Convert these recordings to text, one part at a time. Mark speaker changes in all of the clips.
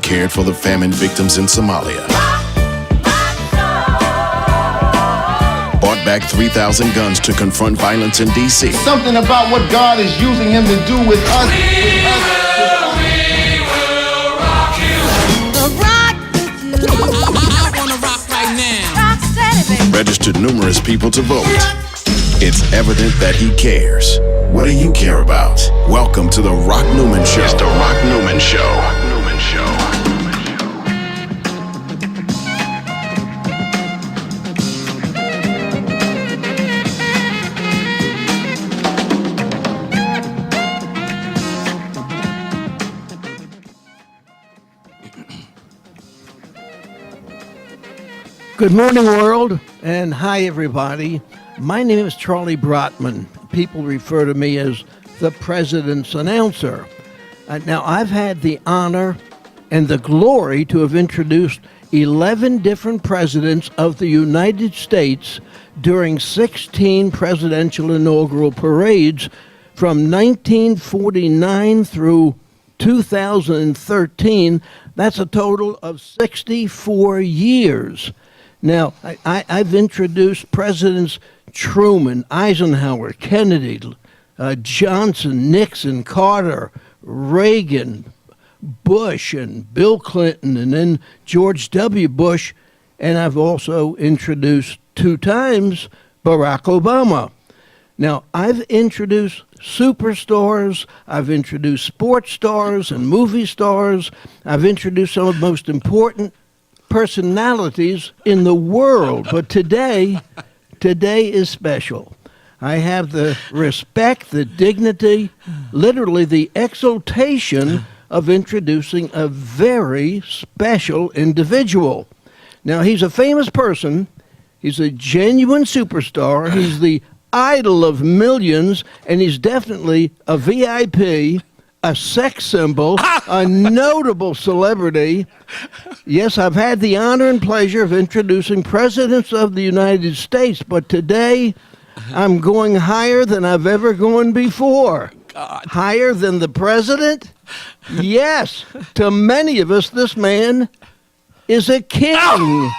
Speaker 1: cared for the famine victims in Somalia. Bought back 3,000 guns to confront violence in D.C.
Speaker 2: Something about what God is using him to do with us.
Speaker 3: We will rock you.
Speaker 4: Rock with you.
Speaker 3: I wanna rock right now.
Speaker 4: Rock steady, baby.
Speaker 1: Registered numerous people to vote. It's evident that he cares. What do you care about? Welcome to the Rock Newman Show. It's the Rock Newman Show. Rock Newman Show.
Speaker 5: Good morning, world, and hi, everybody. My name is Charlie Brotman. People refer to me as the President's Announcer. Now, I've had the honor and the glory to have introduced 11 different presidents of the United States during 16 presidential inaugural parades from 1949 through 2013. That's a total of 64 years. Now, I've introduced Presidents Truman, Eisenhower, Kennedy, Johnson, Nixon, Carter, Reagan, Bush, and Bill Clinton, and then George W. Bush, and I've also introduced 2 times Barack Obama. Now, I've introduced superstars, I've introduced sports stars and movie stars, I've introduced some of the most important personalities in the world, but today is special. I have the respect, the dignity, literally the exaltation of introducing a very special individual. Now, he's a famous person, he's a genuine superstar, he's the idol of millions, and he's definitely a VIP, a sex symbol, a notable celebrity. Yes, I've had the honor and pleasure of introducing presidents of the United States, but today I'm going higher than I've ever gone before.
Speaker 3: God.
Speaker 5: Higher than the president? Yes. To many of us, this man is a king.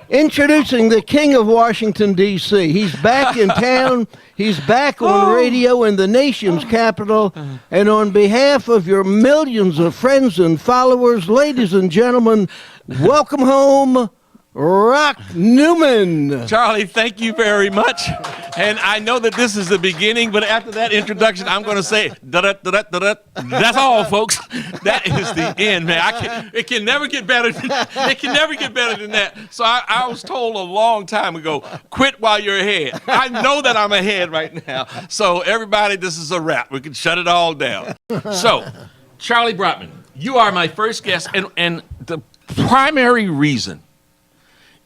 Speaker 5: Introducing the King of Washington, D.C. He's back in town. He's back on radio in the nation's capital. And on behalf of your millions of friends and followers, ladies and gentlemen, welcome home, Rock Newman.
Speaker 3: Charlie, thank you very much. And I know that this is the beginning, but after that introduction, I'm going to say, da-da-da-da-da-da. That's all, folks. That is the end, man. It can never get better. It can never get better than that. So I was told a long time ago, quit while you're ahead. I know that I'm ahead right now. So everybody, this is a wrap. We can shut it all down. So, Charlie Brotman, you are my first guest, and the primary reason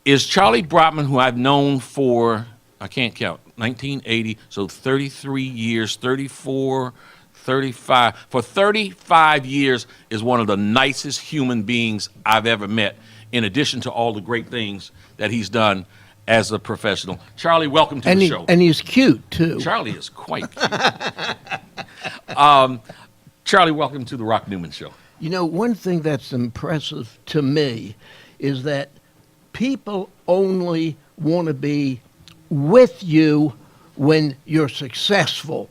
Speaker 3: is Charlie Brotman, who I've known for, I can't count, 1980, so 33 years, 34, 35. For 35 years is one of the nicest human beings I've ever met, in addition to all the great things that he's done as a professional. Charlie, welcome to the show.
Speaker 5: And he's cute, too.
Speaker 3: Charlie is quite cute. Charlie, welcome to the Rock Newman Show.
Speaker 5: You know, one thing that's impressive to me is that people only want to be with you when you're successful.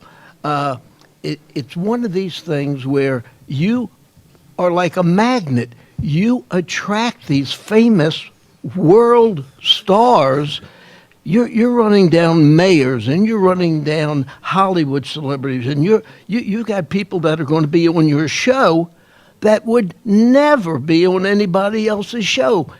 Speaker 5: It's one of these things where you are like a magnet. You attract these famous world stars. You're running down mayors, and you're running down Hollywood celebrities, and you got people that are going to be on your show that would never be on anybody else's show.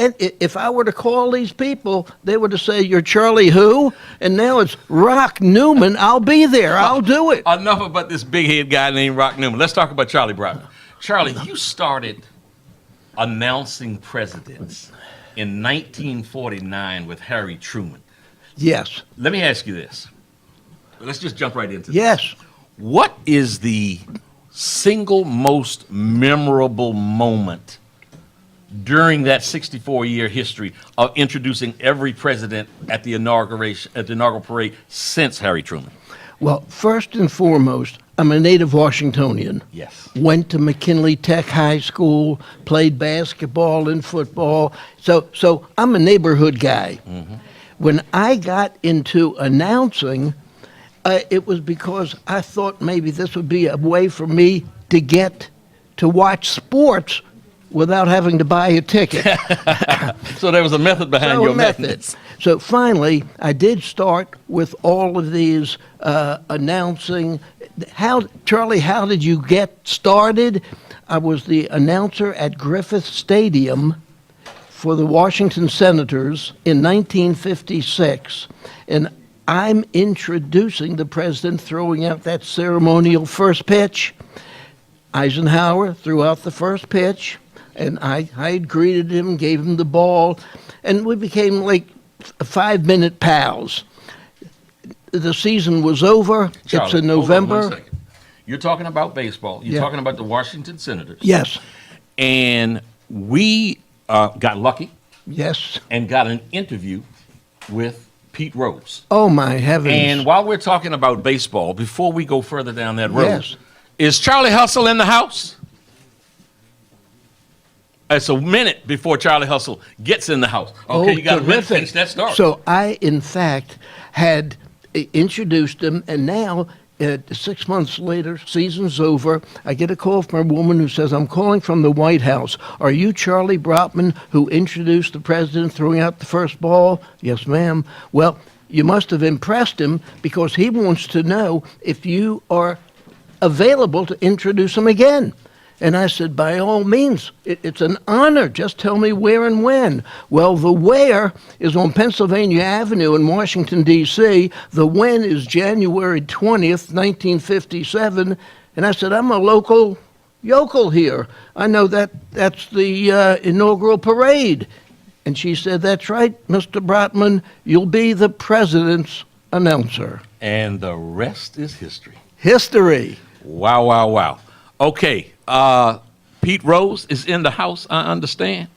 Speaker 5: And if I were to call these people, they would say, "You're Charlie who?" And now it's Rock Newman. I'll be there. I'll do it.
Speaker 3: Enough about this big head guy named Rock Newman. Let's talk about Charlie Brotman. Charlie, you started announcing presidents in 1949 with Harry Truman.
Speaker 5: Yes.
Speaker 3: Let me ask you this. Let's just jump right into this.
Speaker 5: Yes.
Speaker 3: What is the single most memorable moment during that 64-year history of introducing every president at the inaugural parade since Harry Truman?
Speaker 5: Well, first and foremost, I'm a native Washingtonian.
Speaker 3: Yes.
Speaker 5: Went to McKinley Tech High School, played basketball and football. So I'm a neighborhood guy. Mm-hmm. When I got into announcing, it was because I thought maybe this would be a way for me to get to watch sports without having to buy a ticket.
Speaker 3: So there was a method behind your methods.
Speaker 5: So finally, I did start with all of these announcing. Charlie, how did you get started? I was the announcer at Griffith Stadium for the Washington Senators in 1956, and I'm introducing the president, throwing out that ceremonial first pitch. Eisenhower threw out the first pitch, and I had greeted him, gave him the ball, and we became like 5-minute pals. The season was over.
Speaker 3: Charlie,
Speaker 5: it's in November.
Speaker 3: Hold on 1 second. You're talking about baseball. You're talking about the Washington Senators.
Speaker 5: Yes.
Speaker 3: And we got lucky.
Speaker 5: Yes.
Speaker 3: And got an interview with Pete Rose.
Speaker 5: Oh, my heavens.
Speaker 3: And while we're talking about baseball, before we go further down that road,
Speaker 5: Yes.
Speaker 3: Is Charlie Hustle in the house? It's a minute before Charlie Hustle gets in the house. Okay, you got to finish that story.
Speaker 5: So I, in fact, had introduced him, and now 6 months later, season's over, I get a call from a woman who says, I'm calling from the White House. Are you Charlie Brotman, who introduced the president throwing out the first ball? Yes, ma'am. Well, you must have impressed him, because he wants to know if you are available to introduce him again. And I said, by all means, it's an honor. Just tell me where and when. Well, the where is on Pennsylvania Avenue in Washington, D.C. The when is January 20th, 1957. And I said, I'm a local yokel here. I know that's the inaugural parade. And she said, that's right, Mr. Brotman, you'll be the president's announcer.
Speaker 3: And the rest is history.
Speaker 5: History.
Speaker 3: Wow, wow, wow. Okay, Pete Rose is in the house, I understand.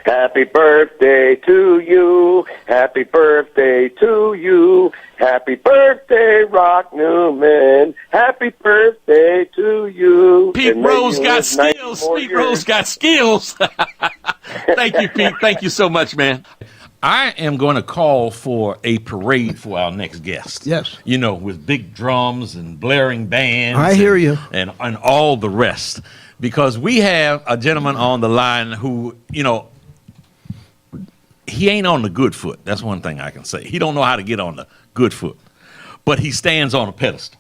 Speaker 6: Happy birthday to you. Happy birthday to you. Happy birthday, Rock Newman. Happy birthday to you.
Speaker 3: Pete Rose got skills. Pete Rose got skills. Thank you, Pete. Thank you so much, man. I am going to call for a parade for our next guest.
Speaker 5: Yes.
Speaker 3: You know, with big drums and blaring bands.
Speaker 5: I hear you.
Speaker 3: And all the rest. Because we have a gentleman on the line who, you know, he ain't on the good foot. That's one thing I can say. He don't know how to get on the good foot. But he stands on a pedestal.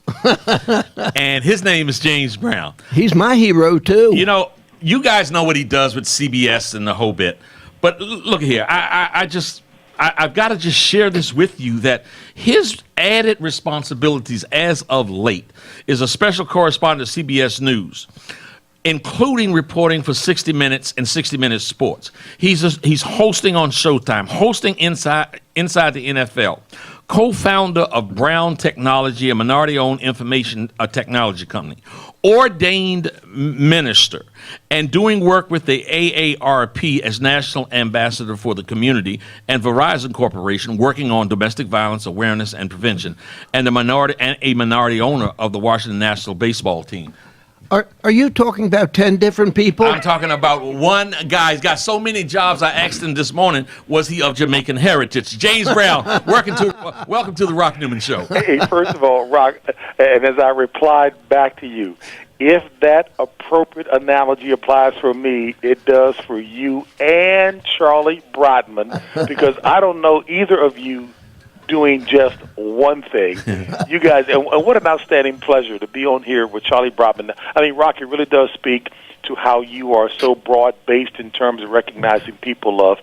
Speaker 3: And his name is James Brown.
Speaker 5: He's my hero, too.
Speaker 3: You know, you guys know what he does with CBS and the whole bit. But look here, I've got to just share this with you, that his added responsibilities as of late is a special correspondent at CBS News, including reporting for 60 Minutes and 60 Minutes Sports. He's hosting on Showtime, hosting inside the NFL, co-founder of Brown Technology, a minority-owned information technology company, ordained minister, and doing work with the AARP as national ambassador for the community, and Verizon Corporation, working on domestic violence awareness and prevention, and a minority owner of the Washington National Baseball team.
Speaker 5: Are you talking about 10 different people?
Speaker 3: I'm talking about one guy. He's got so many jobs. I asked him this morning, was he of Jamaican heritage? James Brown, welcome to the Rock Newman Show.
Speaker 6: Hey, first of all, Rock, and as I replied back to you, if that appropriate analogy applies for me, it does for you and Charlie Brotman, because I don't know either of you doing just one thing. You guys, and what an outstanding pleasure to be on here with Charlie Brotman. I mean, Rock, it really does speak to how you are so broad-based in terms of recognizing people of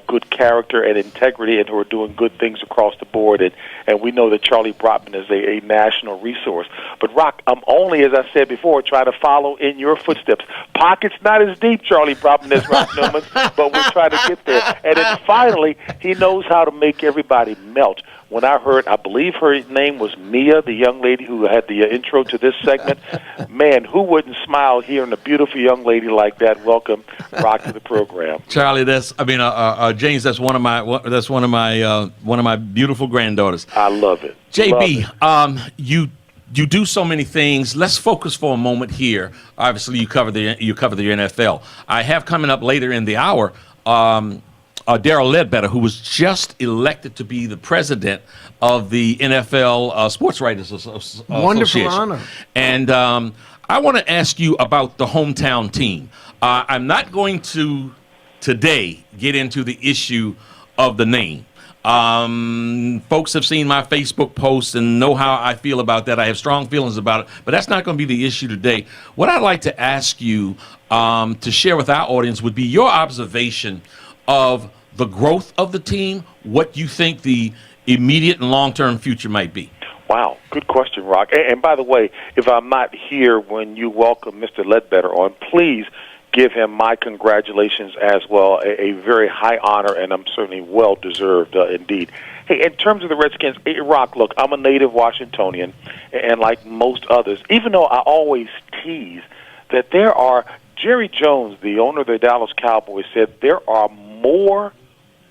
Speaker 6: good character and integrity and who are doing good things across the board. And we know that Charlie Brotman is a national resource. But, Rock, I'm only, as I said before, trying to follow in your footsteps. Pockets not as deep, Charlie Brotman, as Rock Newman, but we're trying to get there. And then finally, he knows how to make everybody melt. When I believe her name was Mia, the young lady who had the intro to this segment. Man, who wouldn't smile hearing a beautiful young lady like that welcome Rock to the program?
Speaker 3: Charlie, James, that's one of my beautiful granddaughters.
Speaker 6: I love it.
Speaker 3: JB, you you do so many things. Let's focus for a moment here. Obviously, you cover the NFL. I have coming up later in the hour Darrell Ledbetter, who was just elected to be the president of the NFL Sports Writers Association.
Speaker 5: Wonderful honor.
Speaker 3: And I want to ask you about the hometown team. I'm not going to today get into the issue of the name. Folks have seen my Facebook posts and know how I feel about that. I have strong feelings about it, but that's not going to be the issue today. What I'd like to ask you to share with our audience would be your observation of the growth of the team, what you think the immediate and long-term future might be.
Speaker 6: Wow, good question, Rock. And by the way, if I'm not here when you welcome Mr. Ledbetter on, please give him my congratulations as well. A very high honor, and I'm certainly well-deserved indeed. Hey, in terms of the Redskins, Rock, look, I'm a native Washingtonian, and like most others, even though I always tease that there are, Jerry Jones, the owner of the Dallas Cowboys, said there are more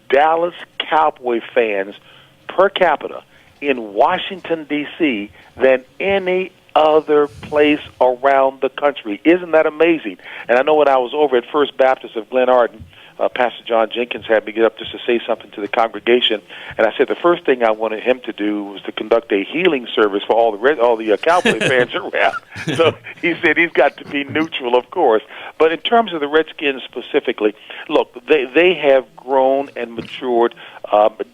Speaker 6: Dallas Cowboy fans per capita in Washington, D.C. than any other place around the country. Isn't that amazing? And I know when I was over at First Baptist of Glen Arden, Pastor John Jenkins had me get up just to say something to the congregation, and I said the first thing I wanted him to do was to conduct a healing service for all the Cowboy fans around. So he said he's got to be neutral, of course. But in terms of the Redskins specifically, look, they have grown and matured.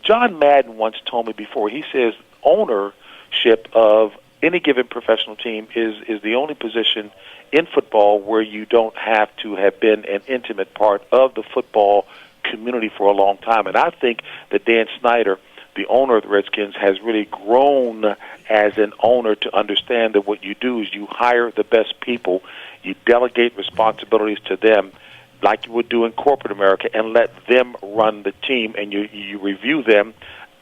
Speaker 6: John Madden once told me before, he says ownership of any given professional team is the only position in football where you don't have to have been an intimate part of the football community for a long time. And I think that Dan Snyder, the owner of the Redskins, has really grown as an owner to understand that what you do is you hire the best people, you delegate responsibilities to them like you would do in corporate America, and let them run the team, and you review them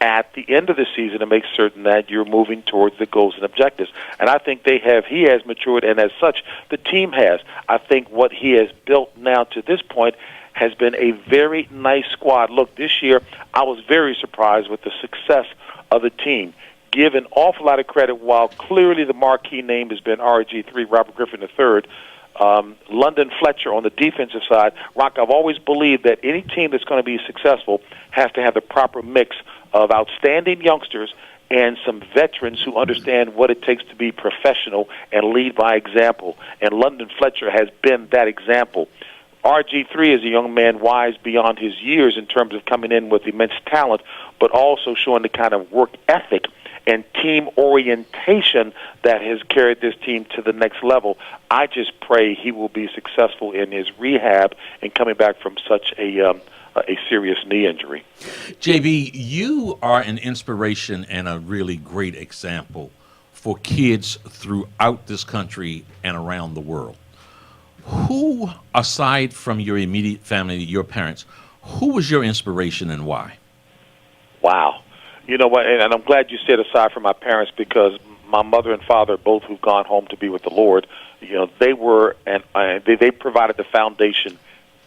Speaker 6: at the end of the season to make certain that you're moving towards the goals and objectives. And I think he has matured, and as such, the team has. I think what he has built now to this point has been a very nice squad. Look, this year, I was very surprised with the success of the team. Give an awful lot of credit, while clearly the marquee name has been RG3, Robert Griffin III, London Fletcher on the defensive side. Rock, I've always believed that any team that's going to be successful has to have the proper mix of outstanding youngsters and some veterans who understand what it takes to be professional and lead by example. And London Fletcher has been that example. RG3 is a young man wise beyond his years in terms of coming in with immense talent, but also showing the kind of work ethic and team orientation that has carried this team to the next level. I just pray he will be successful in his rehab and coming back from such a serious knee injury.
Speaker 3: JB, you are an inspiration and a really great example for kids throughout this country and around the world. Who, aside from your immediate family, your parents, who was your inspiration and why? Wow.
Speaker 6: You know what, and I'm glad you said aside from my parents, because my mother and father, both who've gone home to be with the Lord, you know, they were, and they provided the foundation,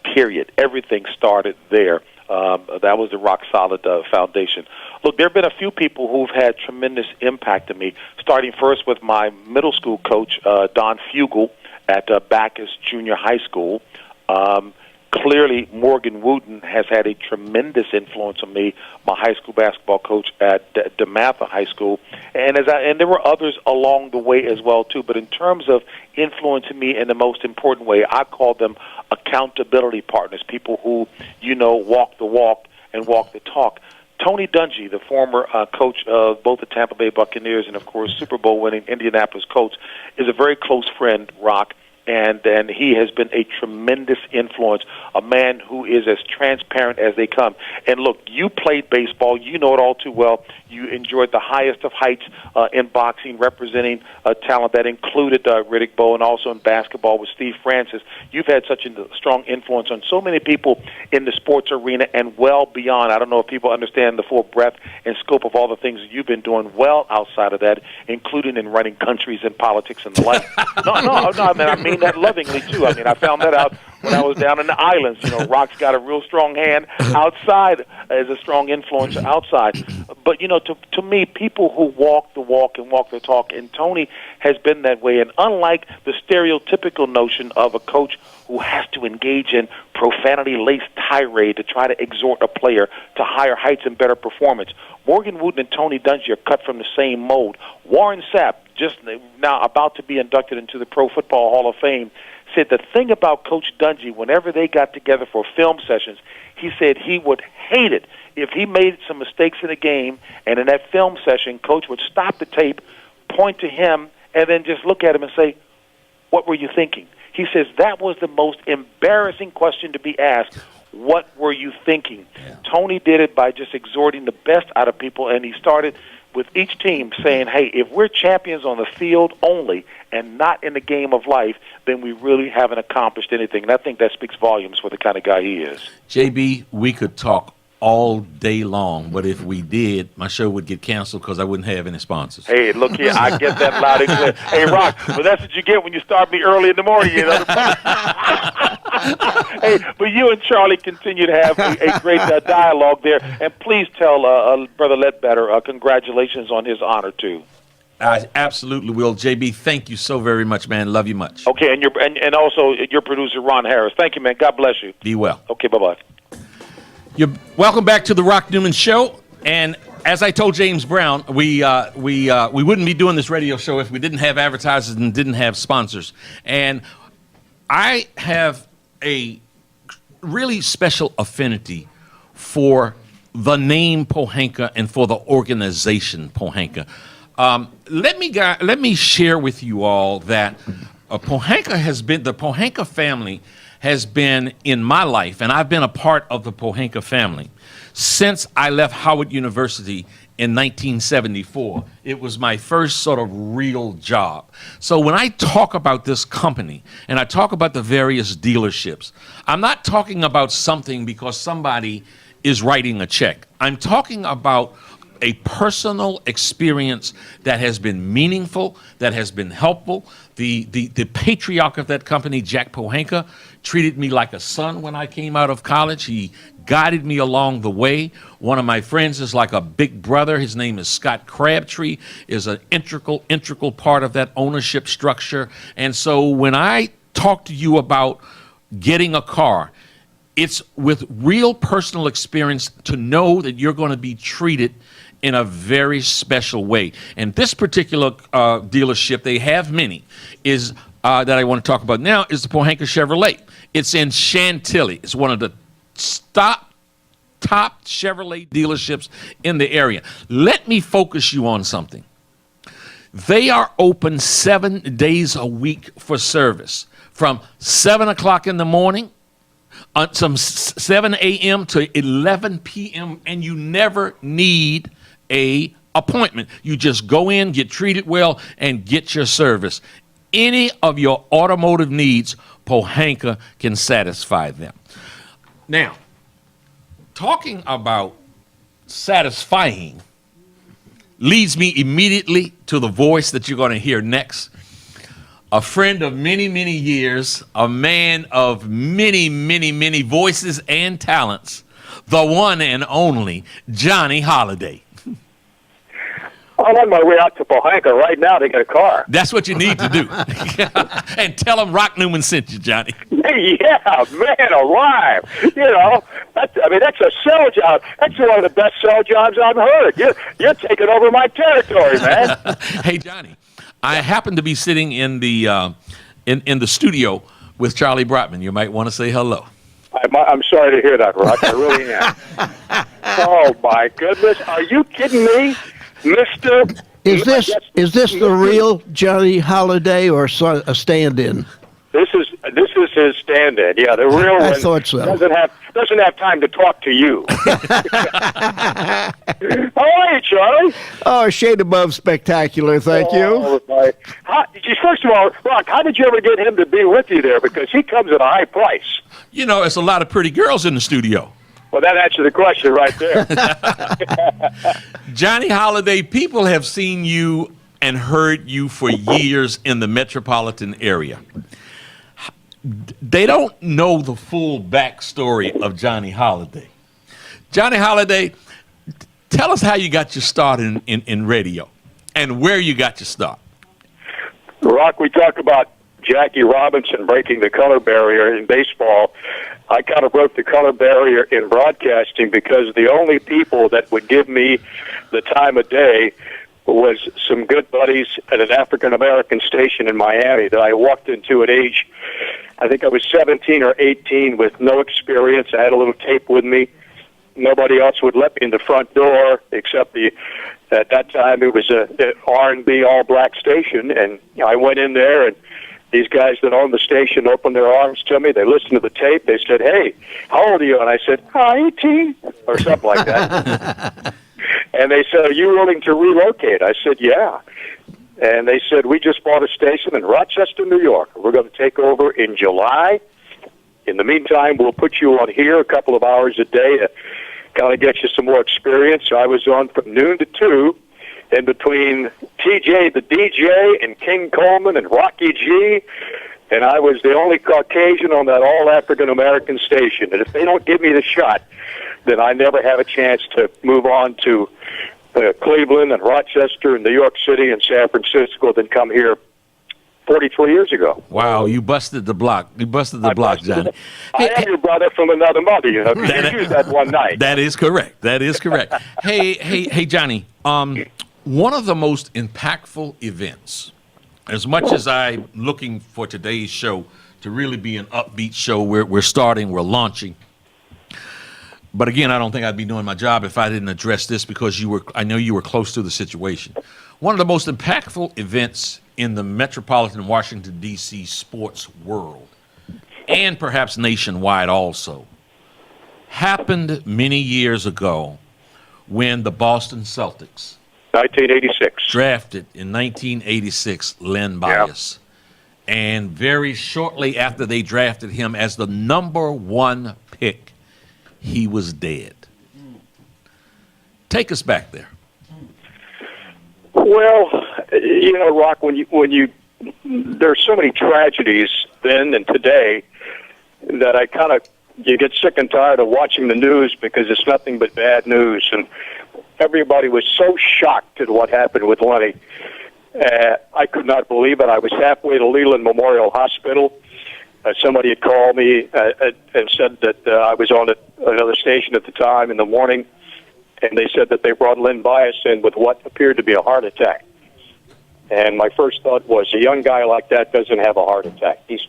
Speaker 6: period. Everything started there. That was the rock-solid foundation. Look, there have been a few people who've had tremendous impact on me, starting first with my middle school coach, Don Fugel, at Bacchus Junior High School. Clearly, Morgan Wooten has had a tremendous influence on me, my high school basketball coach at DeMatha High School. And there were others along the way as well, too. But in terms of influencing me in the most important way, I call them accountability partners, people who, you know, walk the walk and walk the talk. Tony Dungy, the former coach of both the Tampa Bay Buccaneers and, of course, Super Bowl-winning Indianapolis Colts, is a very close friend, Rock. And he has been a tremendous influence, a man who is as transparent as they come. And look, you played baseball. You know it all too well. You enjoyed the highest of heights in boxing, representing talent that included Riddick Bowe, and also in basketball with Steve Francis. You've had such a strong influence on so many people in the sports arena and well beyond. I don't know if people understand the full breadth and scope of all the things that you've been doing well outside of that, including in running countries and politics and the like. No, I mean that lovingly, too. I mean, I found that out when I was down in the islands. Rock's got a real strong hand outside, as a strong influencer outside. But, to me, people who walk the walk and walk the talk, and Tony has been that way. And unlike the stereotypical notion of a coach who has to engage in profanity-laced tirade to try to exhort a player to higher heights and better performance, Morgan Wooten and Tony Dungy are cut from the same mold. Warren Sapp, just now about to be inducted into the Pro Football Hall of Fame, said the thing about Coach Dungy, whenever they got together for film sessions, he said he would hate it if he made some mistakes in a game, and in that film session, Coach would stop the tape, point to him, and then just look at him and say, "What were you thinking?" He says that was the most embarrassing question to be asked. What were you thinking? Yeah. Tony did it by just exhorting the best out of people, and he started with each team saying, hey, if we're champions on the field only and not in the game of life, then we really haven't accomplished anything. And I think that speaks volumes for the kind of guy he is.
Speaker 3: JB, we could talk all day long, but if we did, my show would get canceled because I wouldn't have any sponsors.
Speaker 6: Hey, look here, I get that loud and clear. Hey, Rock, but that's what you get when you start me early in the morning. Hey, but you and Charlie continue to have a great dialogue there, and please tell Brother Ledbetter congratulations on his honor too.
Speaker 3: I absolutely will. JB, thank you so very much, man. Love you much.
Speaker 6: Okay, and also your producer, Ron Harris. Thank you, man. God bless you.
Speaker 3: Be well.
Speaker 6: Okay, bye-bye.
Speaker 3: You're welcome back to the Rock Newman Show. And as I told James Brown, we wouldn't be doing this radio show if we didn't have advertisers and didn't have sponsors. And I have a really special affinity for the name Pohanka and for the organization Pohanka. Let me share with you all that the Pohanka family has been in my life, and I've been a part of the Pohanka family since I left Howard University in 1974. It was my first sort of real job. So when I talk about this company and I talk about the various dealerships, I'm not talking about something because somebody is writing a check. I'm talking about a personal experience that has been meaningful, that has been helpful. The patriarch of that company, Jack Pohanka, treated me like a son when I came out of college. He guided me along the way. One of my friends is like a big brother. His name is Scott Crabtree, is an integral part of that ownership structure. And so when I talk to you about getting a car, it's with real personal experience to know that you're going to be treated in a very special way. And this particular dealership, they have many, is that I want to talk about now, is the Pohanka Chevrolet. It's in Chantilly. It's one of the top Chevrolet dealerships in the area. Let me focus you on something. They are open 7 days a week for service, from 7 o'clock in the morning, from 7 a.m. to 11 p.m., and you never need a appointment. You just go in, get treated well, and get your service. Any of your automotive needs, Pohanka can satisfy them. Now, talking about satisfying leads me immediately to the voice that you're going to hear next. A friend of many, many years, a man of many, many, many voices and talents, the one and only Johnny Holiday.
Speaker 7: I'm on my way out to Pohanka right now to get a car.
Speaker 3: That's what you need to do. And tell them Rock Newman sent you, Johnny.
Speaker 7: Yeah, man alive. That's a sell job. That's one of the best sell jobs I've heard. You're taking over my territory, man.
Speaker 3: Hey, Johnny, I happen to be sitting in the in the studio with Charlie Brotman. You might want to say hello.
Speaker 7: I'm sorry to hear that, Rock. I really am. Oh, my goodness. Are you kidding me? Mr.
Speaker 5: Is this the real Johnny Holiday or a stand-in?
Speaker 7: This is his stand-in. Yeah, the real one.
Speaker 5: I thought so.
Speaker 7: Doesn't have time to talk to you. How are you, Charlie?
Speaker 5: Oh, a shade above spectacular, thank you.
Speaker 7: First of all, Rock, how did you ever get him to be with you there? Because he comes at a high price.
Speaker 3: It's a lot of pretty girls in the studio.
Speaker 7: Well, that answers the question right there.
Speaker 3: Johnny Holiday, people have seen you and heard you for years in the metropolitan area. they don't know the full backstory of Johnny Holiday. Johnny Holiday, tell us how you got your start in radio and where you got your start.
Speaker 7: Rock, we talk about Jackie Robinson breaking the color barrier in baseball. I kind of broke the color barrier in broadcasting because the only people that would give me the time of day was some good buddies at an African-American station in Miami that I walked into at age, I think I was 17 or 18 with no experience. I had a little tape with me. Nobody else would let me in the front door except at that time it was a R&B all-black station, and I went in there, and these guys that owned the station opened their arms to me. They listened to the tape. They said, "Hey, how old are you?" And I said, 18, or something like that. And they said, "Are you willing to relocate?" I said, "Yeah." And they said, "We just bought a station in Rochester, New York. We're going to take over in July. In the meantime, we'll put you on here a couple of hours a day to kind of get you some more experience." So I was on from noon to 2, in between TJ the DJ and King Coleman and Rocky G, and I was the only Caucasian on that all-African-American station. And if they don't give me the shot, then I never have a chance to move on to Cleveland and Rochester and New York City and San Francisco, then come here 43 years ago.
Speaker 3: Wow, you busted the block. You busted the block, Johnny.
Speaker 7: I am your brother from another mother, you know. You used that one night.
Speaker 3: That is correct. That is correct. Hey, Johnny. One of the most impactful events, as much as I'm looking for today's show to really be an upbeat show, we're starting, we're launching. But again, I don't think I'd be doing my job if I didn't address this because I know you were close to the situation. One of the most impactful events in the metropolitan Washington, D.C. sports world, and perhaps nationwide also, happened many years ago when the Boston Celtics
Speaker 7: 1986.
Speaker 3: drafted in 1986 Len Bias. Yeah. And very shortly after they drafted him as the number 1 pick, he was dead. Take us back there.
Speaker 7: Well, you know, Rock, when you there's so many tragedies then and today that you get sick and tired of watching the news because it's nothing but bad news, and everybody was so shocked at what happened with Lenny. I could not believe it. I was halfway to Leland Memorial Hospital. Somebody had called me and said that I was on another station at the time in the morning, and they said that they brought Len Bias in with what appeared to be a heart attack. And my first thought was, a young guy like that doesn't have a heart attack. He's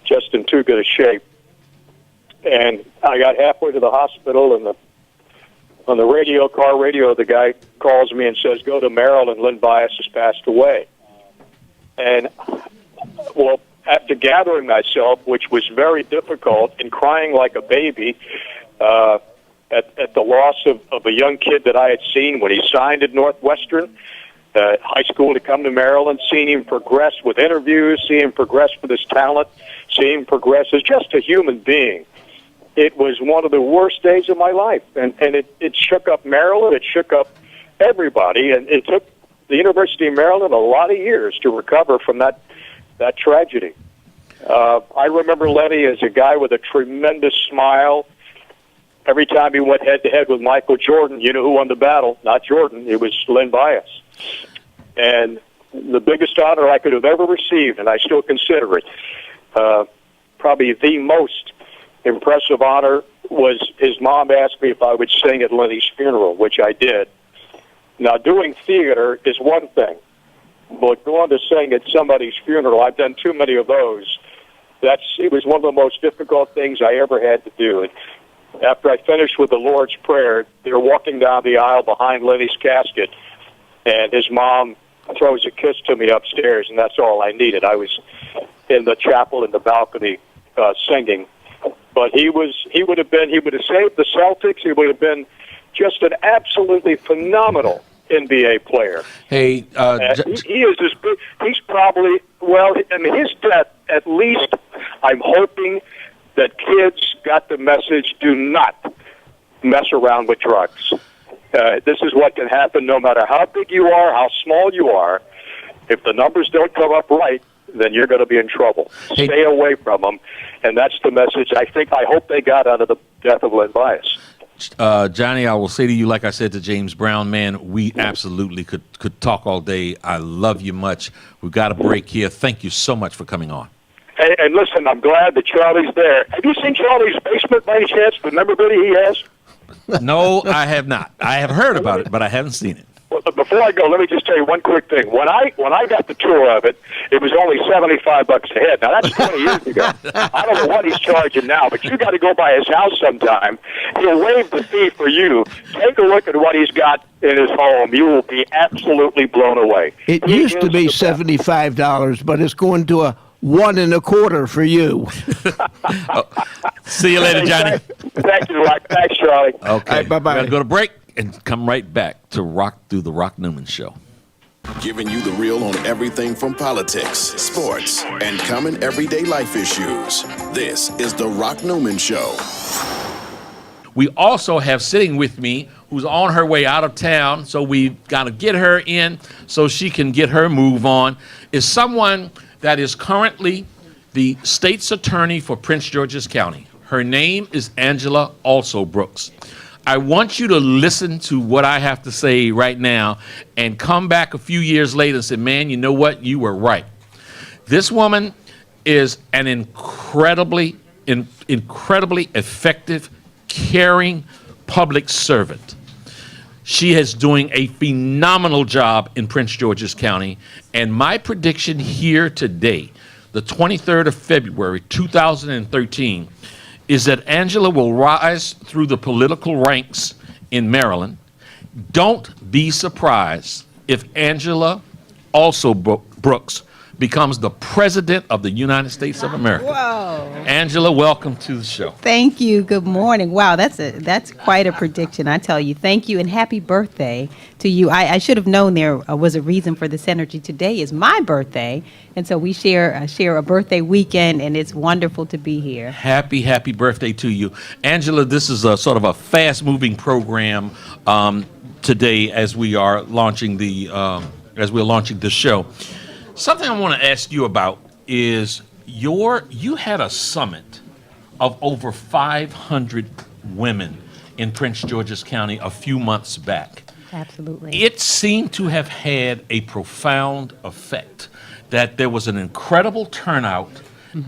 Speaker 7: just in too good a shape. And I got halfway to the hospital, and on the car radio, the guy calls me and says, "Go to Maryland, Len Bias has passed away." And, well, after gathering myself, which was very difficult, and crying like a baby at the loss of a young kid that I had seen when he signed at Northwestern high school to come to Maryland, seeing him progress with interviews, seeing him progress with his talent, seeing him progress as just a human being. It was one of the worst days of my life, and it shook up Maryland, it shook up everybody, and it took the University of Maryland a lot of years to recover from that tragedy. I remember Lenny as a guy with a tremendous smile. Every time he went head-to-head with Michael Jordan, you know who won the battle? Not Jordan, it was Len Bias. And the biggest honor I could have ever received, and I still consider it, probably the most impressive honor, was his mom asked me if I would sing at Lenny's funeral, which I did. Now, doing theater is one thing, but going to sing at somebody's funeral, I've done too many of those. It was one of the most difficult things I ever had to do. And after I finished with the Lord's Prayer, they were walking down the aisle behind Lenny's casket, and his mom throws a kiss to me upstairs, and that's all I needed. I was in the chapel in the balcony singing. But he would have saved the Celtics. He would have been just an absolutely phenomenal NBA player.
Speaker 3: Hey,
Speaker 7: he is as big. He's probably, well, I mean, his death, at least I'm hoping that kids got the message: do not mess around with drugs. This is what can happen no matter how big you are, how small you are. If the numbers don't come up right, then you're going to be in trouble.
Speaker 3: Hey.
Speaker 7: Stay away from them, and that's the message I hope they got out of the death of Len Bias.
Speaker 3: Johnny, I will say to you, like I said to James Brown, man, we absolutely could talk all day. I love you much. We've got a break here. Thank you so much for coming on.
Speaker 7: And listen, I'm glad that Charlie's there. Have you seen Charlie's basement by any chance? The memorabilia he has?
Speaker 3: No, I have not. I have heard about it, but I haven't seen it.
Speaker 7: Well, before I go, let me just tell you one quick thing. When I got the tour of it, it was only $75 a head. Now that's 20 years ago. I don't know what he's charging now, but you got to go by his house sometime. He'll waive the fee for you. Take a look at what he's got in his home. You will be absolutely blown away.
Speaker 5: It used to be $75, but it's going to a 1 1/4 for you.
Speaker 3: See you later, Johnny.
Speaker 7: Thank you, Mike. Thanks, Charlie.
Speaker 3: Okay.
Speaker 5: All right, bye-bye.
Speaker 3: We're going to go to break and come right back to Rock Through the Rock Newman Show.
Speaker 1: Giving you the real on everything from politics, sports, and common everyday life issues. This is The Rock Newman Show.
Speaker 3: We also have sitting with me who's on her way out of town, so we've got to get her in so she can get her move on, is someone that is currently the state's attorney for Prince George's County. Her name is Angela Brooks. I want you to listen to what I have to say right now and come back a few years later and say, man, you know what? You were right. This woman is an incredibly effective, caring public servant. She is doing a phenomenal job in Prince George's County. And my prediction here today, the 23rd of February, 2013, is that Angela will rise through the political ranks in Maryland. Don't be surprised if Angela Brooks becomes the President of the United States of America.
Speaker 8: Whoa.
Speaker 3: Angela, welcome to the show.
Speaker 8: Thank you. Good morning. Wow, that's quite a prediction, I tell you. Thank you, and happy birthday to you. I should have known there was a reason for this energy. Today is my birthday, and so we share a birthday weekend, and it's wonderful to be here.
Speaker 3: Happy birthday to you. Angela, this is a sort of a fast-moving program today as we are launching the show. Something I want to ask you about is you had a summit of over 500 women in Prince George's County a few months back.
Speaker 8: Absolutely.
Speaker 3: It seemed to have had a profound effect, that there was an incredible turnout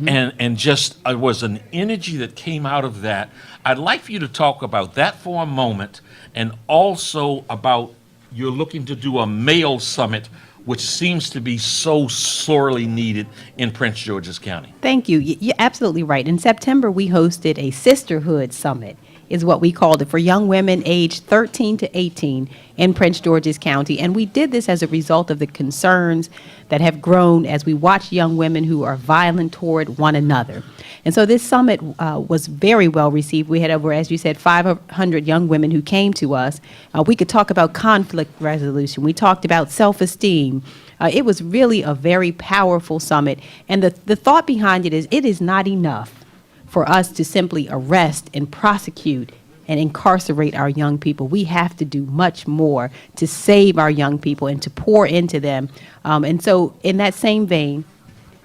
Speaker 3: and just was an energy that came out of that. I'd like for you to talk about that for a moment, and also about you're looking to do a male summit, which seems to be so sorely needed in Prince George's County.
Speaker 8: Thank you. You're absolutely right. In September, we hosted a sisterhood summit, is what we called it, for young women aged 13 to 18 in Prince George's County. And we did this as a result of the concerns that have grown as we watch young women who are violent toward one another. And so this summit was very well received. We had over, as you said, 500 young women who came to us. We could talk about conflict resolution. We talked about self-esteem. It was really a very powerful summit. And the thought behind it is not enough for us to simply arrest and prosecute and incarcerate our young people. We have to do much more to save our young people and to pour into them. And so in that same vein,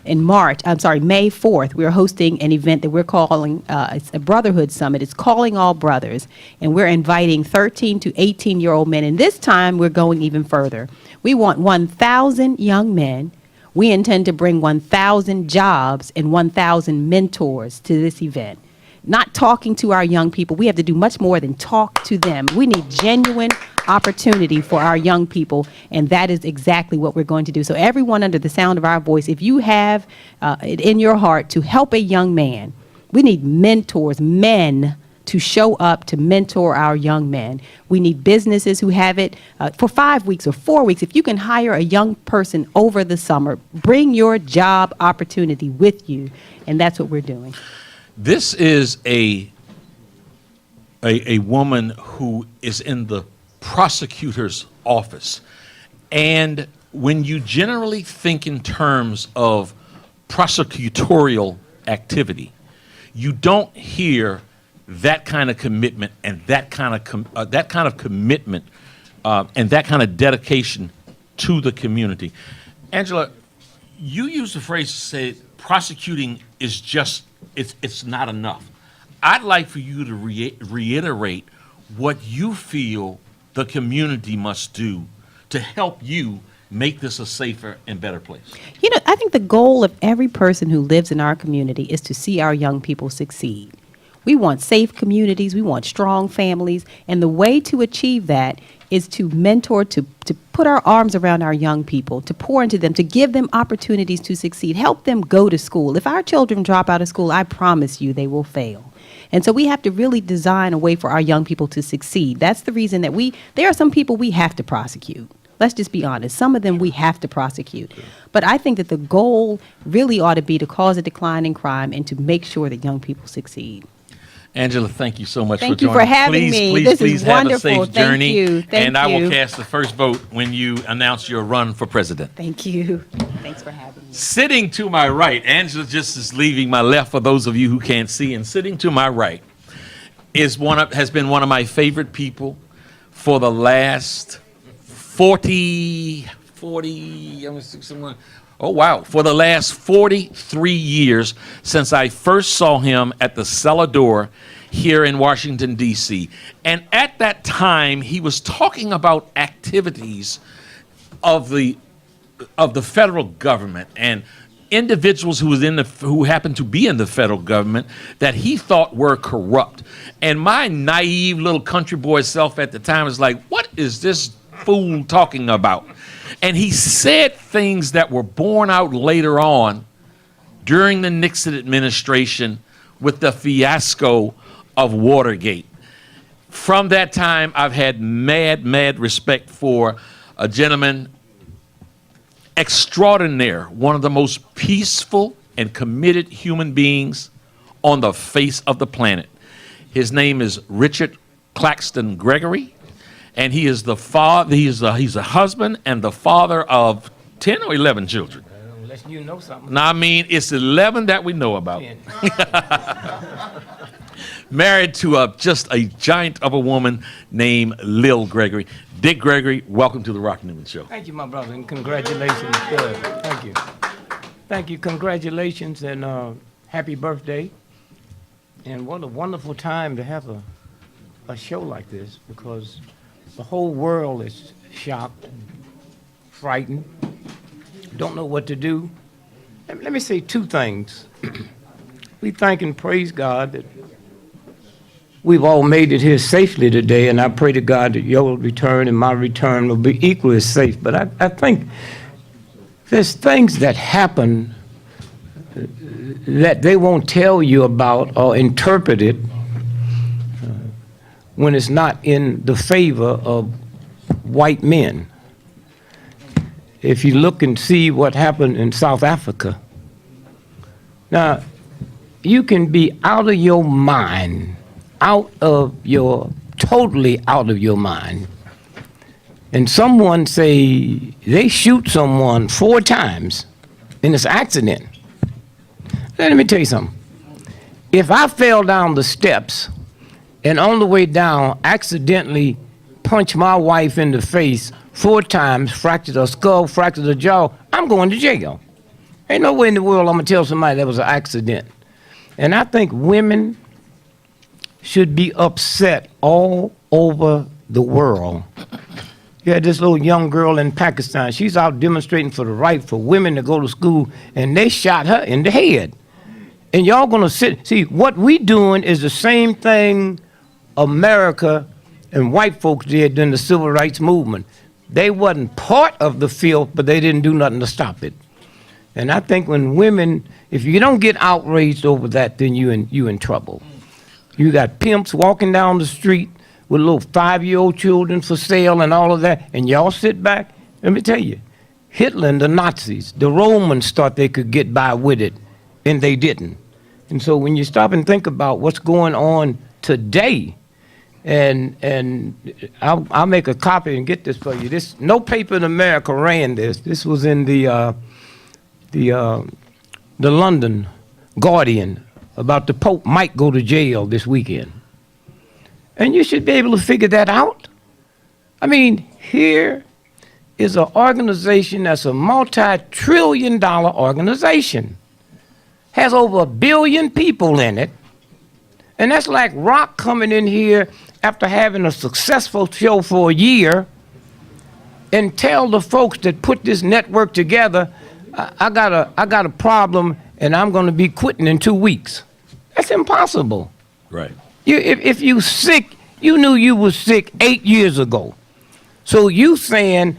Speaker 8: in May 4th, we're hosting an event that we're calling, it's a Brotherhood Summit. It's Calling All Brothers. And we're inviting 13 to 18-year-old men. And this time, we're going even further. We want 1,000 young men. We intend to bring 1,000 jobs and 1,000 mentors to this event. Not talking to our young people. We have to do much more than talk to them. We need genuine opportunity for our young people, and that is exactly what we're going to do. So everyone under the sound of our voice, if you have it in your heart to help a young man, we need mentors, men, to show up to mentor our young men. We need businesses who have it for 5 weeks or 4 weeks. If you can hire a young person over the summer, bring your job opportunity with you, and that's what we're doing.
Speaker 3: This is a woman who is in the prosecutor's office. And when you generally think in terms of prosecutorial activity, you don't hear that kind of commitment and that kind of commitment and that kind of dedication to the community. Angela, You used the phrase to say prosecuting is just, it's not enough. I'd like for you to reiterate what you feel the community must do to help you make this a safer and better place.
Speaker 8: You know, I think the goal of every person who lives in our community is to see our young people succeed. We want safe communities, we want strong families, and the way to achieve that is to mentor, to put our arms around our young people, to pour into them, to give them opportunities to succeed, help them go to school. If our children drop out of school, I promise you they will fail. And so we have to really design a way for our young people to succeed. That's the reason that there are some people we have to prosecute. Let's just be honest. Some of them we have to prosecute. But I think that the goal really ought to be to cause a decline in crime and to make sure that young people succeed.
Speaker 3: Angela, thank you so much for
Speaker 8: Thank you
Speaker 3: joining.
Speaker 8: for having me. This is
Speaker 3: have
Speaker 8: wonderful.
Speaker 3: a safe journey.
Speaker 8: Thank you. Thank
Speaker 3: and I will
Speaker 8: you.
Speaker 3: cast the first vote when you announce your run for president.
Speaker 8: Thank you. Thanks for having me.
Speaker 3: Sitting to my right, Angela just is leaving my left for those of you who can't see, and sitting to my right has been one of my favorite people for the last for the last 43 years since I first saw him at the cellar door here in Washington, D.C. And at that time, he was talking about activities of the federal government and individuals who happened to be in the federal government that he thought were corrupt. And my naive little country boy self at the time was like, what is this fool talking about? And he said things that were borne out later on during the Nixon administration with the fiasco of Watergate. From that time, I've had mad respect for a gentleman extraordinaire, one of the most peaceful and committed human beings on the face of the planet. His name is Richard Claxton Gregory, and he is the father. He's a husband and the father of 10 or 11 children.
Speaker 9: Unless you know something.
Speaker 3: No, I mean it's 11 that we know about. Married to just a giant of a woman named Lil Gregory. Dick Gregory, welcome to the Rock Newman Show.
Speaker 9: Thank you, my brother, and congratulations. Good. Thank you. Thank you. Congratulations and happy birthday. And what a wonderful time to have a show like this, because the whole world is shocked and frightened, don't know what to do. Let me say two things. We thank and praise God that we've all made it here safely today, and I pray to God that your return and my return will be equally safe. But I think there's things that happen that they won't tell you about or interpret it when it's not in the favor of white men. If you look and see what happened in South Africa, now you can be out of your mind, totally out of your mind, and someone say they shoot someone 4 times and it's an accident. Let me tell you something. If I fell down the steps and on the way down accidentally punched my wife in the face 4 times, fractured her skull, fractured her jaw, I'm going to jail. Ain't no way in the world I'm gonna tell somebody that was an accident. And I think women should be upset all over the world. You had this little young girl in Pakistan. She's out demonstrating for the right for women to go to school, and they shot her in the head. And y'all gonna see, what we doing is the same thing America and white folks did during the civil rights movement. They wasn't part of the filth, but they didn't do nothing to stop it. And I think when women, if you don't get outraged over that, then you in trouble. You got pimps walking down the street with little 5-year-old children for sale and all of that, and y'all sit back. Let me tell you, Hitler and the Nazis, the Romans thought they could get by with it, and they didn't. And so when you stop and think about what's going on today, and I'll make a copy and get this for you. This, no paper in America ran this. This was in the London Guardian about the Pope might go to jail this weekend. And you should be able to figure that out. I mean, here is an organization that's a multi-trillion-dollar organization. Has over 1 billion people in it. And that's like Rock coming in here after having a successful show for a year and tell the folks that put this network together, I got a problem and I'm going to be quitting in 2 weeks. That's impossible.
Speaker 3: Right.
Speaker 9: If you sick, you knew you was sick 8 years ago. So you saying,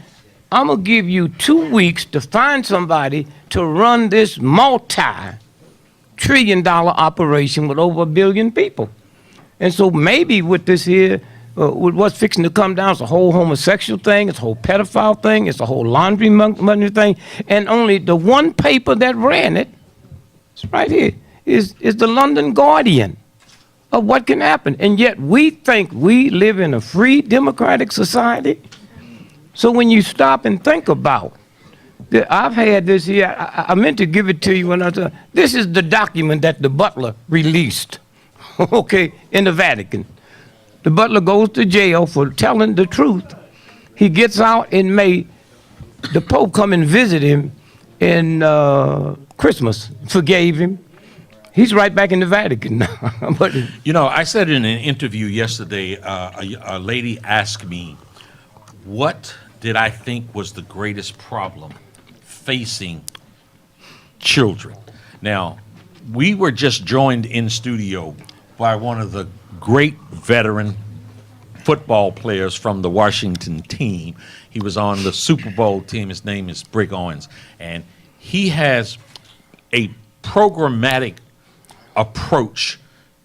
Speaker 9: I'm going to give you 2 weeks to find somebody to run this multi-trillion-dollar operation with over 1 billion people. And so maybe with this here, with what's fixing to come down, it's a whole homosexual thing, it's a whole pedophile thing, it's a whole laundry money thing, and only the one paper that ran it, it's right here, is the London Guardian of what can happen. And yet we think we live in a free democratic society. So when you stop and think about, I've had this here, I meant to give it to you when I was, this is the document that the butler released, okay, in the Vatican. The butler goes to jail for telling the truth. He gets out in May. The Pope come and visit him in Christmas, forgave him. He's right back in the Vatican now. But
Speaker 3: You know, I said in an interview yesterday, a lady asked me, what did I think was the greatest problem facing children? Now, we were just joined in studio by one of the great veteran football players from the Washington team. He was on the Super Bowl team. His name is Brick Owens. And he has a programmatic approach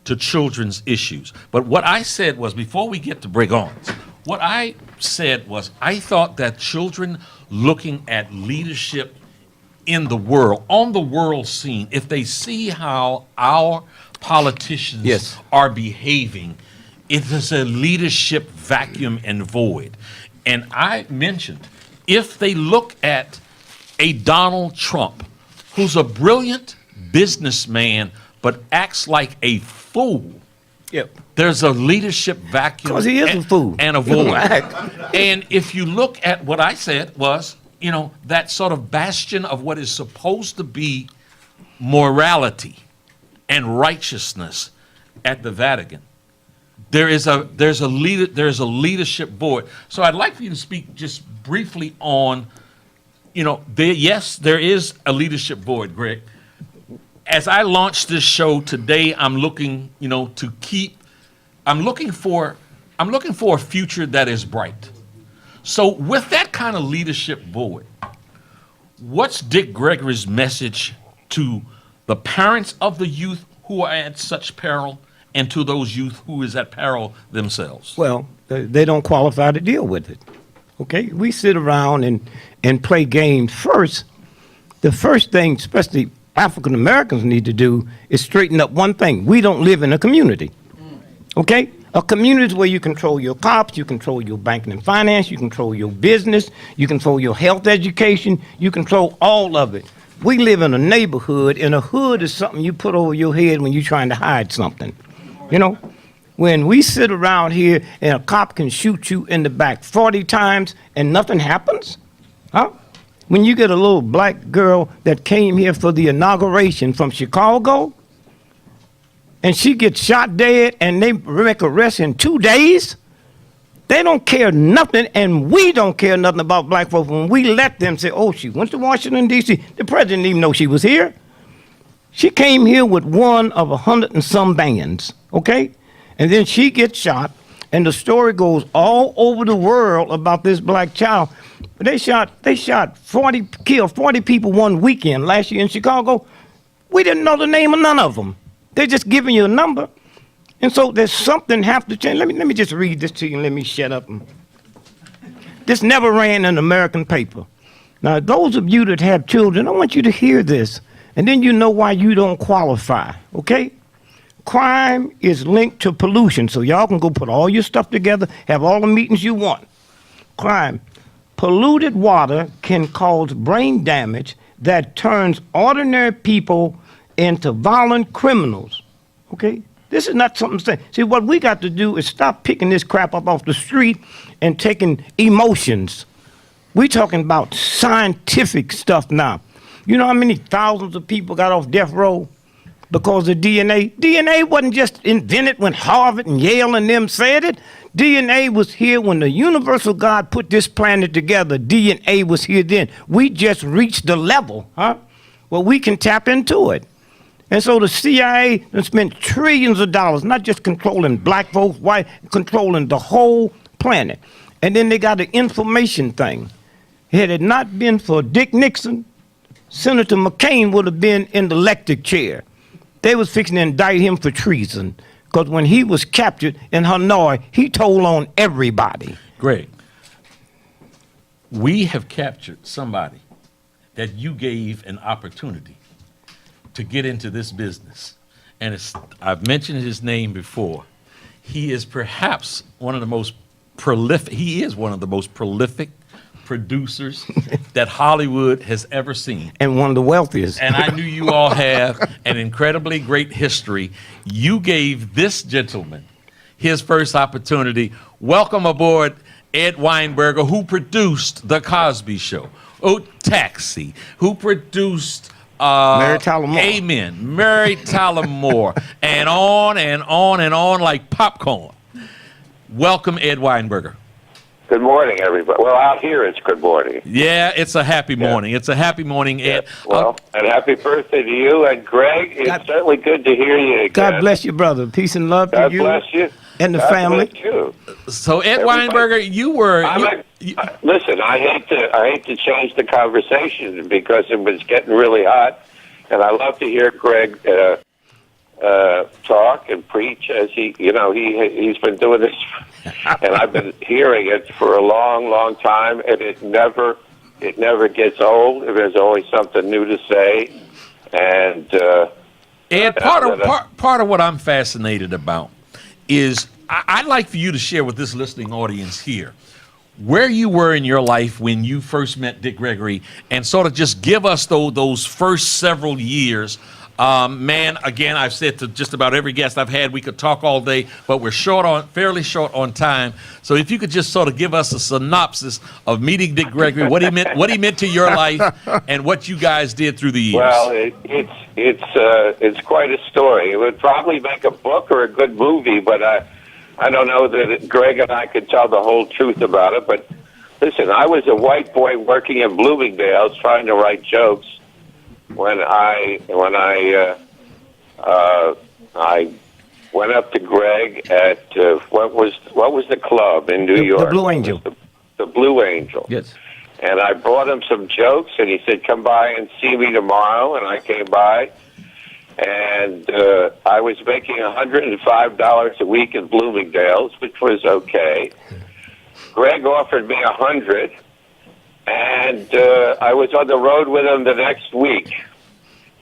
Speaker 3: to children's issues. But what I said was, before we get to Brick Owens, what I said was, I thought that children looking at leadership in the world, on the world scene, if they see how our politicians are behaving, it is a leadership vacuum and void. And I mentioned, if they look at a Donald Trump, who's a brilliant businessman, but acts like a fool, there's a leadership vacuum.
Speaker 9: Because he is a fool.
Speaker 3: And a void. And if you look at what I said was, you know, that sort of bastion of what is supposed to be morality and righteousness at the Vatican, there's a leadership board. So I'd like for you to speak just briefly on, you know, yes, there is a leadership board, Greg. As I launch this show today, I'm looking, you know, I'm looking for a future that is bright. So with that kind of leadership board, what's Dick Gregory's message to the parents of the youth who are at such peril and to those youth who is at peril themselves?
Speaker 9: Well, they don't qualify to deal with it. Okay? We sit around and play games. First, the first thing, especially African Americans need to do, is straighten up one thing. We don't live in a community. Okay? A community is where you control your cops, you control your banking and finance, you control your business, you control your health education, you control all of it. We live in a neighborhood, and a hood is something you put over your head when you're trying to hide something. You know? When we sit around here and a cop can shoot you in the back 40 times and nothing happens, huh? When you get a little black girl that came here for the inauguration from Chicago, and she gets shot dead and they make arrest in 2 days, they don't care nothing, and we don't care nothing about black folks when we let them say, oh, she went to Washington, D.C. The president didn't even know she was here. She came here with one of 100 and some bands, okay? And then she gets shot, and the story goes all over the world about this black child. They killed 40 people one weekend last year in Chicago. We didn't know the name of none of them. They're just giving you a number. And so there's something have to change. Let me just read this to you and let me shut up. This never ran in an American paper. Now, those of you that have children, I want you to hear this, and then you know why you don't qualify, okay? Crime is linked to pollution, so y'all can go put all your stuff together, have all the meetings you want. Crime. Polluted water can cause brain damage that turns ordinary people into violent criminals, okay? This is not something to say. See, what we got to do is stop picking this crap up off the street and taking emotions We talking about scientific stuff now. You know how many thousands of people got off death row because of DNA? DNA wasn't just invented when Harvard and Yale and them said it. DNA was here when the universal God put this planet together. DNA was here then. We just reached the level, where we can tap into it. And so the CIA has spent trillions of dollars, not just controlling black folks, white, controlling the whole planet. And then they got the information thing. Had it not been for Dick Nixon, Senator McCain would have been in the electric chair. They was fixing to indict him for treason, because when he was captured in Hanoi, he told on everybody.
Speaker 3: Greg, we have captured somebody that you gave an opportunity to get into this business. And I've mentioned his name before. He is perhaps one of the most prolific, producers that Hollywood has ever seen.
Speaker 9: And one of the wealthiest.
Speaker 3: And I knew you all have an incredibly great history. You gave this gentleman his first opportunity. Welcome aboard Ed Weinberger, who produced The Cosby Show, Taxi, who produced
Speaker 9: Mary Tyler Moore.
Speaker 3: Amen, Mary Tyler Moore, and on and on and on like popcorn. Welcome, Ed Weinberger.
Speaker 10: Good morning, everybody. Well, out here it's good morning.
Speaker 3: Yeah, it's a happy morning. It's a happy morning, Ed.
Speaker 10: Well, and happy birthday to you and Greg. It's certainly good to hear you again.
Speaker 9: God bless you, brother. Peace and love to you.
Speaker 10: God bless you.
Speaker 9: And the
Speaker 10: God
Speaker 9: family.
Speaker 10: Bless you.
Speaker 3: So, Ed
Speaker 10: Everybody.
Speaker 3: Weinberger, you were.
Speaker 10: Listen, I hate to change the conversation because it was getting really hot, and I love to hear Greg talk and preach as he's been doing this, and I've been hearing it for a long, long time, and it never gets old. There's always something new to say, and
Speaker 3: Ed, part of what I'm fascinated about is I'd like for you to share with this listening audience here where you were in your life when you first met Dick Gregory, and sort of just give us those first several years. Man, again, I've said to just about every guest I've had, we could talk all day, but we're fairly short on time. So if you could just sort of give us a synopsis of meeting Dick Gregory, what he meant to your life, and what you guys did through the years.
Speaker 10: Well, it's quite a story. It would probably make a book or a good movie, but I don't know that Greg and I could tell the whole truth about it. But listen, I was a white boy working in Bloomingdale's trying to write jokes. When I went up to Greg at what was the club in New York?
Speaker 9: The Blue Angel.
Speaker 10: The Blue Angel.
Speaker 9: Yes.
Speaker 10: And I brought him some jokes, and he said, "Come by and see me tomorrow." And I came by, and I was making $105 a week in Bloomingdale's, which was okay. Greg offered me $100. And I was on the road with him the next week,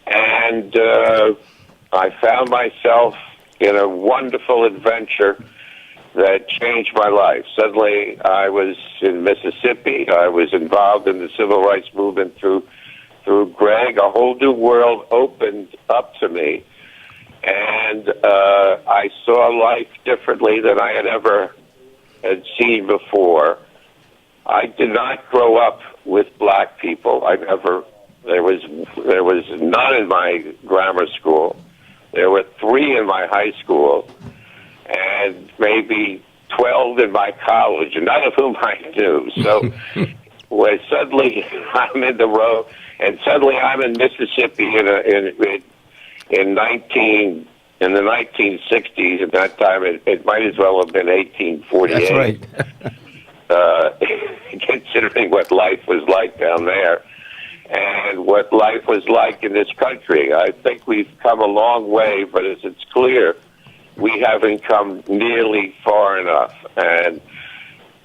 Speaker 10: and I found myself in a wonderful adventure that changed my life. Suddenly, I was in Mississippi. I was involved in the civil rights movement through Greg. A whole new world opened up to me, and I saw life differently than I had seen before. I did not grow up with black people. There was none in my grammar school. There were 3 in my high school, and maybe 12 in my college, none of whom I knew. So when suddenly I'm in the road, and suddenly I'm in Mississippi in the 1960s. At that time, it might as well have been 1848.
Speaker 9: That's right.
Speaker 10: Considering what life was like down there and what life was like in this country. I think we've come a long way, but as it's clear, we haven't come nearly far enough. And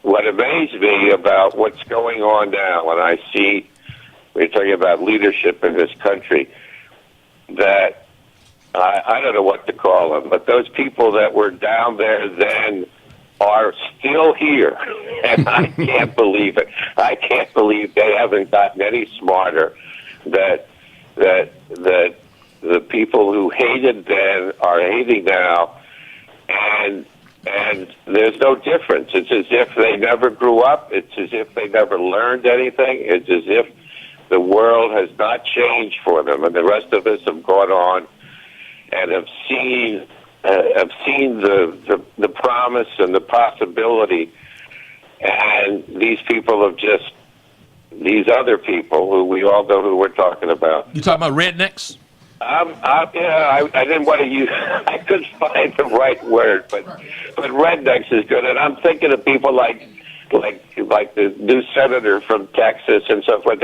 Speaker 10: what amazed me about what's going on now, when I see, we're talking about leadership in this country, that I don't know what to call them, but those people that were down there then are still here, and I can't believe it. I can't believe they haven't gotten any smarter. That the people who hated then are hating now, and And there's no difference. It's as if they never grew up. It's as if they never learned anything. It's as if the world has not changed for them. And the rest of us have gone on and have seen the promise and the possibility. And these people have just, these other people who we all know who we're talking about.
Speaker 3: You talking about rednecks?
Speaker 10: Yeah, I didn't want to use. I couldn't find the right word, but rednecks is good. And I'm thinking of people like the new senator from Texas and so forth.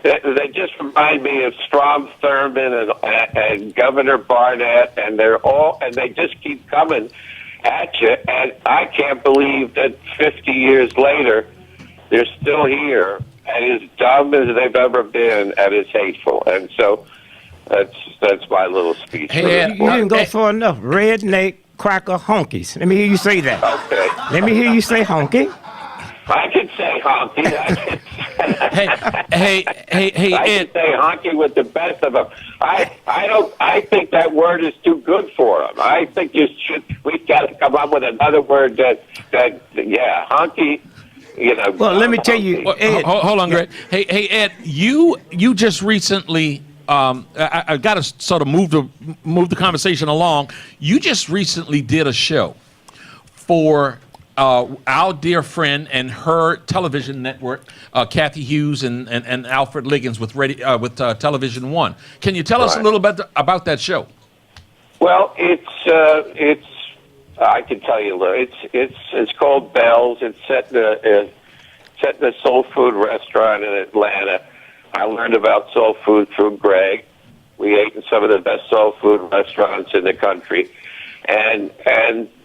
Speaker 10: They just remind me of Strom Thurmond and Governor Barnett, and they just keep coming at you. And I can't believe that 50 years later, they're still here and as dumb as they've ever been and as hateful. And so. That's my little speech.
Speaker 9: Hey, you didn't go far enough. Redneck cracker honkies. Let me hear you say that.
Speaker 10: Okay.
Speaker 9: Let me hear you say honky.
Speaker 10: I can say honky.
Speaker 3: Hey,
Speaker 10: I can say honky with the best of them. I think that word is too good for them. I think we've got to come up with another word that honky.
Speaker 9: Well, let me tell you, Ed.
Speaker 3: Hold on, Greg. Hey, Ed, you just recently. I got to sort of move the conversation along. You just recently did a show for our dear friend and her television network, Kathy Hughes and Alfred Liggins with Television One. Can you tell us a little bit about that show?
Speaker 10: Well, it's I can tell you a little. It's called Bells. It's set in a soul food restaurant in Atlanta. I learned about soul food through Greg. We ate in some of the best soul food restaurants in the country. And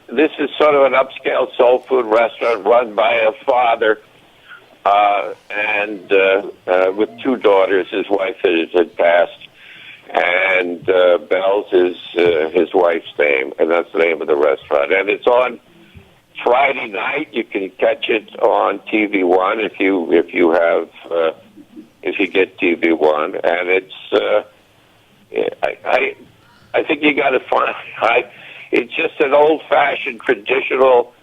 Speaker 10: this is sort of an upscale soul food restaurant run by a father and with two daughters. His wife had passed. And Bells is his wife's name, and that's the name of the restaurant. And it's on Friday night. You can catch it on TV One if you have... if you get TV One, and it's, I think you got to find. It's just an old-fashioned, traditional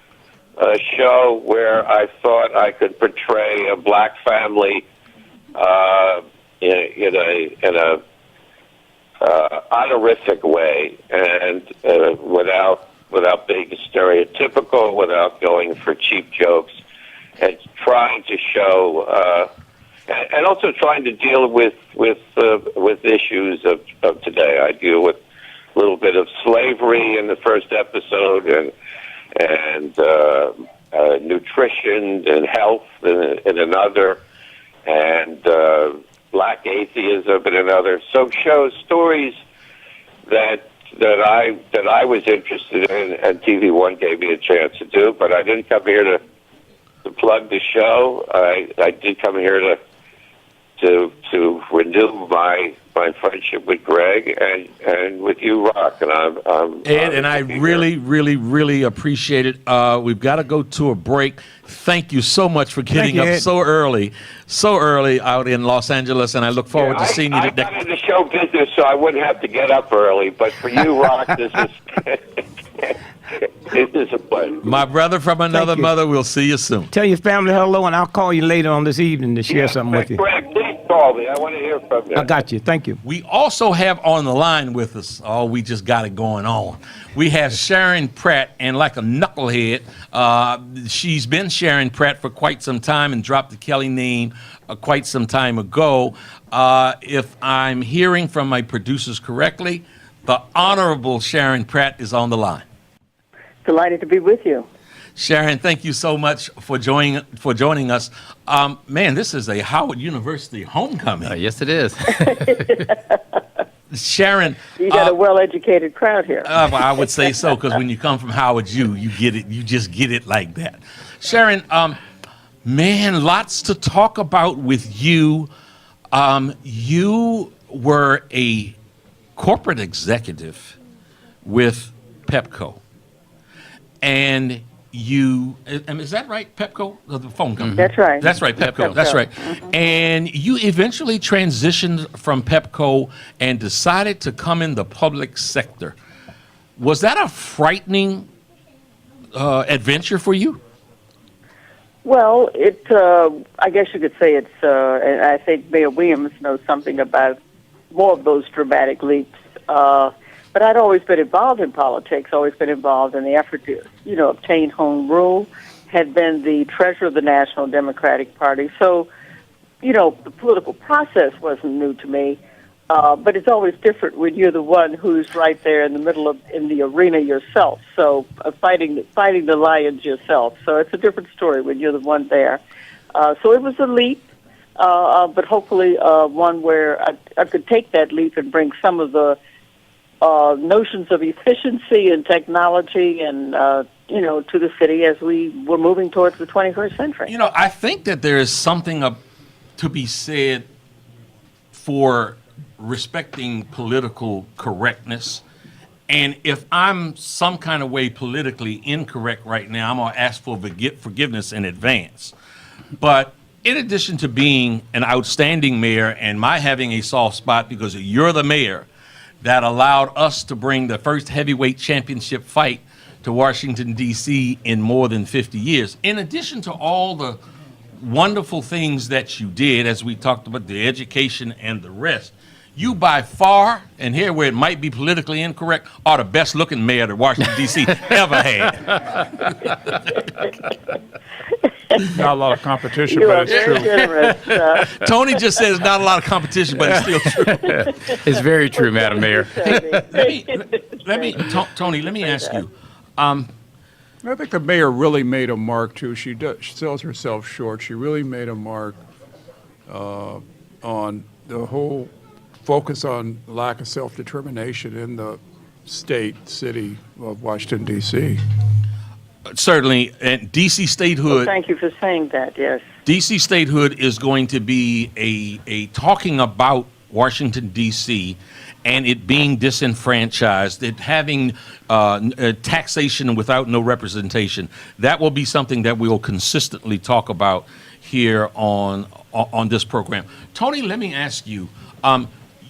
Speaker 10: show where I thought I could portray a black family in a honorific way, and without being stereotypical, without going for cheap jokes, and trying to show. And also trying to deal with issues of today. I deal with a little bit of slavery in the first episode, and nutrition and health in another, and black atheism in another. So stories that I was interested in, and TV One gave me a chance to do. But I didn't come here to plug the show. I did come here to renew my friendship with Greg and with you, Rock. And I'm
Speaker 3: Ed, and I really appreciate it. We've got to go to a break. Thank you so much for getting up so early out in Los Angeles, and I look forward to seeing you today.
Speaker 10: I got into show business, so I wouldn't have to get up early. But for you, Rock, this is a pleasure.
Speaker 3: My brother from another mother, we'll see you soon.
Speaker 9: Tell your family hello, and I'll call you later on this evening to share something with you.
Speaker 10: Greg, please call me. I want to hear from you.
Speaker 9: I got you. Thank you.
Speaker 3: We also have on the line with us, we just got it going on. We have Sharon Pratt, and like a knucklehead, she's been Sharon Pratt for quite some time and dropped the Kelly name quite some time ago. If I'm hearing from my producers correctly, the Honorable Sharon Pratt is on the line.
Speaker 11: Delighted to be with you.
Speaker 3: Sharon, thank you so much for joining us. Man, this is a Howard University homecoming.
Speaker 12: Yes, it is.
Speaker 3: Sharon,
Speaker 11: you got a well-educated crowd here.
Speaker 3: I would say so, because when you come from Howard U, you get it. You just get it like that. Sharon, man, lots to talk about with you. You were a corporate executive with Pepco. And is that right, Pepco? The phone company.
Speaker 11: That's right.
Speaker 3: That's right, Pepco. That's right. Mm-hmm. And you eventually transitioned from Pepco and decided to come in the public sector. Was that a frightening adventure for you?
Speaker 11: Well, I guess you could say it's, and I think Mayor Williams knows something about more of those dramatic leaps. But I'd always been involved in politics, always been involved in the effort to, obtain home rule, had been the treasurer of the National Democratic Party. So, the political process wasn't new to me. But it's always different when you're the one who's right there in the middle in the arena yourself. So fighting the lions yourself. So it's a different story when you're the one there. So it was a leap, but hopefully one where I could take that leap and bring some of the notions of efficiency and technology and to the city as we were moving towards the 21st century.
Speaker 3: I think that there is something to be said for respecting political correctness. And if I'm some kind of way politically incorrect right now, I'm going to ask for forgiveness in advance. But in addition to being an outstanding mayor and my having a soft spot because you're the mayor that allowed us to bring the first heavyweight championship fight to Washington, D.C. in more than 50 years, in addition to all the wonderful things that you did, as we talked about the education and the rest, you by far, and here where it might be politically incorrect, are the best looking mayor that Washington, D.C. ever had.
Speaker 12: Not a lot of competition, but it's true.
Speaker 11: Generous,
Speaker 3: Tony just says not a lot of competition, but it's still true.
Speaker 9: It's very true, Madam Mayor.
Speaker 3: Tony, let me ask you.
Speaker 12: I think the mayor really made a mark, too. She sells herself short. She really made a mark on the whole focus on lack of self-determination in the city of Washington, D.C.
Speaker 3: Certainly, and D.C. statehood.
Speaker 11: Well, thank you for saying that, yes.
Speaker 3: D.C. statehood is going to be a talking about Washington, D.C., and it being disenfranchised, it having taxation without no representation. That will be something that we will consistently talk about here on this program. Tony, let me ask you,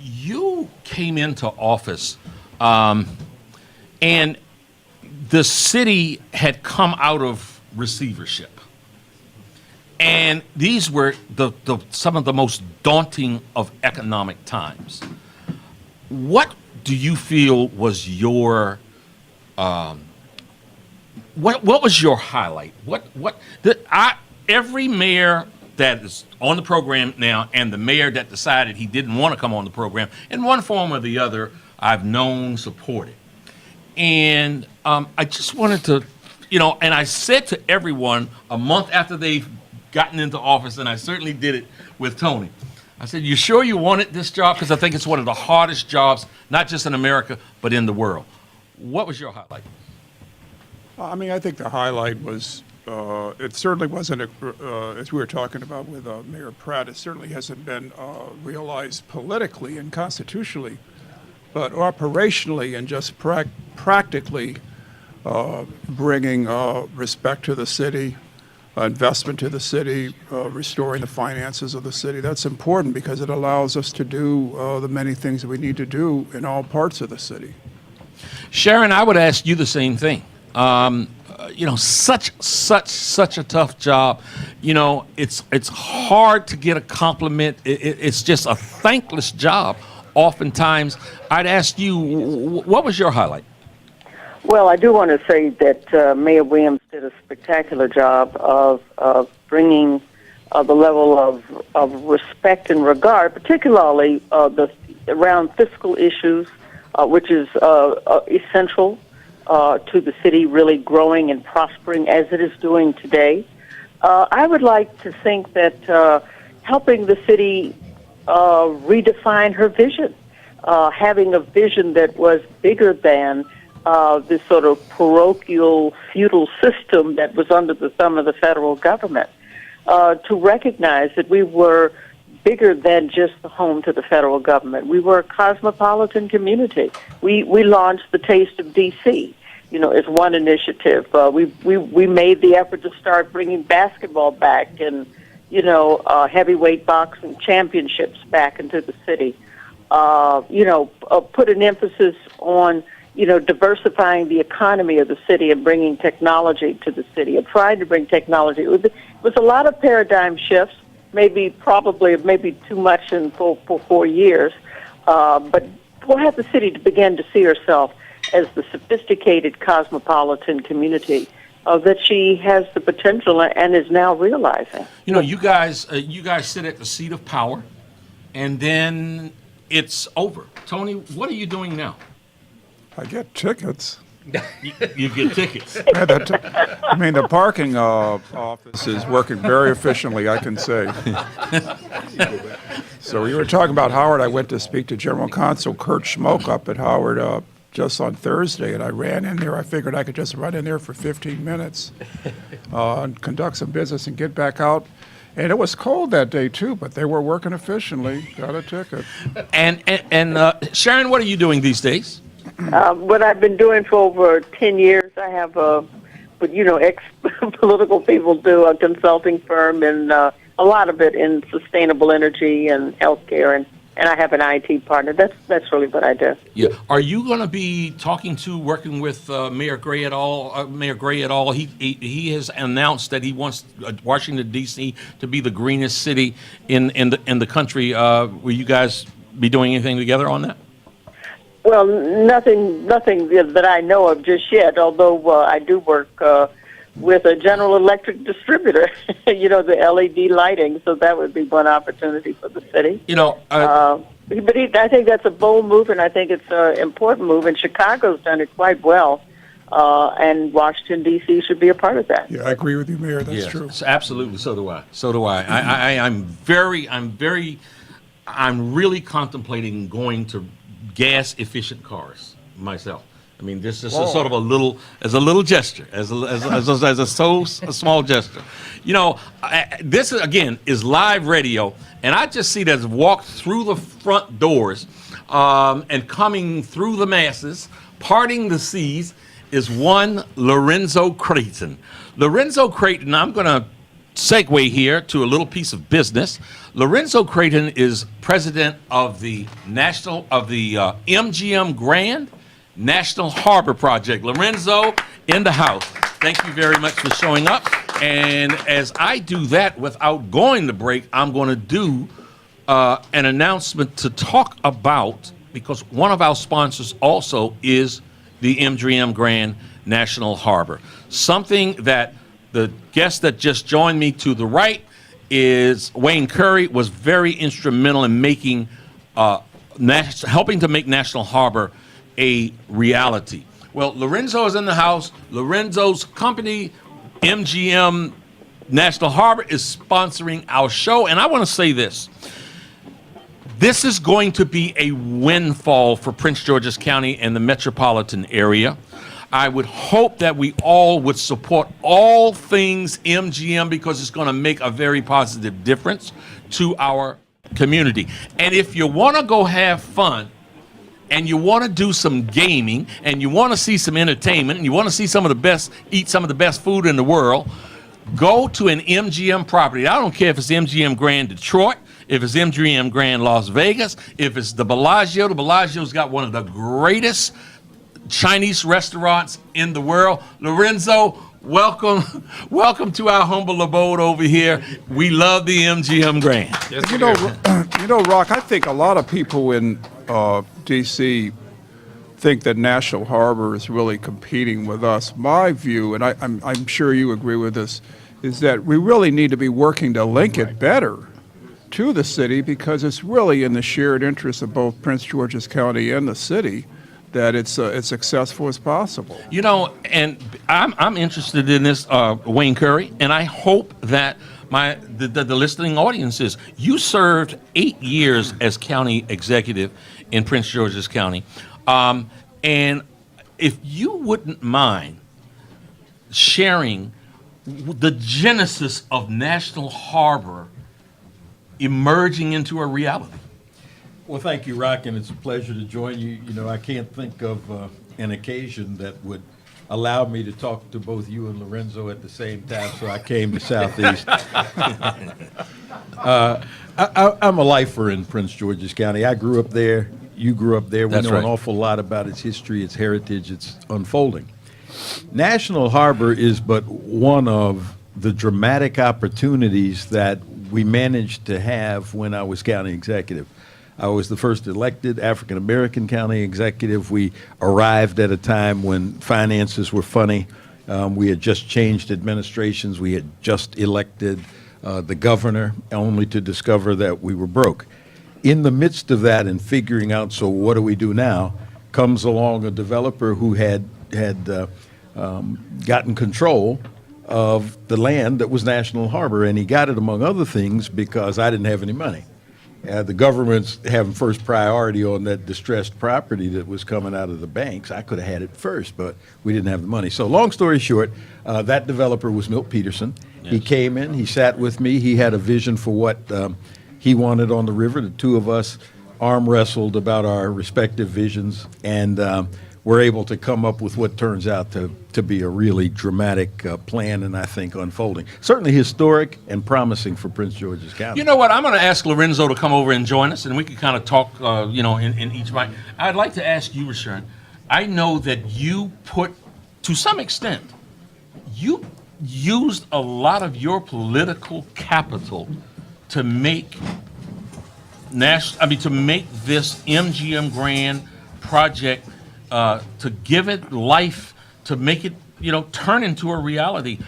Speaker 3: you came into office and the city had come out of receivership. And these were some of the most daunting of economic times. What do you feel was your what was your highlight? Every mayor that is on the program now and the mayor that decided he didn't want to come on the program, in one form or the other, I've known, supported. And I just wanted to, and I said to everyone a month after they've gotten into office, and I certainly did it with Tony, I said, you sure you wanted this job? Because I think it's one of the hardest jobs, not just in America, but in the world. What was your highlight?
Speaker 12: I think the highlight was, it certainly wasn't, as we were talking about with Mayor Pratt, it certainly hasn't been realized politically and constitutionally, but operationally and just practically bringing respect to the city, investment to the city, restoring the finances of the city. That's important because it allows us to do the many things that we need to do in all parts of the city.
Speaker 3: Sharon, I would ask you the same thing. Such a tough job. It's hard to get a compliment. It's just a thankless job. Oftentimes, I'd ask you, what was your highlight?
Speaker 11: Well, I do want to say that Mayor Williams did a spectacular job of bringing the level of respect and regard, particularly around fiscal issues, which is essential to the city really growing and prospering as it is doing today. I would like to think that helping the city redefine her vision, having a vision that was bigger than this sort of parochial feudal system that was under the thumb of the federal government, to recognize that we were bigger than just the home to the federal government. We were a cosmopolitan community. We launched the Taste of D.C., as one initiative. We made the effort to start bringing basketball back and, heavyweight boxing championships back into the city. Put an emphasis on, diversifying the economy of the city and bringing technology to the city, and trying to bring technology. It was a lot of paradigm shifts, maybe too much for 4 years, but we'll have the city to begin to see herself as the sophisticated cosmopolitan community that she has the potential and is now realizing.
Speaker 3: You guys sit at the seat of power, and then it's over. Tony, what are you doing now?
Speaker 12: I get tickets.
Speaker 3: You get tickets.
Speaker 12: The parking office is working very efficiently, I can say. So you were talking about Howard. I went to speak to General Counsel Kurt Schmoke up at Howard just on Thursday, and I ran in there. I figured I could just run in there for 15 minutes and conduct some business and get back out. And it was cold that day, too, but they were working efficiently. Got a ticket.
Speaker 3: And Sharon, what are you doing these days?
Speaker 11: What I've been doing for over 10 years, I have ex-political people do a consulting firm, and a lot of it in sustainable energy and healthcare, and I have an IT partner. That's really what I do.
Speaker 3: Yeah. Are you going to be working with Mayor Gray at all? He has announced that he wants Washington D.C. to be the greenest city in the country. Will you guys be doing anything together on that?
Speaker 11: Well, nothing that I know of just yet. Although I do work with a General Electric distributor, the LED lighting. So that would be one opportunity for the city. I think that's a bold move, and I think it's an important move. And Chicago's done it quite well, and Washington D.C. should be a part of that.
Speaker 12: Yeah, I agree with you, Mayor. That's true.
Speaker 3: Absolutely. So do I. I'm really contemplating going to gas-efficient cars myself. This is sort of a little gesture, as a small gesture. This is live radio, and I just see that walk through the front doors, and coming through the masses, parting the seas, is one Lorenzo Creighton. Lorenzo Creighton, I'm going to segue here to a little piece of business. Lorenzo Creighton is president of the MGM Grand National Harbor Project. Lorenzo, in the house. Thank you very much for showing up. And as I do that, without going to break, I'm going to do an announcement to talk about, because one of our sponsors also is the MGM Grand National Harbor. Something that the guest that just joined me to the right is Wayne Curry, was very instrumental in making, helping to make National Harbor a reality. Well, Lorenzo is in the house. Lorenzo's company, MGM National Harbor, is sponsoring our show. And I want to say this. This is going to be a windfall for Prince George's County and the metropolitan area. I would hope that we all would support all things MGM, because it's going to make a very positive difference to our community. And if you want to go have fun, and you want to do some gaming, and you want to see some entertainment, and you want to see eat some of the best food in the world, go to an MGM property. I don't care if it's MGM Grand Detroit, if it's MGM Grand Las Vegas, if it's the Bellagio. The Bellagio's got one of the greatest Chinese restaurants in the world. Lorenzo, welcome to our humble abode over here. We love the MGM Grand.
Speaker 12: Yes, Rock, I think a lot of people in D.C. think that National Harbor is really competing with us. My view, and I'm sure you agree with this, is that we really need to be working to link it better to the city, because it's really in the shared interest of both Prince George's County and the city that it's as successful as possible.
Speaker 3: And I'm interested in this, Wayne Curry, and I hope that the listening audience is. You served 8 years as county executive in Prince George's County, and if you wouldn't mind sharing the genesis of National Harbor emerging into a reality.
Speaker 13: Well, thank you, Rock, and it's a pleasure to join you. I can't think of an occasion that would allow me to talk to both you and Lorenzo at the same time, so I came to Southeast. I'm a lifer in Prince George's County. I grew up there. You grew up there. We
Speaker 3: That's
Speaker 13: know
Speaker 3: right.
Speaker 13: an awful lot about its history, its heritage, its unfolding. National Harbor is but one of the dramatic opportunities that we managed to have when I was county executive. I was the first elected African-American county executive. We arrived at a time when finances were funny. We had just changed administrations. We had just elected the governor, only to discover that we were broke. In the midst of that and figuring out, so what do we do now, comes along a developer who had gotten control of the land that was National Harbor, and he got it, among other things, because I didn't have any money. The government's having first priority on that distressed property that was coming out of the banks. I could have had it first, but we didn't have the money. So long story short, that developer was Milt Peterson. Yes. He came in, he sat with me, he had a vision for what he wanted on the river. The two of us arm wrestled about our respective visions, and we're able to come up with what turns out to be a really dramatic plan, and I think unfolding. Certainly historic and promising for Prince George's County.
Speaker 3: You know what? I'm going to ask Lorenzo to come over and join us, and we can kind of talk, in each mic. I'd like to ask you, Sharon. I know that you put, to some extent, you used a lot of your political capital to make to make this MGM Grand project, to give it life, to make it, turn into a reality.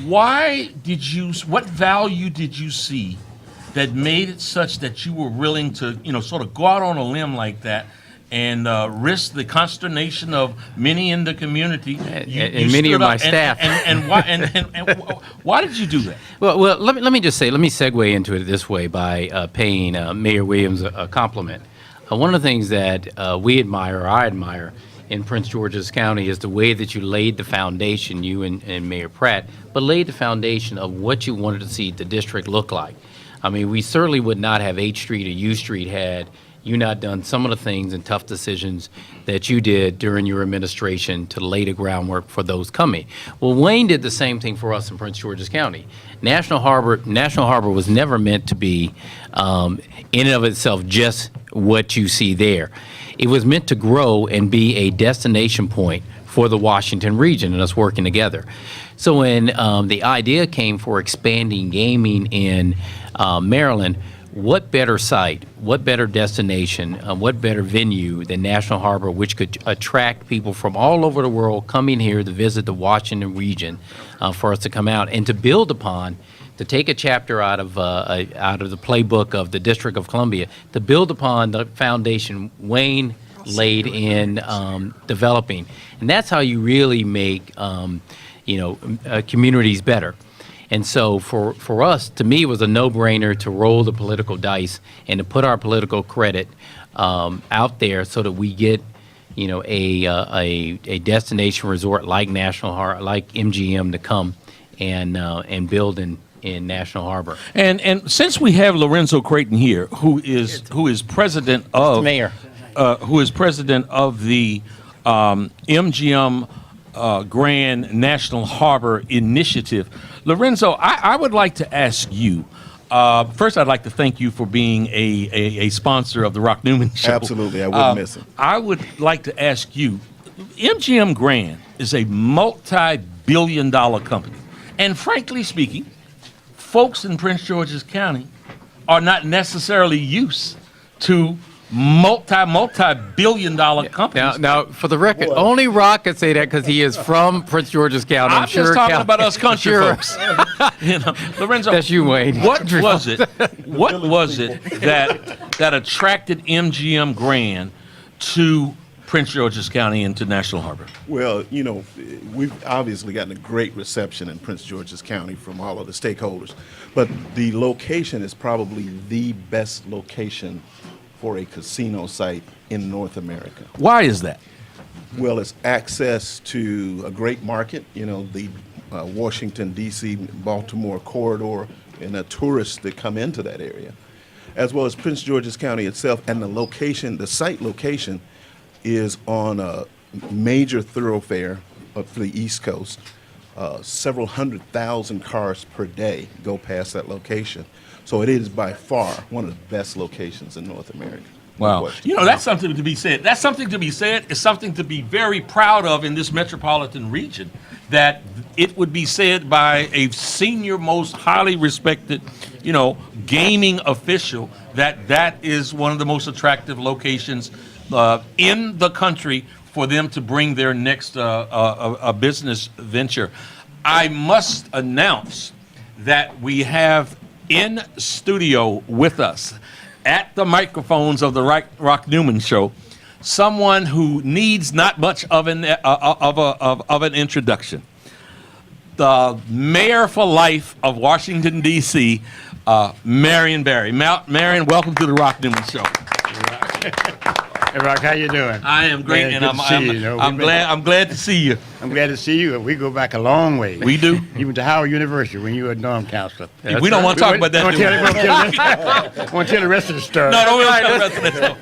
Speaker 3: What value did you see that made it such that you were willing to, sort of go out on a limb like that and risk the consternation of many in the community?
Speaker 14: And many of my staff.
Speaker 3: And why did you do that?
Speaker 14: Well, let me just say, let me segue into it this way by paying Mayor Williams a compliment. One of the things that I admire in Prince George's County is the way that you laid the foundation, you and Mayor Pratt, but laid the foundation of what you wanted to see the district look like. I mean, we certainly would not have H Street or U Street had you not done some of the things and tough decisions that you did during your administration to lay the groundwork for those coming. Well, Wayne did the same thing for us in Prince George's County. National Harbor was never meant to be, in and of itself, just what you see there. It was meant to grow and be a destination point for the Washington region and us working together. So when the idea came for expanding gaming in Maryland, what better site, what better destination, what better venue than National Harbor, which could attract people from all over the world coming here to visit the Washington region, for us to come out and to build upon, to take a chapter out of the playbook of the District of Columbia, to build upon the foundation Wayne laid in developing. And that's how you really make communities better. And so for us, to me, it was a no-brainer to roll the political dice and to put our political credit out there so that we get, a destination resort like National Harbor, like MGM, to come and build in National Harbor.
Speaker 3: And since we have Lorenzo Creighton here, who is president of
Speaker 14: Mayor,
Speaker 3: who is president of the MGM Grand National Harbor Initiative. Lorenzo, I would like to ask you, first I'd like to thank you for being a sponsor of the Rock Newman Show.
Speaker 2: Absolutely, I wouldn't miss it.
Speaker 3: I would like to ask you, MGM Grand is a multi-billion-dollar company. And frankly speaking, folks in Prince George's County are not necessarily used to multi-billion-dollar companies.
Speaker 14: Now, for the record, only Rock could say that because he is from Prince George's County.
Speaker 3: I'm just talking about us country folks. Lorenzo,
Speaker 14: that's you, Wayne.
Speaker 3: What was it that attracted MGM Grand to Prince George's County and to National Harbor?
Speaker 2: Well, we've obviously gotten a great reception in Prince George's County from all of the stakeholders, but the location is probably the best location for a casino site in North America.
Speaker 3: Why is that?
Speaker 2: Well, it's access to a great market, the Washington, D.C., Baltimore corridor, and the tourists that come into that area, as well as Prince George's County itself. And the location, the site location, is on a major thoroughfare for the East Coast. Several 100,000 cars per day go past that location. So it is by far one of the best locations in North America.
Speaker 3: Wow.
Speaker 2: question.
Speaker 3: You know, that's something to be said. That's something to be said. It's something to be very proud of in this metropolitan region, that it would be said by a senior, most highly respected, gaming official that is one of the most attractive locations in the country for them to bring their next a business venture. I must announce that we have in studio with us at the microphones of the Rock Newman Show someone who needs not much of an introduction. The mayor for life of Washington, D.C., Marion Barry. Marion, welcome to the Rock Newman Show.
Speaker 15: Hey, Rock, how you doing?
Speaker 3: I am great,
Speaker 15: Man,
Speaker 3: and
Speaker 15: good to see you. You know,
Speaker 3: I'm glad to see you.
Speaker 15: I'm glad to see you. We go back a long way.
Speaker 3: We do.
Speaker 15: Even to Howard University when you were a dorm counselor.
Speaker 3: We don't want to talk about that.
Speaker 15: I want to tell the rest of the story.
Speaker 3: No, don't tell the rest of the story.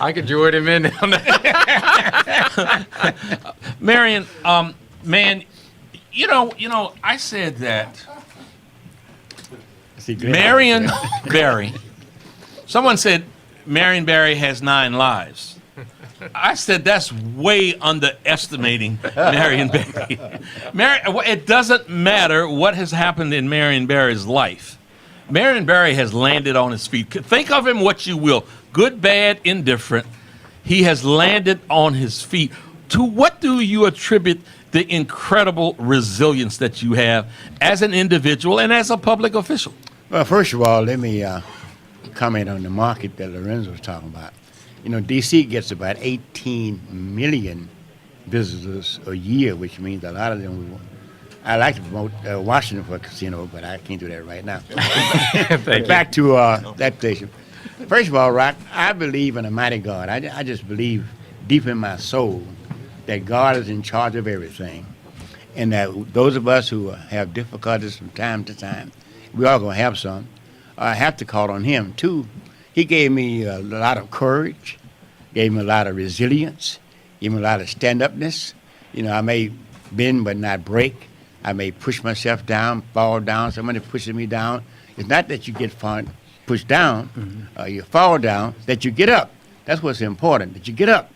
Speaker 14: I could join him in on that.
Speaker 3: Marion, man, I said that Marion Barry. Someone said Marion Barry has 9 lives. I said that's way underestimating Marion Barry. It doesn't matter what has happened in Marion Barry's life. Marion Barry has landed on his feet. Think of him what you will, good, bad, indifferent. He has landed on his feet. To what do you attribute the incredible resilience that you have as an individual and as a public official?
Speaker 15: Well, first of all, let me comment on the market that Lorenzo was talking about. D.C. gets about 18 million visitors a year, which means a lot of them. I like to promote Washington for a casino, but I can't do that right now. Back to that station. First of all, Rock, I believe in a mighty God. I just believe deep in my soul that God is in charge of everything, and that those of us who have difficulties from time to time, we all going to have some, I have to call on him, too. He gave me a lot of courage, gave me a lot of resilience, gave me a lot of stand-upness. I may bend but not break. I may push myself down, fall down. Somebody pushes me down. It's not that you get pushed down, you fall down, that you get up. That's what's important, that you get up.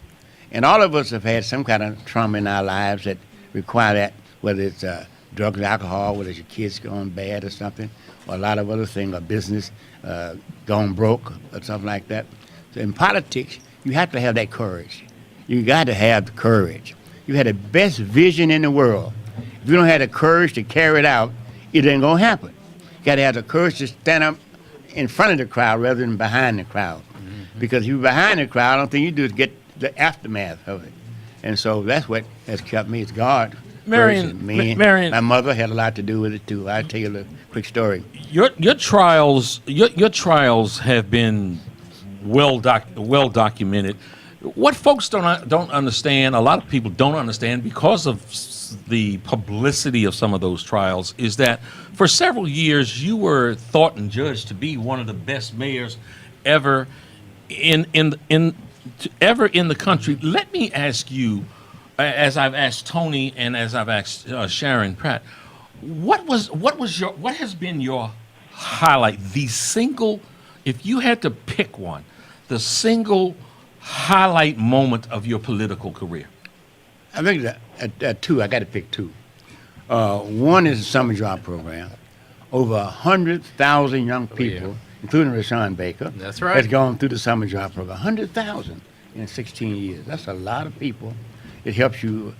Speaker 15: And all of us have had some kind of trauma in our lives that require that, whether it's drugs and alcohol, whether it's your kids going bad or something, or a lot of other things, or business gone broke or something like that. So in politics, you have to have that courage. You got to have the courage. You had the best vision in the world. If you don't have the courage to carry it out, it ain't going to happen. You got to have the courage to stand up in front of the crowd rather than behind the crowd. Because if you're behind the crowd, I don't think you do is get the aftermath of it. And so that's what has kept me. It's God.
Speaker 3: Marion,
Speaker 15: Marion, my mother had a lot to do with it too. I'll tell you a quick story.
Speaker 3: Your trials have been well documented. What folks don't understand, a lot of people don't understand because of the publicity of some of those trials, is that for several years you were thought and judged to be one of the best mayors ever in the country. Let me ask you, as I've asked Tony and as I've asked Sharon Pratt, what has been your highlight? The single, if you had to pick one, the single highlight moment of your political career.
Speaker 15: I think that two. I got to pick two. One is the summer job program. Over 100,000 young people, including Rashawn Baker,
Speaker 14: that's right,
Speaker 15: has gone through the summer job program. 100,000 in 16 years. That's a lot of people. It helps you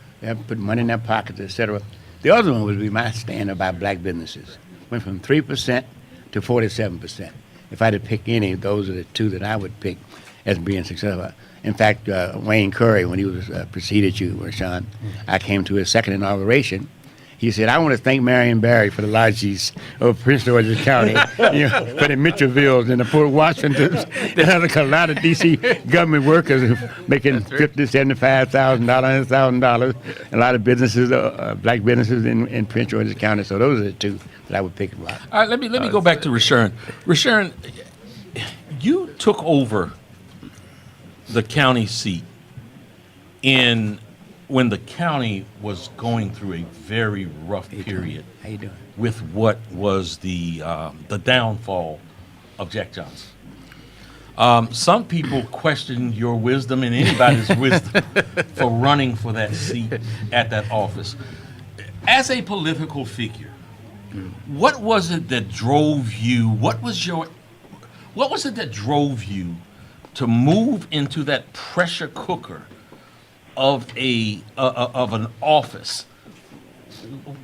Speaker 15: put money in their pockets, etc. The other one would be my stand about black businesses. Went from 3% to 47%. If I had to pick any, those are the two that I would pick as being successful. In fact, Wayne Curry, when he was preceded you, Rashawn, I came to his second inauguration. He said, I want to thank Marion Barry for the lodges of Prince George's County, for the Mitchellvilles and the Port Washingtons. There's a lot of D.C. government workers making $50,000, $75,000, $100,000. A lot of businesses, black businesses in Prince George's County. So those are the two that I would pick about.
Speaker 3: All right, let me go back to Rashawn. Rashawn, you took over the county seat when the county was going through a very rough period.
Speaker 15: How you doing?
Speaker 3: With what was the downfall of Jack Johnson. Some people question your wisdom and anybody's wisdom for running for that seat at that office. As a political figure, what was it that drove you? What was it that drove you to move into that pressure cooker of an office?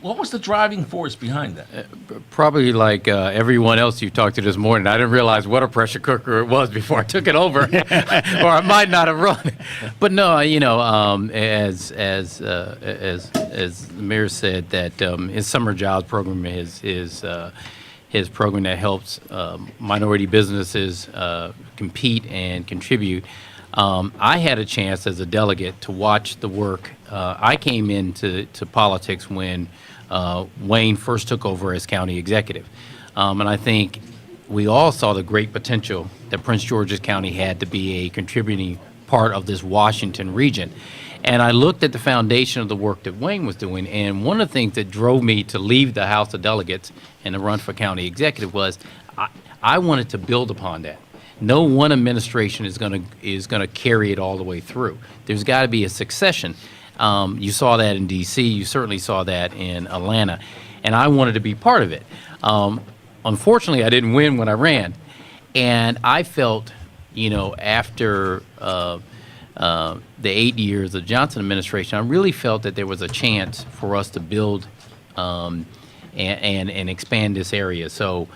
Speaker 3: What was the driving force behind that?
Speaker 14: Probably like everyone else you talked to this morning, I didn't realize what a pressure cooker it was before I took it over, or I might not have run. But no, as the mayor said, that his summer jobs program is his program that helps minority businesses compete and contribute. I had a chance as a delegate to watch the work. I came into politics when Wayne first took over as county executive. And I think we all saw the great potential that Prince George's County had to be a contributing part of this Washington region. And I looked at the foundation of the work that Wayne was doing, and one of the things that drove me to leave the House of Delegates and to run for county executive was I wanted to build upon that. No one administration is going to carry it all the way through. There's got to be a succession. You saw that in D.C. You certainly saw that in Atlanta, and I wanted to be part of it. Unfortunately, I didn't win when I ran, and I felt, after the 8 years of the Johnson administration, I really felt that there was a chance for us to build and expand this area. So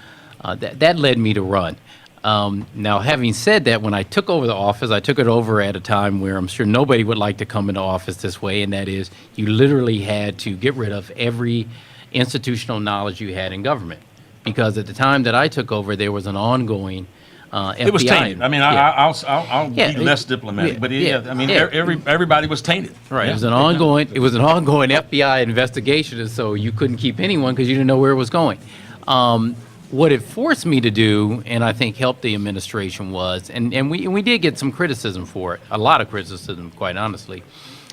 Speaker 14: that led me to run. Now, having said that, when I took over the office, I took it over at a time where I'm sure nobody would like to come into office this way, and that is you literally had to get rid of every institutional knowledge you had in government. Because at the time that I took over, there was an ongoing FBI.
Speaker 3: It was tainted. I mean,
Speaker 14: Yeah.
Speaker 3: I'll be less diplomatic, but everybody was tainted.
Speaker 14: Right. It was an ongoing FBI investigation, and so you couldn't keep anyone because you didn't know where it was going. What it forced me to do, and I think helped the administration was, and we did get some criticism for it, a lot of criticism, quite honestly,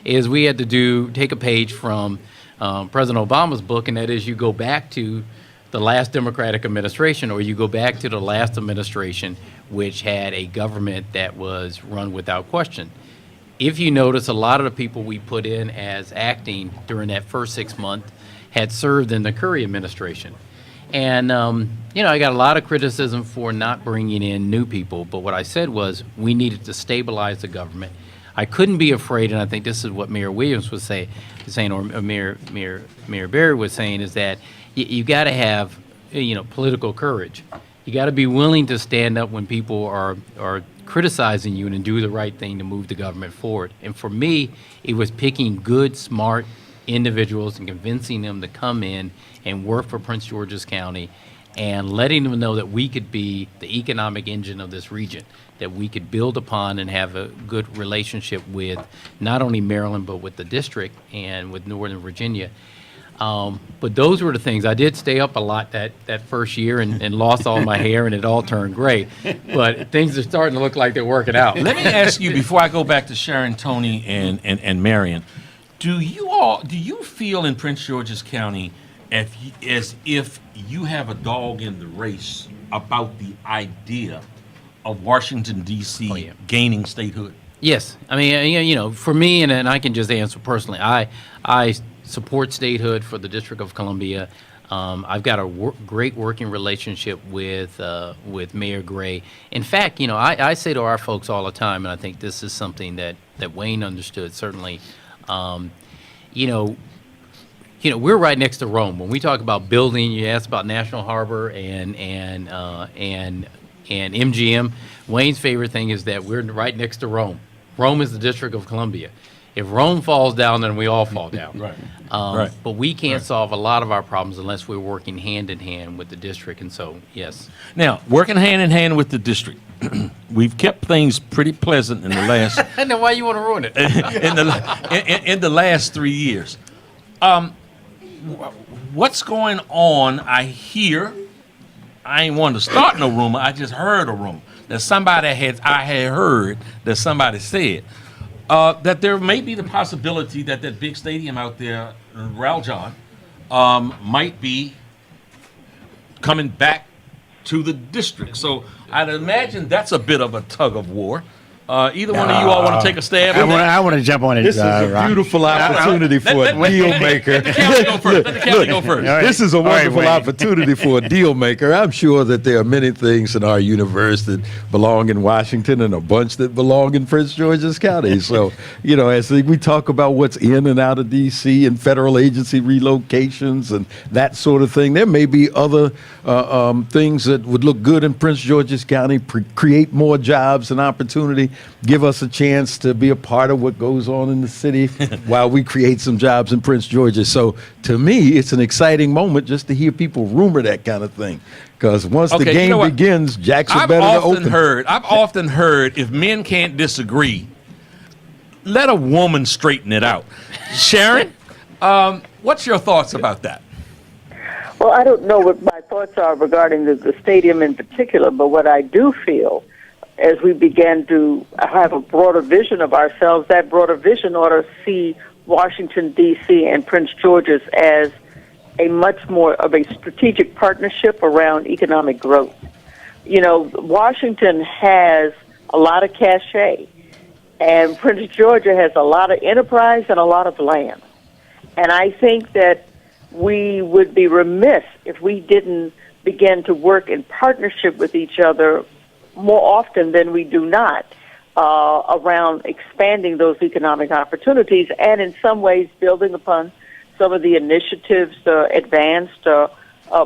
Speaker 14: is we had to take a page from President Obama's book, and that is you go back to the last Democratic administration, or you go back to the last administration which had a government that was run without question. If you notice, a lot of the people we put in as acting during that first 6 months had served in the Curry administration. And, I got a lot of criticism for not bringing in new people, but what I said was we needed to stabilize the government. I couldn't be afraid, and I think this is what Mayor Williams was saying, or Mayor Berry was saying, is that you got to have, political courage. You got to be willing to stand up when people are criticizing you and do the right thing to move the government forward. And for me, it was picking good, smart individuals and convincing them to come in and work for Prince George's County and letting them know that we could be the economic engine of this region, that we could build upon and have a good relationship with not only Maryland, but with the district and with Northern Virginia. But those were the things. I did stay up a lot that first year and lost all my hair, and it all turned gray. But things are starting to look like they're working out.
Speaker 3: Let me ask you, before I go back to Sharon, Tony, and Marion, do you feel in Prince George's County as if you have a dog in the race about the idea of Washington, D.C. gaining statehood?
Speaker 14: Yes. I mean, for me, and I can just answer personally, I support statehood for the District of Columbia. I've got a great working relationship with Mayor Gray. In fact, I say to our folks all the time, and I think this is something that Wayne understood, certainly, we're right next to Rome. When we talk about building, you asked about National Harbor and MGM. Wayne's favorite thing is that we're right next to Rome. Rome is the District of Columbia. If Rome falls down, then we all fall down.
Speaker 3: Right.
Speaker 14: But we can't solve a lot of our problems unless we're working hand in hand with the district, and so, yes.
Speaker 3: Now, working hand in hand with the district, we've kept things pretty pleasant in the last...
Speaker 14: I know why you want to ruin it.
Speaker 3: in the last 3 years. What's going on? I hear, I ain't wanting to start no rumor, I just heard a rumor that I had heard that somebody said that there may be the possibility that big stadium out there, Ralph John, might be coming back to the district. So I'd imagine that's a bit of a tug of war. Either one of you all want to take a stab at that?
Speaker 15: I want to jump on it.
Speaker 13: This is a
Speaker 15: Rock.
Speaker 13: beautiful opportunity for a deal maker.
Speaker 3: Let the county go first. Let the county go first.
Speaker 13: This is a wonderful
Speaker 15: Wayne.
Speaker 13: opportunity for a deal maker. I'm sure that there are many things in our universe that belong in Washington and a bunch that belong in Prince George's County. So, as we talk about what's in and out of D.C. and federal agency relocations and that sort of thing, there may be other things that would look good in Prince George's County, create more jobs and opportunity, give us a chance to be a part of what goes on in the city while we create some jobs in Prince George's. So to me, it's an exciting moment just to hear people rumor that kind of thing. Because once the game begins, jacks are better to open.
Speaker 3: I've often heard if men can't disagree, let a woman straighten it out. Sharon, what's your thoughts about that?
Speaker 11: Well, I don't know what my thoughts are regarding the stadium in particular, but what I do feel as we begin to have a broader vision of ourselves, that broader vision ought to see Washington, D.C. and Prince George's as a much more of a strategic partnership around economic growth. Washington has a lot of cachet, and Prince Georgia has a lot of enterprise and a lot of land. And I think that we would be remiss if we didn't begin to work in partnership with each other more often than we do not around expanding those economic opportunities and in some ways building upon some of the initiatives advanced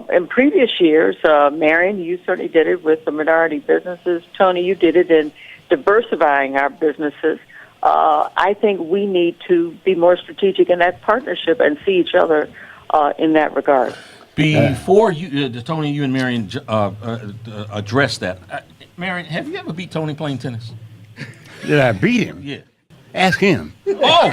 Speaker 11: in previous years. Marion, you certainly did it with the minority businesses. Tony, you did it in diversifying our businesses. I think we need to be more strategic in that partnership and see each other in that regard.
Speaker 3: Before Tony, you and Marion address that. Marion, have you ever beat Tony playing tennis?
Speaker 15: Did I beat him?
Speaker 3: Yeah.
Speaker 15: Ask him.
Speaker 3: Oh!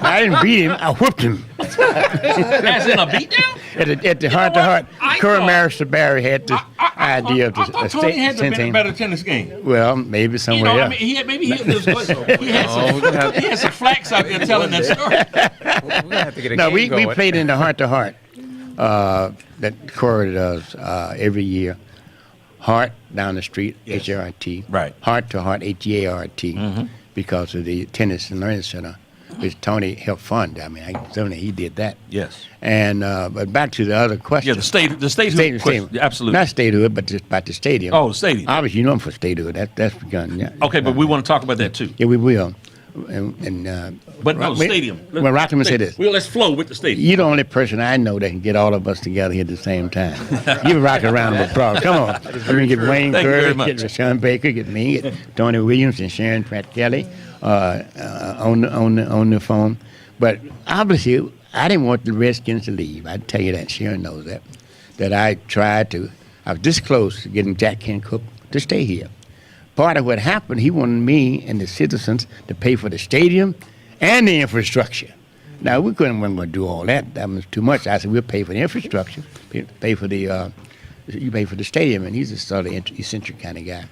Speaker 15: I didn't beat him. I whooped him.
Speaker 3: As in a beatdown?
Speaker 15: At the heart-to-heart. Curry Barry had the idea of the
Speaker 3: I thought Tony had to been a better tennis game.
Speaker 15: Well, maybe somewhere else.
Speaker 3: He had some flax out there telling that story.
Speaker 14: We're gonna have to get a game
Speaker 15: we
Speaker 14: going.
Speaker 15: played in the heart-to-heart that Corey does every year. Heart down the street,
Speaker 3: Yes.
Speaker 15: H-A-R-T.
Speaker 3: Right.
Speaker 15: Heart-to-heart, H-E-A-R-T, because of the Tennis and Learning Center, which Tony helped fund. I mean, certainly he did that.
Speaker 3: Yes.
Speaker 15: And but back to the other question.
Speaker 3: Yeah, the statehood question. Yeah, absolutely.
Speaker 15: Not statehood, but just about the stadium.
Speaker 3: Oh, stadium.
Speaker 15: Obviously, you know him for statehood. That's begun. Yeah.
Speaker 3: Okay, but we want to talk about that too.
Speaker 15: Yeah, we will.
Speaker 3: But no, stadium.
Speaker 15: Well, Rockman said this.
Speaker 3: Well, let's flow with the stadium.
Speaker 15: You're the only person I know that can get all of us together here at the same time. You rock around with Pratt. Come on. We're going to get Wayne
Speaker 3: Thank you very
Speaker 15: Curry,
Speaker 3: much.
Speaker 15: get Rashawn Baker, get me, get Tony Williams and Sharon Pratt Kelly on the phone. But obviously, I didn't want the Redskins to leave. I tell you that. Sharon knows that. That I was this close to getting Jack Kent Cook to stay here. Part of what happened, he wanted me and the citizens to pay for the stadium and the infrastructure. Now, we weren't going to do all that. That was too much. I said, we'll pay for the infrastructure, pay for the, you pay for the stadium. And he's a sort of eccentric kind of guy.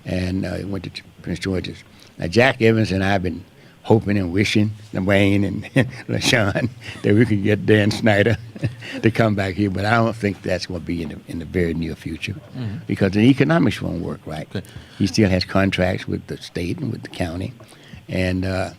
Speaker 15: And he went to Prince George's. Now, Jack Evans and I have been hoping and wishing, and Wayne and LaShawn, that we could get Dan Snyder to come back here. But I don't think that's going to be in the very near future because the economics won't work right. Okay. He still has contracts with the state and with the county. And, I'm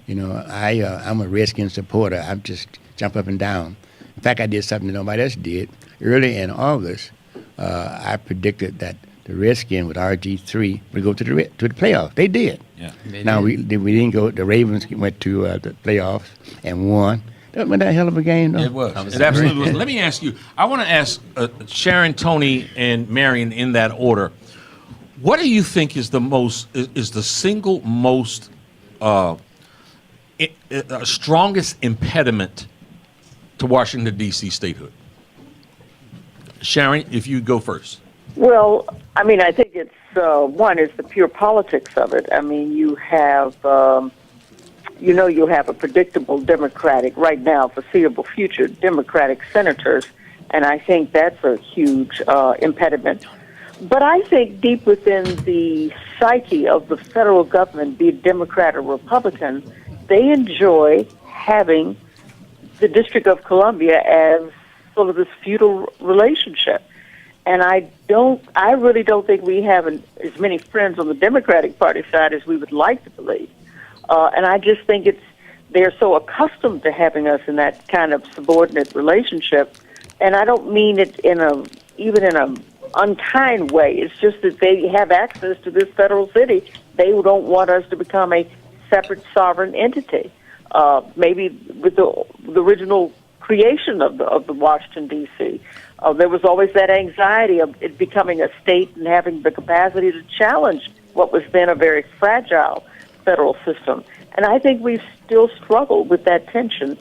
Speaker 15: a Redskin supporter. I just jump up and down. In fact, I did something that nobody else did. Early in August, I predicted that the Redskins with RG3 would go to the playoffs. They did.
Speaker 3: Yeah.
Speaker 15: Now we didn't go. The Ravens went to the playoffs and won. That was a hell of a game, though.
Speaker 3: It was. It absolutely was. Let me ask you. I want to ask Sharon, Tony, and Marion in that order. What do you think is the single most strongest impediment to Washington D.C. statehood? Sharon, if you go first.
Speaker 11: Well, I mean, I think it's one is the pure politics of it. I mean, you have you have a predictable Democratic right now, foreseeable future Democratic senators, and I think that's a huge impediment. But I think deep within the psyche of the federal government, be it Democrat or Republican, they enjoy having the District of Columbia as sort of this feudal relationship. And I really don't think we have as many friends on the Democratic Party side as we would like to believe. And I just think they're so accustomed to having us in that kind of subordinate relationship. And I don't mean it even in a unkind way. It's just that they have access to this federal city. They don't want us to become a separate sovereign entity. Maybe with the original creation of the Washington, D.C., there was always that anxiety of it becoming a state and having the capacity to challenge what was then a very fragile federal system. And I think we've still struggled with that tension,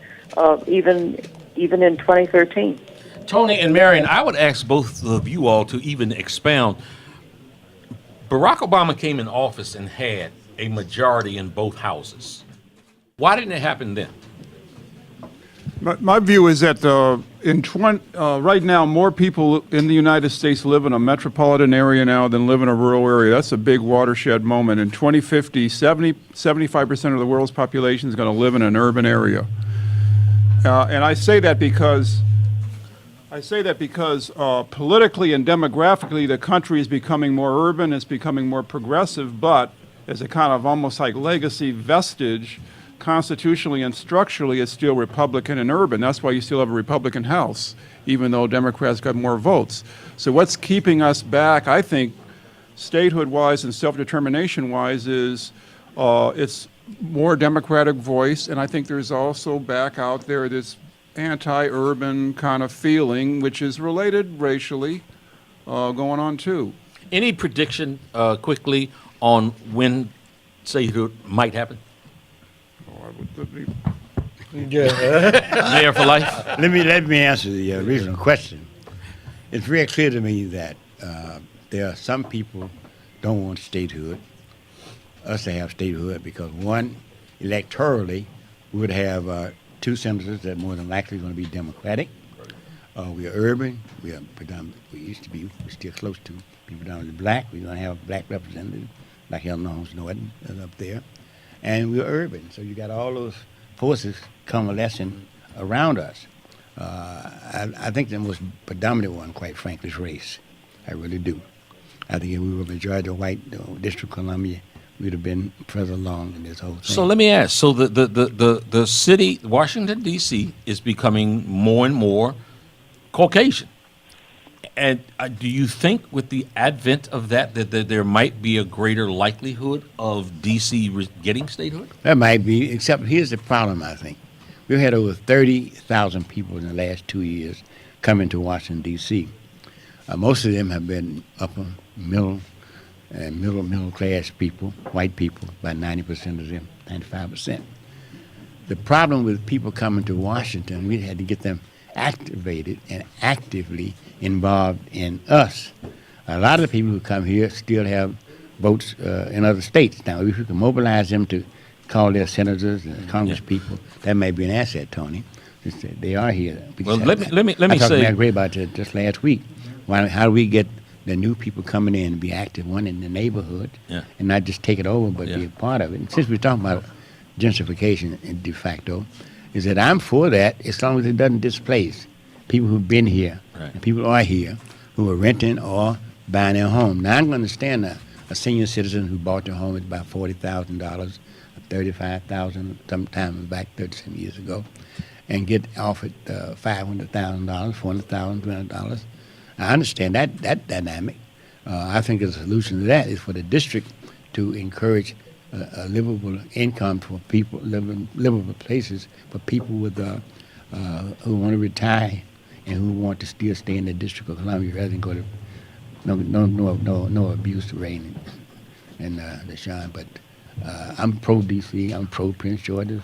Speaker 11: even in 2013.
Speaker 3: Tony and Marion, I would ask both of you all to even expound. Barack Obama came in office and had a majority in both houses. Why didn't it happen then?
Speaker 12: My view is that right now, more people in the United States live in a metropolitan area now than live in a rural area. That's a big watershed moment. In 2050, 75% of the world's population is going to live in an urban area. And I say that because politically and demographically, the country is becoming more urban, it's becoming more progressive, but as a kind of almost like legacy vestige, constitutionally and structurally, it's still Republican and urban. That's why you still have a Republican House, even though Democrats got more votes. So what's keeping us back, I think, statehood-wise and self-determination-wise, is it's more Democratic voice, and I think there's also back out there this anti-urban kind of feeling, which is related racially, going on too.
Speaker 3: Any prediction quickly on when statehood might happen? Mayor for life.
Speaker 15: Let me answer the original question. It's very clear to me that there are some people don't want statehood, us to have statehood, because one, electorally, we would have 2 senators that more than likely going to be Democratic. We are urban. We are predominant. We're still close to be predominantly black. We're going to have black representatives like Eleanor Holmes Norton up there. And we're urban, so you got all those forces coalescing around us. I think the most predominant one, quite frankly, is race. I really do. I think if we were majority white, District of Columbia, we'd have been further along in this whole thing.
Speaker 3: So let me ask, so the city, Washington, D.C., is becoming more and more Caucasian. And do you think with the advent of that there might be a greater likelihood of D.C. getting statehood?
Speaker 15: That might be, except here's the problem, I think. We've had over 30,000 people in the last 2 years coming to Washington, D.C. Most of them have been upper middle and middle class people, white people, about 90% of them, 95%. The problem with people coming to Washington, we had to get them activated and actively involved in us. A lot of the people who come here still have votes in other states. Now, if we can mobilize them to call their senators and Congress people, that may be an asset, Tony. They are here.
Speaker 3: Well, let me
Speaker 15: I talked
Speaker 3: say.
Speaker 15: to Matt about that just last week. How do we get the new people coming in and be active, one in the neighborhood, and not just take it over, but be a part of it? And since we're talking about gentrification de facto, is that I'm for that as long as it doesn't displace people who've been here, and people who are here, who are renting or buying their home. Now, I can understand a senior citizen who bought their home at about $40,000, $35,000, sometime back 30-some years ago, and get offered $500,000, $400,000, $200,000. I understand that dynamic. I think the solution to that is for the district to encourage a livable income for people, livable places for people with who want to retire and who want to still stay in the District of Columbia rather than go to no abuse reign and the Sharon. But I'm pro DC. I'm pro Prince George's.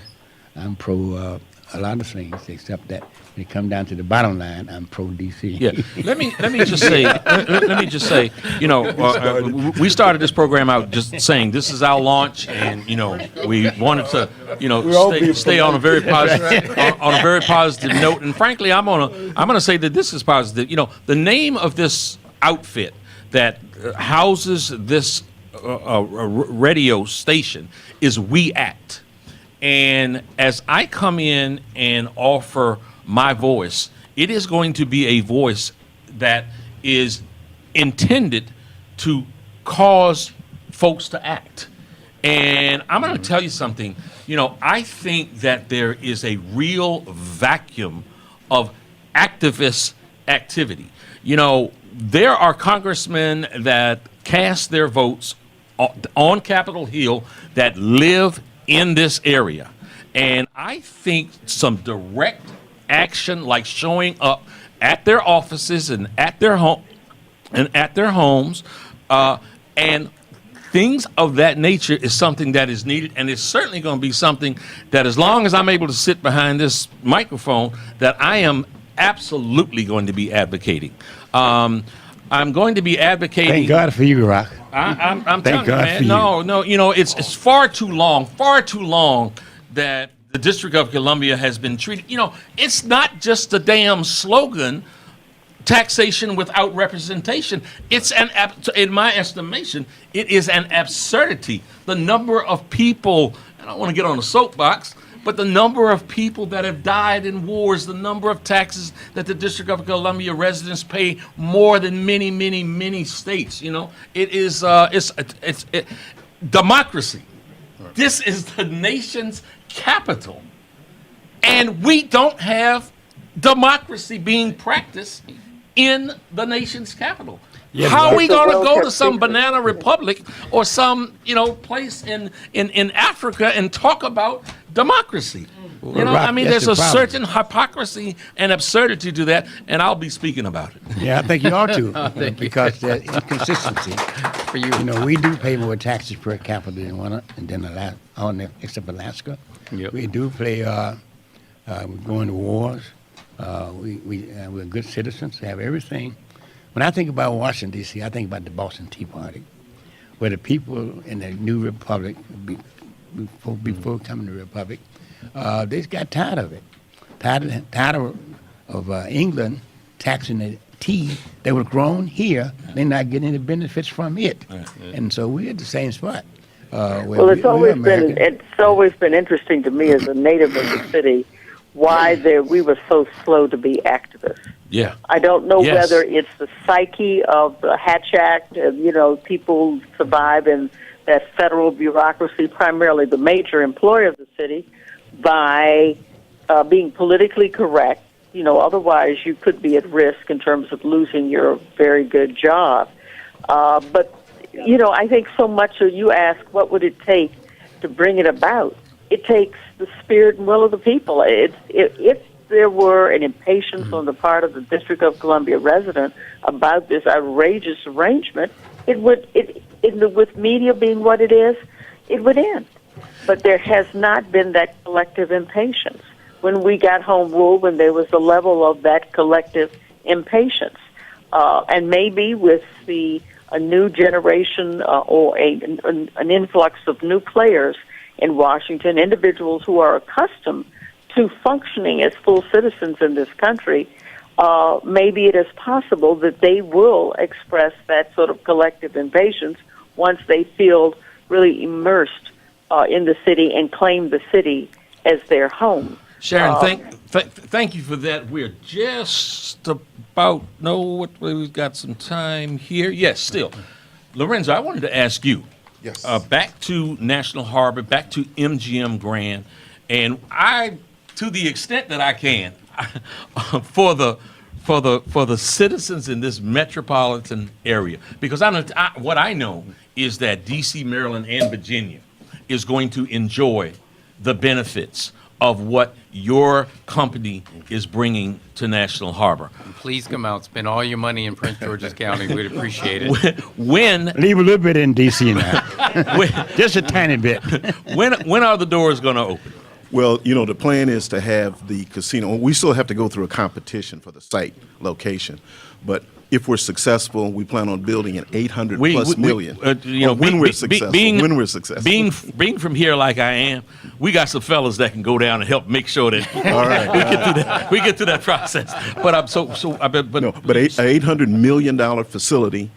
Speaker 15: I'm pro a lot of things, except that when it comes down to the bottom line, I'm pro DC.
Speaker 3: Yeah, let me just say, you know, we started this program out just saying this is our launch, and you know, we wanted to, you know, stay on a very positive on a very positive note. And frankly, I'm gonna say that this is positive. You know, the name of this outfit that houses this radio station is We Act. And as I come in and offer my voice, it is going to be a voice that is intended to cause folks to act. And I'm going to tell you something. I think that there is a real vacuum of activist activity. There are congressmen that cast their votes on Capitol Hill that live in this area. And I think some direct action, like showing up at their offices and at their homes, and things of that nature is something that is needed, and it's certainly going to be something that, as long as I'm able to sit behind this microphone, that I am absolutely going to be advocating. I'm going to be advocating.
Speaker 15: Thank God for you, Rock.
Speaker 3: I'm
Speaker 15: Thank
Speaker 3: telling
Speaker 15: God
Speaker 3: you, man.
Speaker 15: for
Speaker 3: No. It's far too long that the District of Columbia has been treated. It's not just a damn slogan. Taxation without representation. It's in my estimation, it is an absurdity. The number of people, I don't want to get on a soapbox, but the number of people that have died in wars, the number of taxes that the District of Columbia residents pay, more than many, many, many states. It is it's democracy. This is the nation's capital, and we don't have democracy being practiced in the nation's capital.
Speaker 15: Yes,
Speaker 3: How are we
Speaker 11: it's a
Speaker 3: going to go to
Speaker 11: well-kept
Speaker 3: some
Speaker 11: secret.
Speaker 3: banana republic or some place in Africa and talk about democracy?
Speaker 15: Well, Rock,
Speaker 3: there's
Speaker 15: that's the
Speaker 3: a
Speaker 15: problem.
Speaker 3: certain hypocrisy and absurdity to that, and I'll be speaking about it.
Speaker 15: Yeah, I think you ought to,
Speaker 14: Thank you.
Speaker 15: because there's inconsistency.
Speaker 14: For you.
Speaker 15: We do pay more taxes per capita than Alaska, except Alaska.
Speaker 14: Yep.
Speaker 15: We do play. We're going to wars. We're good citizens. Have everything. When I think about Washington D.C., I think about the Boston Tea Party, where the people in the new republic, before coming to the republic, they just got tired of it. Tired of England taxing the tea that was grown here. They're not getting any benefits from it, and so we're at the same spot.
Speaker 11: Well, it's always been interesting to me as a native of the city why we were so slow to be activists.
Speaker 3: Yeah.
Speaker 11: I don't know
Speaker 3: Yes.
Speaker 11: whether it's the psyche of the Hatch Act, people survive in that federal bureaucracy, primarily the major employer of the city, by being politically correct. Otherwise you could be at risk in terms of losing your very good job. But I think so much of you ask, what would it take to bring it about? It takes the spirit and will of the people. If there were an impatience on the part of the District of Columbia resident about this outrageous arrangement, with media being what it is, it would end. But there has not been that collective impatience. When we got home rule, when there was a level of that collective impatience, and maybe with a new generation or an influx of new players in Washington, individuals who are accustomed to functioning as full citizens in this country, maybe it is possible that they will express that sort of collective impatience once they feel really immersed in the city and claim the city as their home.
Speaker 3: Sharon, thank you for that. We're just about, we've got some time here. Yes, still. Lorenzo, I wanted to ask you.
Speaker 2: Yes.
Speaker 3: Back to National Harbor, back to MGM Grand, and to the extent that I can, for the citizens in this metropolitan area, because what I know is that D.C., Maryland, and Virginia is going to enjoy the benefits of what your company is bringing to National Harbor.
Speaker 14: Please come out, spend all your money in Prince George's County. We'd appreciate it.
Speaker 15: Leave a little bit in D.C. now, just a tiny bit.
Speaker 3: When are the doors going to open?
Speaker 2: Well, the plan is to have the casino. We still have to go through a competition for the site location, but if we're successful, we plan on building an 800 plus million. When we're successful.
Speaker 3: Being from here like I am, we got some fellas that can go down and help make sure that
Speaker 2: All right.
Speaker 3: we get through that process. But I'm
Speaker 2: but an $800 million facility,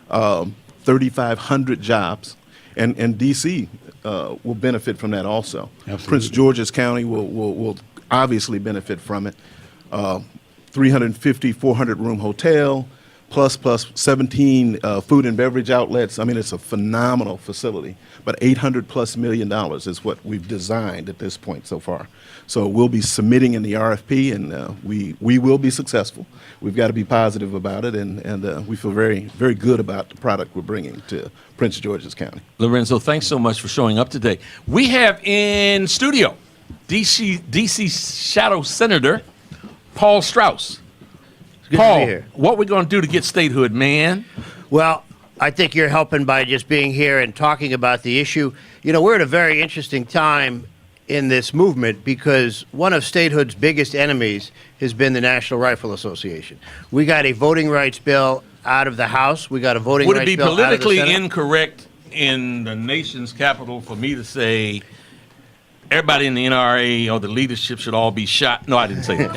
Speaker 2: 3,500 jobs, and D.C. Will benefit from that also.
Speaker 15: Absolutely.
Speaker 2: Prince George's County will obviously benefit from it. 350, 400 room hotel, plus 17 food and beverage outlets. I mean, it's a phenomenal facility. But $800+ million is what we've designed at this point so far. So we'll be submitting in the RFP, and we will be successful. We've got to be positive about it, and we feel very, very good about the product we're bringing to Prince George's County.
Speaker 3: Lorenzo, thanks so much for showing up today. We have in studio DC Shadow Senator Paul Strauss.
Speaker 16: Good
Speaker 3: Paul,
Speaker 16: to be here.
Speaker 3: what we going to do to get statehood, man?
Speaker 16: Well, I think you're helping by just being here and talking about the issue. You know, we're at a very interesting time in this movement because one of statehood's biggest enemies has been the National Rifle Association. We got a voting rights bill out of the House. We got a voting
Speaker 3: Would
Speaker 16: rights
Speaker 3: it be
Speaker 16: bill out of the
Speaker 3: politically
Speaker 16: Senate.
Speaker 3: incorrect in the nation's capital for me to say everybody in the NRA or the leadership should all be shot? No, I didn't say that.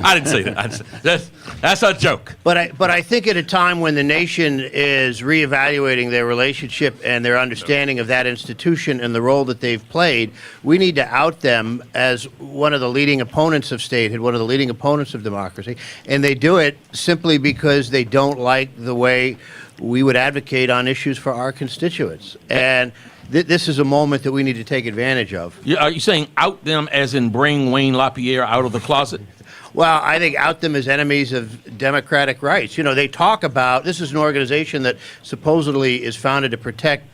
Speaker 3: I didn't say that. That's a joke.
Speaker 16: But I think at a time when the nation is reevaluating their relationship and their understanding of that institution and the role that they've played, we need to out them as one of the leading opponents of statehood, one of the leading opponents of democracy. And they do it simply because they don't like the way we would advocate on issues for our constituents. And this is a moment that we need to take advantage of.
Speaker 3: Are you saying out them as in bring Wayne LaPierre out of the closet?
Speaker 16: Well, I think out them as enemies of democratic rights. You know, they talk about, this is an organization that supposedly is founded to protect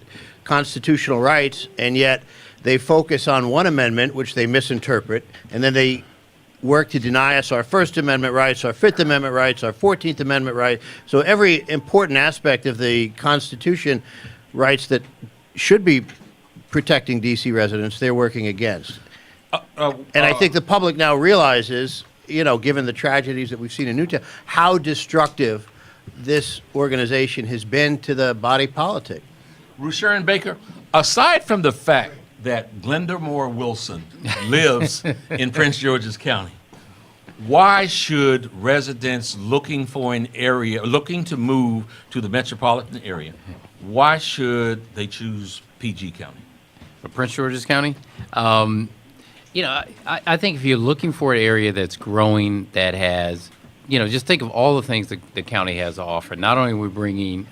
Speaker 16: constitutional rights, and yet they focus on one amendment, which they misinterpret, and then they work to deny us our First Amendment rights, our Fifth Amendment rights, our 14th Amendment rights. So every important aspect of the Constitution, rights that should be protecting D.C. residents, they're working against. And I think the public now realizes, you know, given the tragedies that we've seen in Newtown, how destructive this organization has been to the body politic.
Speaker 3: Sharon Baker, aside from the fact that Glenda Moore Wilson lives in Prince George's County, why should residents looking for an area, looking to move to the metropolitan area, why should they choose PG County?
Speaker 14: For Prince George's County? You know, I think if you're looking for an area that's growing, that has, you know, just think of all the things that the county has to offer. Not only are we bringing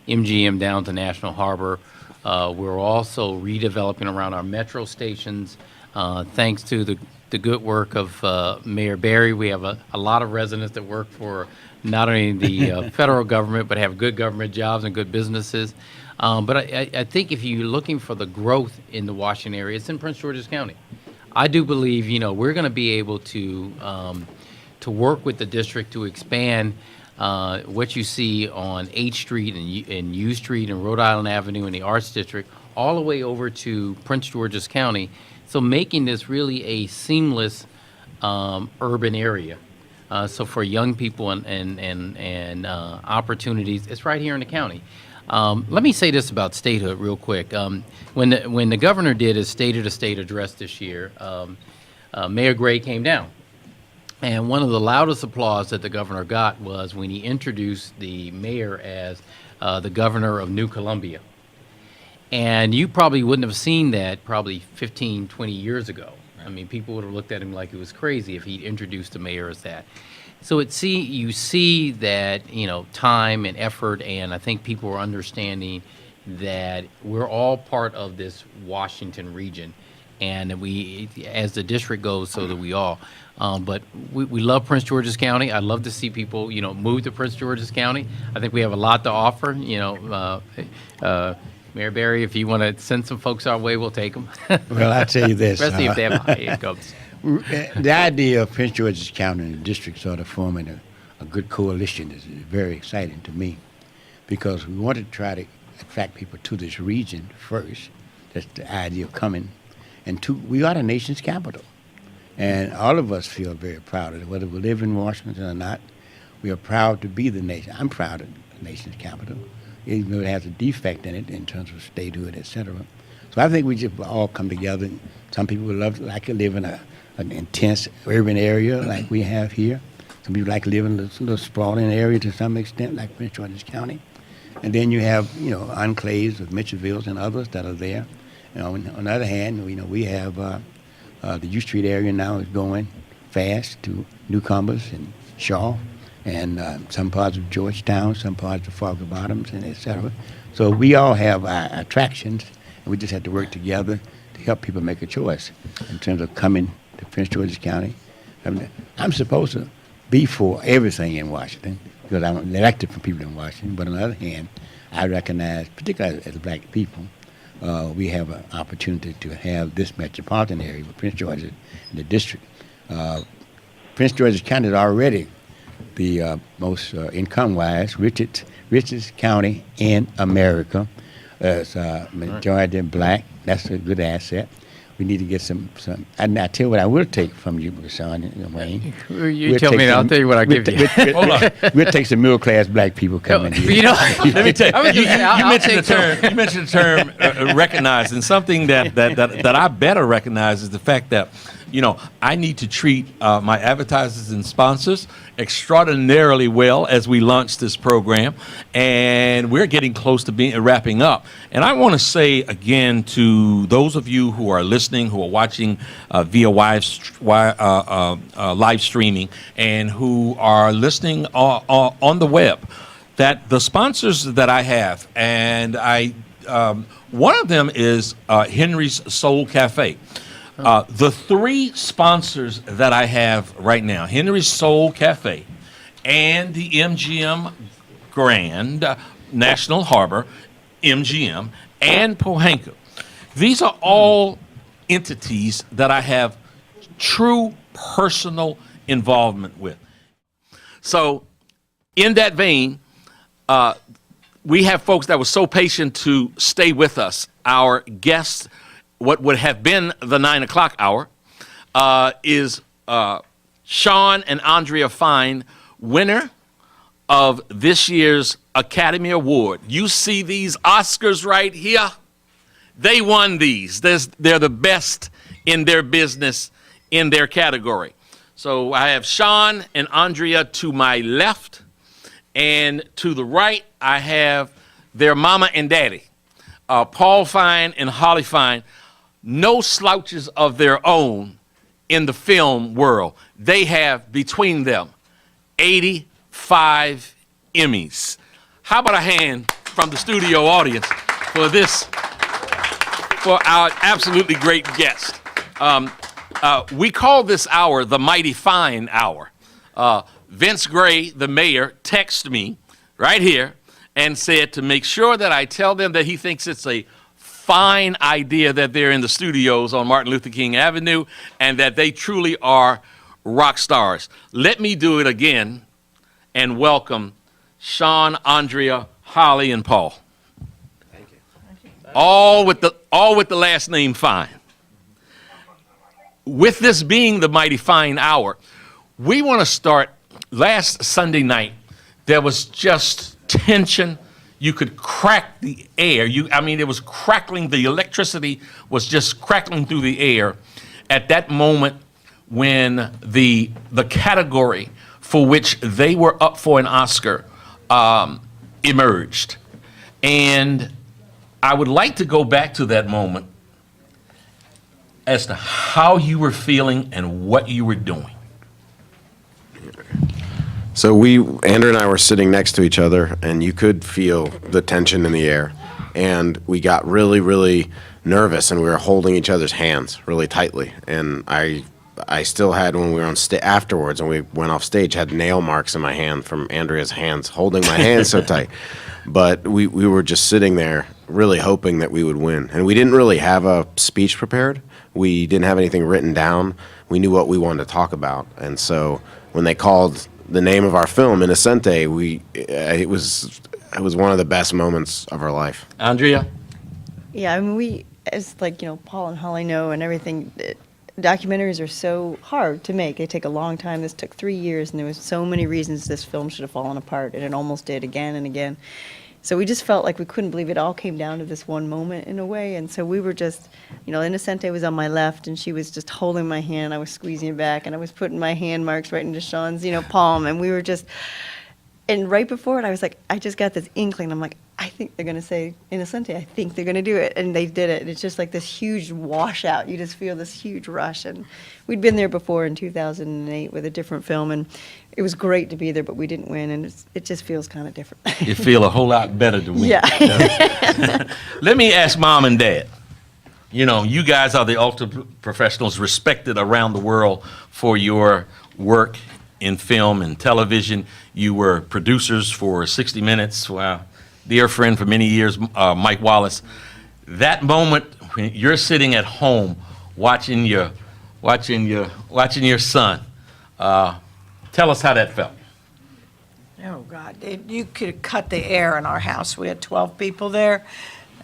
Speaker 14: MGM down to National Harbor, we're also redeveloping around our metro stations. Thanks to the good work of Mayor Barry, we have a lot of residents that work for not only the federal government, but have good government jobs and good businesses. But I think if you're looking for the growth in the Washington area, it's in Prince George's County. I do believe, you know, we're going to be able to work with the district to expand what you see on 8th Street and U Street and Rhode Island Avenue in the Arts District, all the way over to Prince George's County. So making this really a seamless urban area. So for young people and opportunities, it's right here in the county. Let me say this about statehood real quick. When the governor did his State of the State address this year, Mayor Gray came down. And one of the loudest applause that the governor got was when he introduced the mayor as the governor of New Columbia. And you probably wouldn't have seen that probably 15, 20 years ago. I mean, people would have looked at him like he was crazy if he'd introduced the mayor as that. So you see that, you know, time and effort, and I think people are understanding that we're all part of this Washington region, and we, as the district goes, so do we all. But we love Prince George's County. I'd love to see people, you know, move to Prince George's County. I think we have a lot to offer. You know, Mayor Barry, if you want to send some folks our way, we'll take them.
Speaker 15: Well, I'll tell you this.
Speaker 14: Especially if they have high incomes.
Speaker 15: The idea of Prince George's County and the district sort of forming a good coalition is very exciting to me, because we want to try to attract people to this region first. That's the idea of coming. And two, we are the nation's capital. And all of us feel very proud of it, whether we live in Washington or not. We are proud to be the nation. I'm proud of the nation's capital, even though it has a defect in it in terms of statehood, et cetera. So I think we just all come together. Some people would like to live in an intense urban area like we have here. Some people like to live in a little sprawling area to some extent, like Prince George's County. And then you have, you know, enclaves of Mitchellvilles and others that are there. You know, on the other hand, you know, we have the U Street area now is going fast to newcomers and Shaw. and some parts of Georgetown, some parts of Foggy Bottoms, and et cetera. So we all have our attractions, and we just have to work together to help people make a choice in terms of coming to Prince George's County. I mean, I'm supposed to be for everything in Washington because I'm elected from people in Washington, but on the other hand, I recognize, particularly as black people, we have an opportunity to have this metropolitan area with Prince George's in the district. Prince George's County is already the most income-wise richest county in America. It's majority black. That's a good asset. We need to get some. And I tell you what I will take from you, Sean and Wayne.
Speaker 14: You tell me, I'll tell you what I give you.
Speaker 15: Hold on. We'll take some middle-class black people coming here.
Speaker 3: You know, let me tell you. You mentioned the term. You mentioned the term recognized, and something that I better recognize is the fact that, you know, I need to treat my advertisers and sponsors extraordinarily well as we launch this program, and we're getting close to wrapping up. And I want to say again to those of you who are listening, who are watching via live streaming, and who are listening on the web, that the sponsors that I have, and one of them is Henry's Soul Cafe. The three sponsors that I have right now, Henry's Soul Cafe and the MGM Grand National Harbor, MGM, and Pohanka. These are all entities that I have true personal involvement with. So in that vein, we have folks that were so patient to stay with us. Our guests, what would have been the 9 o'clock hour, is Shawn and Andrea Fine, winner of this year's Academy Award. You see these Oscars right here? They won these. They're the best in their business, in their category. So I have Shawn and Andrea to my left, and to the right, I have their mama and daddy, Paul Fine and Holly Fine. No slouches of their own in the film world. They have between them 85 Emmys. How about a hand from the studio audience for this, for our absolutely great guest. We call this hour the Mighty Fine Hour. Vince Gray, the mayor, texted me right here and said to make sure that I tell them that he thinks it's a fine idea that they're in the studios on Martin Luther King Avenue and that they truly are rock stars. Let me do it again and welcome Shawn, Andrea, Holly, and Paul. Thank you. All with the last name Fine. With this being the Mighty Fine Hour, we want to start. Last Sunday night, there was just tension. You could crack the air. It was crackling. The electricity was just crackling through the air at that moment when the category for which they were up for an Oscar emerged. And I would like to go back to that moment as to how you were feeling and what you were doing.
Speaker 17: So Andrew and I were sitting next to each other, and you could feel the tension in the air. And we got really, really nervous, and we were holding each other's hands really tightly. And I still had, when we were on afterwards, and we went off stage, had nail marks in my hand from Andrea's hands, holding my hands so tight. But we were just sitting there really hoping that we would win. And we didn't really have a speech prepared. We didn't have anything written down. We knew what we wanted to talk about. And so when they called the name of our film, Innocente, it was one of the best moments of our life.
Speaker 3: Andrea?
Speaker 18: Yeah, I mean, we, as Paul and Holly know and everything, documentaries are so hard to make. They take a long time. This took 3 years, and there was so many reasons this film should have fallen apart, and it almost did again and again. So we just felt like we couldn't believe it all came down to this one moment in a way. And so we were just, Innocente was on my left, and she was just holding my hand. I was squeezing it back, and I was putting my hand marks right into Shawn's, palm. And we were just, and right before it, I was like, I just got this inkling. I'm like, I think they're going to say Innocente. I think they're going to do it. And they did it. And it's just like this huge washout. You just feel this huge rush. And we'd been there before in 2008 with a different film. And it was great to be there, but we didn't win. And it just feels kind of different.
Speaker 3: You feel a whole lot better to win.
Speaker 18: Yeah.
Speaker 3: Let me ask Mom and Dad. You know, you guys are the ultimate professionals, respected around the world for your work in film and television. You were producers for 60 Minutes. Wow. Dear friend for many years, Mike Wallace. That moment when you're sitting at home watching your son, tell us how that felt.
Speaker 19: Oh, God. You could cut the air in our house. We had 12 people there,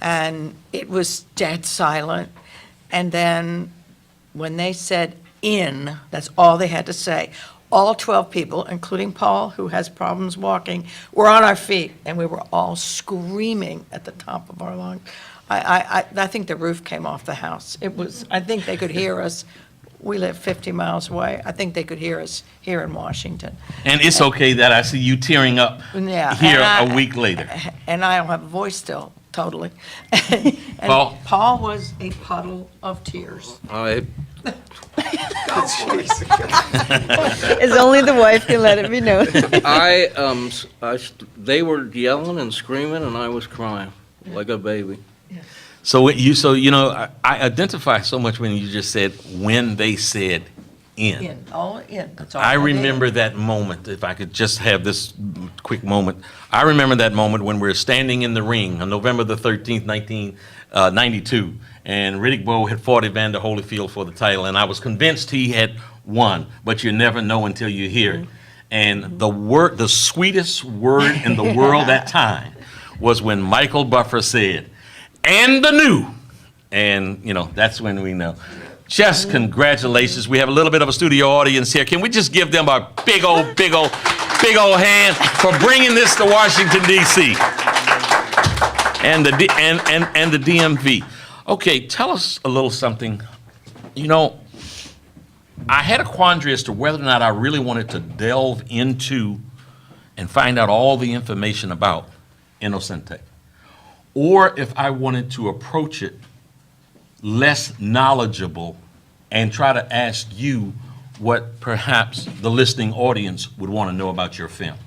Speaker 19: and it was dead silent. And then when they said in, that's all they had to say. All 12 people, including Paul, who has problems walking, were on our feet, and we were all screaming at the top of our lungs. I think the roof came off the house. I think they could hear us. We live 50 miles away. I think they could hear us here in Washington.
Speaker 3: And it's okay that I see you tearing up
Speaker 19: Yeah,
Speaker 3: here
Speaker 19: and
Speaker 3: a week later.
Speaker 19: And I don't have a voice still, totally. And
Speaker 3: Paul?
Speaker 19: Paul was a puddle of tears.
Speaker 18: It's only the wife can let it be known.
Speaker 20: They were yelling and screaming, and I was crying like a baby.
Speaker 3: So I identify so much when you just said when they said in.
Speaker 19: In. That's all
Speaker 3: I
Speaker 19: did.
Speaker 3: remember that moment. If I could just have this quick moment, I remember that moment when we were standing in the ring on November the 13th, 1992, and Riddick Bowe had fought Evander Holyfield for the title, and I was convinced he had won, but you never know until you hear it. And the sweetest word in the world that time was when Michael Buffer said, "And the new," and that's when we know. Just congratulations. We have a little bit of a studio audience here. Can we just give them a big old hand for bringing this to Washington, D.C. and the DMV. Okay, tell us a little something. I had a quandary as to whether or not I really wanted to delve into and find out all the information about Innocente, or if I wanted to approach it less knowledgeable and try to ask you what perhaps the listening audience would want to know about your film.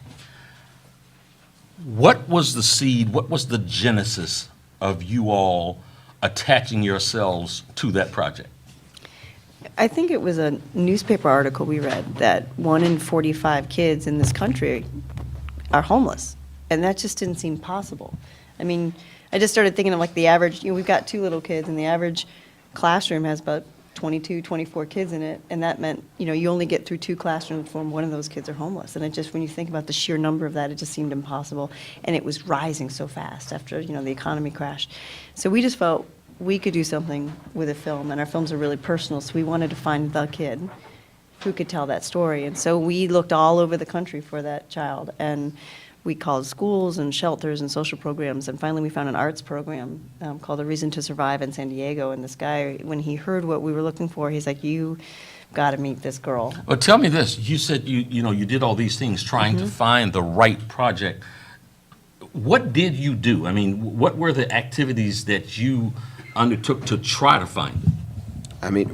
Speaker 3: What was the seed, what was the genesis of you all attaching yourselves to that project?
Speaker 18: I think it was a newspaper article we read that 1 in 45 kids in this country are homeless, and that just didn't seem possible. I mean, I just started thinking of like the average, we've got 2 little kids, and the average classroom has about 22, 24 kids in it, and that meant, you only get through 2 classrooms before one of those kids are homeless. And it just, when you think about the sheer number of that, it just seemed impossible. And it was rising so fast after, the economy crashed. So we just felt we could do something with a film, and our films are really personal, so we wanted to find the kid who could tell that story. And so we looked all over the country for that child, and we called schools and shelters and social programs, and finally we found an arts program called A Reason to Survive in San Diego. And this guy, when he heard what we were looking for, he's like, "You got to meet this girl."
Speaker 3: Well, tell me this. You said you did all these things trying to find the right project. What did you do? I mean, what were the activities that you undertook to try to find it?
Speaker 17: I mean,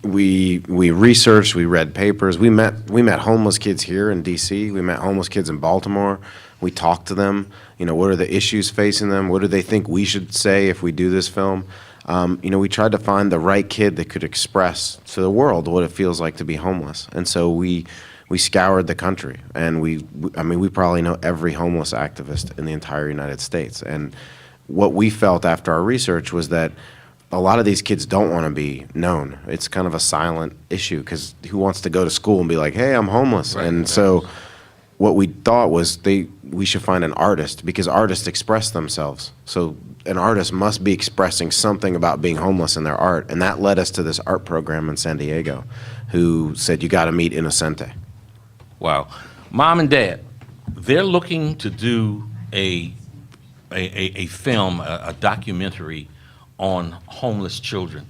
Speaker 17: we researched, we read papers, we met homeless kids here in D.C., we met homeless kids in Baltimore, we talked to them, what are the issues facing them, what do they think we should say if we do this film? We tried to find the right kid that could express to the world what it feels like to be homeless. And so we scoured the country, and we probably know every homeless activist in the entire United States. And what we felt after our research was that a lot of these kids don't want to be known. It's kind of a silent issue, because who wants to go to school and be like, "Hey, I'm homeless"? Right, and so what we thought was we should find an artist, because artists express themselves. So an artist must be expressing something about being homeless in their art. And that led us to this art program in San Diego, who said, "You got to meet Innocente."
Speaker 3: Wow. Mom and Dad, they're looking to do a film, a documentary on homeless children.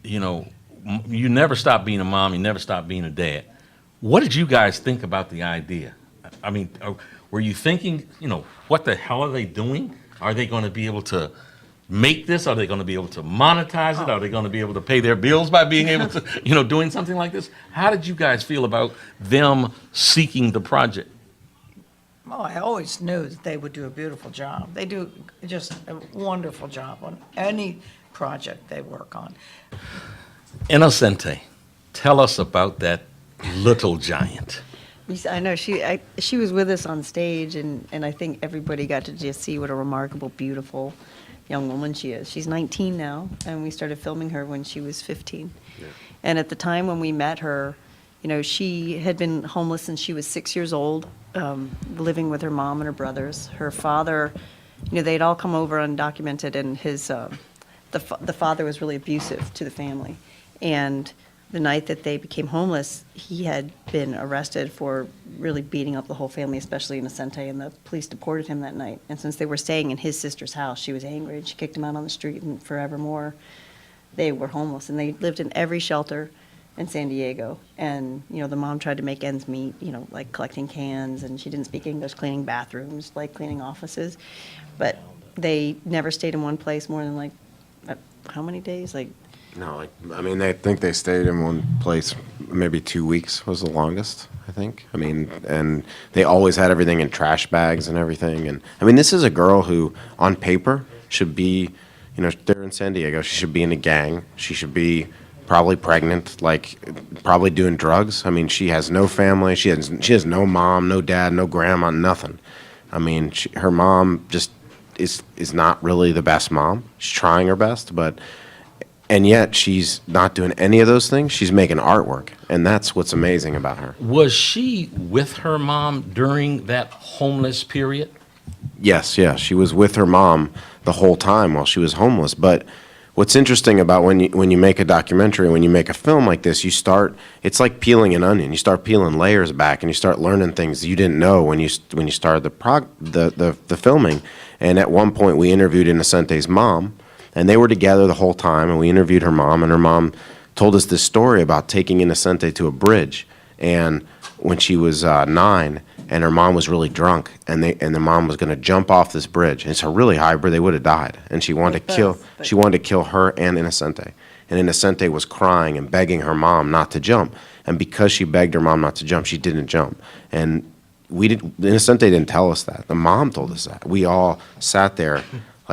Speaker 3: You never stop being a mom, you never stop being a dad. What did you guys think about the idea? I mean, were you thinking, what the hell are they doing? Are they going to be able to make this? Are they going to be able to monetize it? Are they going to be able to pay their bills by being able to, doing something like this? How did you guys feel about them seeking the project?
Speaker 19: Well, I always knew that they would do a beautiful job. They do just a wonderful job on any project they work on.
Speaker 3: Innocente, tell us about that little giant.
Speaker 18: I know she was with us on stage, and I think everybody got to just see what a remarkable, beautiful young woman she is. She's 19 now, and we started filming her when she was 15. Yeah. And at the time when we met her, she had been homeless since she was 6 years old, living with her mom and her brothers. Her father, they'd all come over undocumented, and the father was really abusive to the family. And the night that they became homeless, he had been arrested for really beating up the whole family, especially Innocente, and the police deported him that night. And since they were staying in his sister's house, she was angry, and she kicked him out on the street, and forevermore, they were homeless. And they lived in every shelter in San Diego. And, the mom tried to make ends meet, like collecting cans, and she didn't speak English, cleaning bathrooms, like cleaning offices. But they never stayed in one place more than, how many days?
Speaker 17: No, I think they stayed in one place, maybe 2 weeks was the longest, I think. And they always had everything in trash bags and everything. And, this is a girl who, on paper, should be, they're in San Diego, she should be in a gang, she should be probably pregnant, probably doing drugs. She has no family, she has no mom, no dad, no grandma, nothing. Her mom just is not really the best mom. She's trying her best, and yet she's not doing any of those things. She's making artwork, and that's what's amazing about her.
Speaker 3: Was she with her mom during that homeless period?
Speaker 17: Yes, she was with her mom the whole time while she was homeless. But what's interesting about when you make a documentary, when you make a film like this, it's like peeling an onion. You start peeling layers back, and you start learning things you didn't know when you started the filming. And at one point, we interviewed Innocente's mom. And they were together the whole time, and we interviewed her mom, and her mom told us this story about taking Innocente to a bridge, and when she was 9, and her mom was really drunk, and the mom was going to jump off this bridge. And it's a really high bridge; they would have died. And she wanted to kill her and Innocente. And Innocente was crying and begging her mom not to jump. And because she begged her mom not to jump, she didn't jump. And Innocente didn't tell us that. The mom told us that. We all sat there.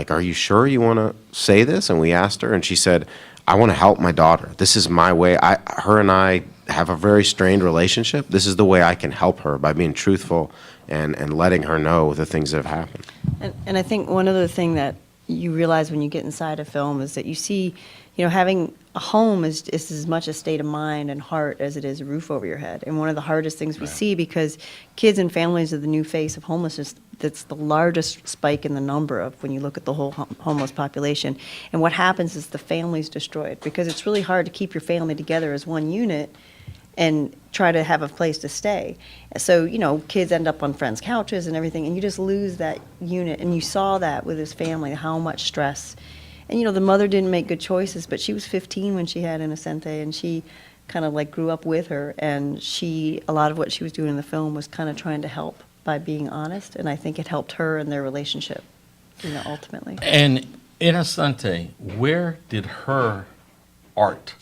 Speaker 17: Are you sure you want to say this? And we asked her, and she said, I want to help my daughter. This is my way. Her and I have a very strained relationship. This is the way I can help her, by being truthful and letting her know the things that have happened.
Speaker 18: And I think one other thing that you realize when you get inside a film is that you see, having a home is as much a state of mind and heart as it is a roof over your head. And one of the hardest things we see, because kids and families are the new face of homelessness, that's the largest spike in the number of when you look at the whole homeless population. And what happens is the family's destroyed, because it's really hard to keep your family together as one unit and try to have a place to stay. So, kids end up on friends' couches and everything, and you just lose that unit. And you saw that with his family, how much stress. And, the mother didn't make good choices, but she was 15 when she had Innocente, and she kind of grew up with her. And a lot of what she was doing in the film was kind of trying to help by being honest. And I think it helped her in their relationship, ultimately.
Speaker 3: And Innocente, where did her art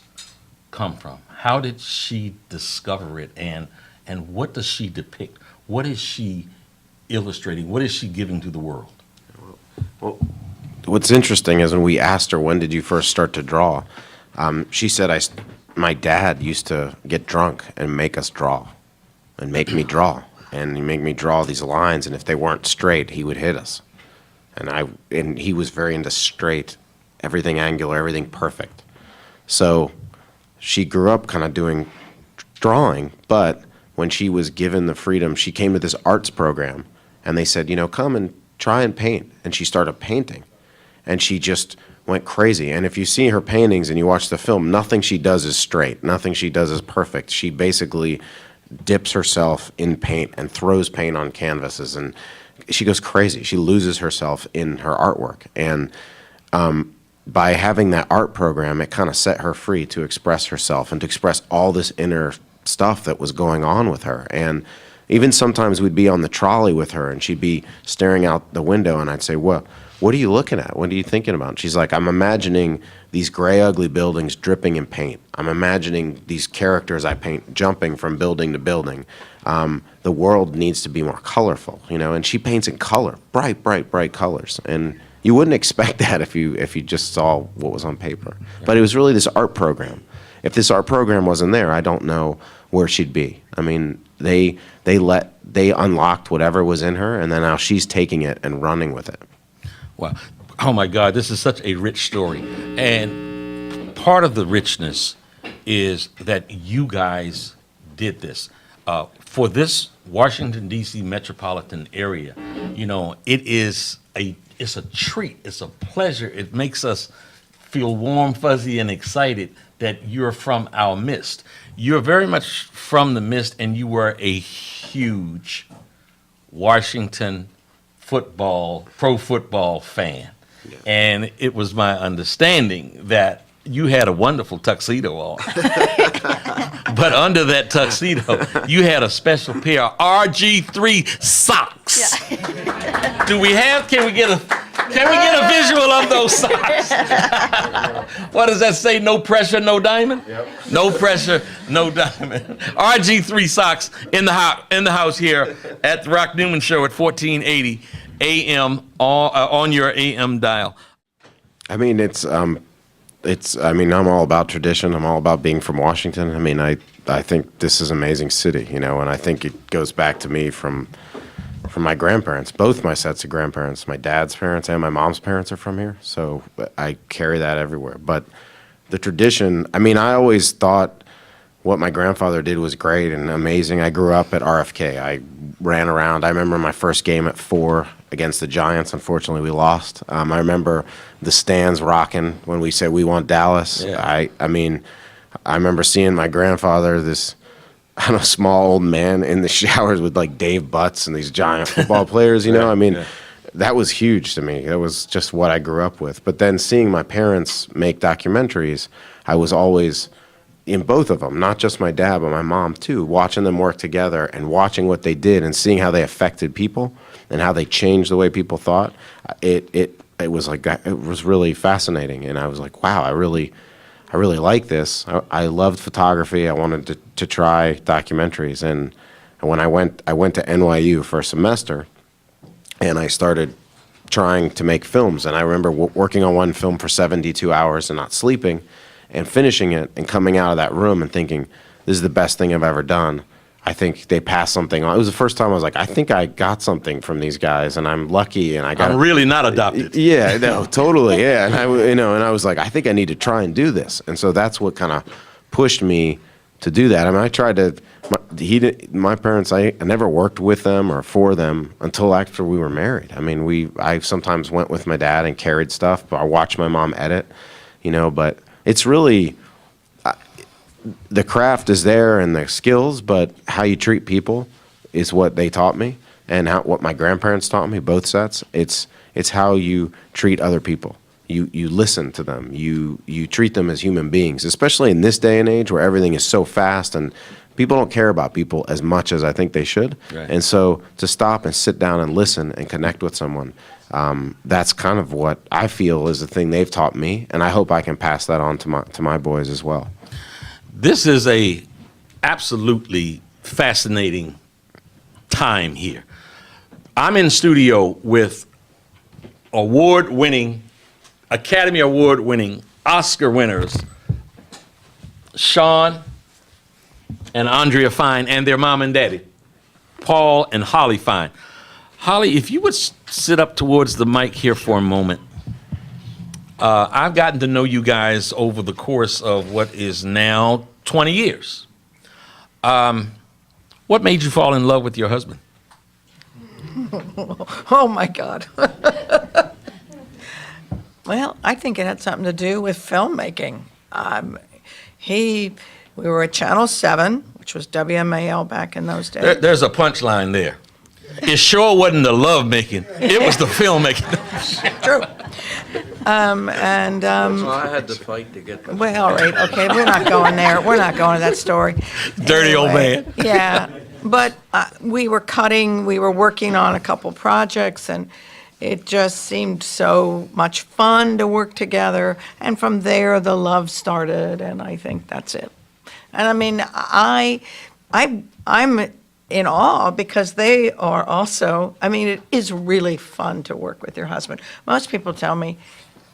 Speaker 3: come from? How did she discover it? And what does she depict? What is she illustrating? What is she giving to the world?
Speaker 17: Well, what's interesting is when we asked her, when did you first start to draw? She said, my dad used to get drunk and make us draw and make me draw. And he'd make me draw these lines, and if they weren't straight, he would hit us. And he was very into straight, everything angular, everything perfect. So she grew up kind of doing drawing, but when she was given the freedom, she came to this arts program, and they said, come and try and paint. And she started painting, and she just went crazy. And if you see her paintings and you watch the film, nothing she does is straight. Nothing she does is perfect. She basically dips herself in paint and throws paint on canvases, and she goes crazy. She loses herself in her artwork. And by having that art program, it kind of set her free to express herself and to express all this inner stuff that was going on with her. And even sometimes we'd be on the trolley with her and she'd be staring out the window and I'd say, what are you looking at? What are you thinking about? And she's like, I'm imagining these gray, ugly buildings dripping in paint. I'm imagining these characters I paint jumping from building to building. The world needs to be more colorful, you know, and she paints in color, bright, bright, bright colors. And you wouldn't expect that if you just saw what was on paper. But it was really this art program. If this art program wasn't there, I don't know where she'd be. I mean, they unlocked whatever was in her, and then now she's taking it and running with it.
Speaker 3: Wow. Oh my God, this is such a rich story. And part of the richness is that you guys did this. For this Washington, D.C. metropolitan area, you know, it's a treat, it's a pleasure. It makes us feel warm, fuzzy, and excited that you're from our midst. You're very much from the midst, and you were a huge Washington pro football fan. Yeah. And it was my understanding that you had a wonderful tuxedo on. But under that tuxedo, you had a special pair of RG3 socks. Yeah. Can we get a visual of those socks? What does that say? No pressure, no diamond? Yep. No pressure, no diamond. RG3 socks in the house here at the Rock Newman Show at 1480 AM on your AM dial.
Speaker 17: I mean, I'm all about tradition. I'm all about being from Washington. I mean, I think this is an amazing city, you know, and I think it goes back to me from my grandparents. Both my sets of grandparents, my dad's parents and my mom's parents are from here, so I carry that everywhere. But the tradition, I mean, I always thought what my grandfather did was great and amazing. I grew up at RFK. I ran around. I remember my first game at 4 against the Giants. Unfortunately, we lost. I remember the stands rocking when we said we want Dallas. Yeah. I mean, I remember seeing my grandfather, this small old man in the showers with like Dave Butts and these giant football players, you know? I mean, that was huge to me. That was just what I grew up with. But then seeing my parents make documentaries, I was always in both of them, not just my dad, but my mom too, watching them work together and watching what they did and seeing how they affected people and how they changed the way people thought. It was like, it was really fascinating. And I was like, wow, I really like this. I loved photography. I wanted to try documentaries. And when I went to NYU for a semester and I started trying to make films. And I remember working on one film for 72 hours and not sleeping and finishing it and coming out of that room and thinking, this is the best thing I've ever done. I think they passed something on. It was the first time I was like, I think I got something from these guys, and I'm lucky, and I'm
Speaker 3: really not adopted.
Speaker 17: Yeah, no, totally, yeah. And I was like, I think I need to try and do this, and so that's what kind of pushed me to do that. I mean, I tried to. My parents, I never worked with them or for them until after we were married. I mean, I sometimes went with my dad and carried stuff, but I watched my mom edit, you know, but. It's really, the craft is there and the skills, but how you treat people is what they taught me and what my grandparents taught me, both sets. It's how you treat other people. You listen to them. You treat them as human beings, especially in this day and age where everything is so fast and people don't care about people as much as I think they should. Right. And so to stop and sit down and listen and connect with someone, that's kind of what I feel is the thing they've taught me, and I hope I can pass that on to my boys as well.
Speaker 3: This is a absolutely fascinating time here. I'm in studio with Academy Award-winning, Oscar winners, Sean and Andrea Fine, and their mom and daddy, Paul and Holly Fine. Holly, if you would sit up towards the mic here for a moment. I've gotten to know you guys over the course of what is now 20 years. What made you fall in love with your husband?
Speaker 19: Oh, my God. Well, I think it had something to do with filmmaking. We were at Channel 7, which was WMAL back in those days.
Speaker 3: There's a punchline there. It sure wasn't the love making; it was the filmmaking.
Speaker 19: True.
Speaker 20: So I had to fight to get
Speaker 19: Well, all right, okay, we're not going there. We're not going to that story.
Speaker 3: Dirty old man.
Speaker 19: Yeah. But we were working on a couple projects, and it just seemed so much fun to work together. And from there, the love started, and I think that's it. And I mean, I'm in awe because they are also, I mean, it is really fun to work with your husband. Most people tell me,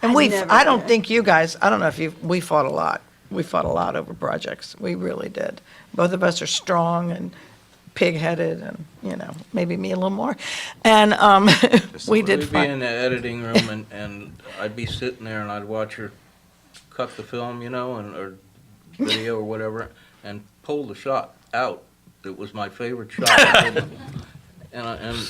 Speaker 19: and I don't think you guys, I don't know if we fought a lot. We fought a lot over projects. We really did. Both of us are strong and pig-headed, and, you know, maybe me a little more. And we did
Speaker 20: We'd be in the editing room, and I'd be sitting there, and I'd watch her cut the film, you know, or video or whatever, and pull the shot out. It was my favorite shot. And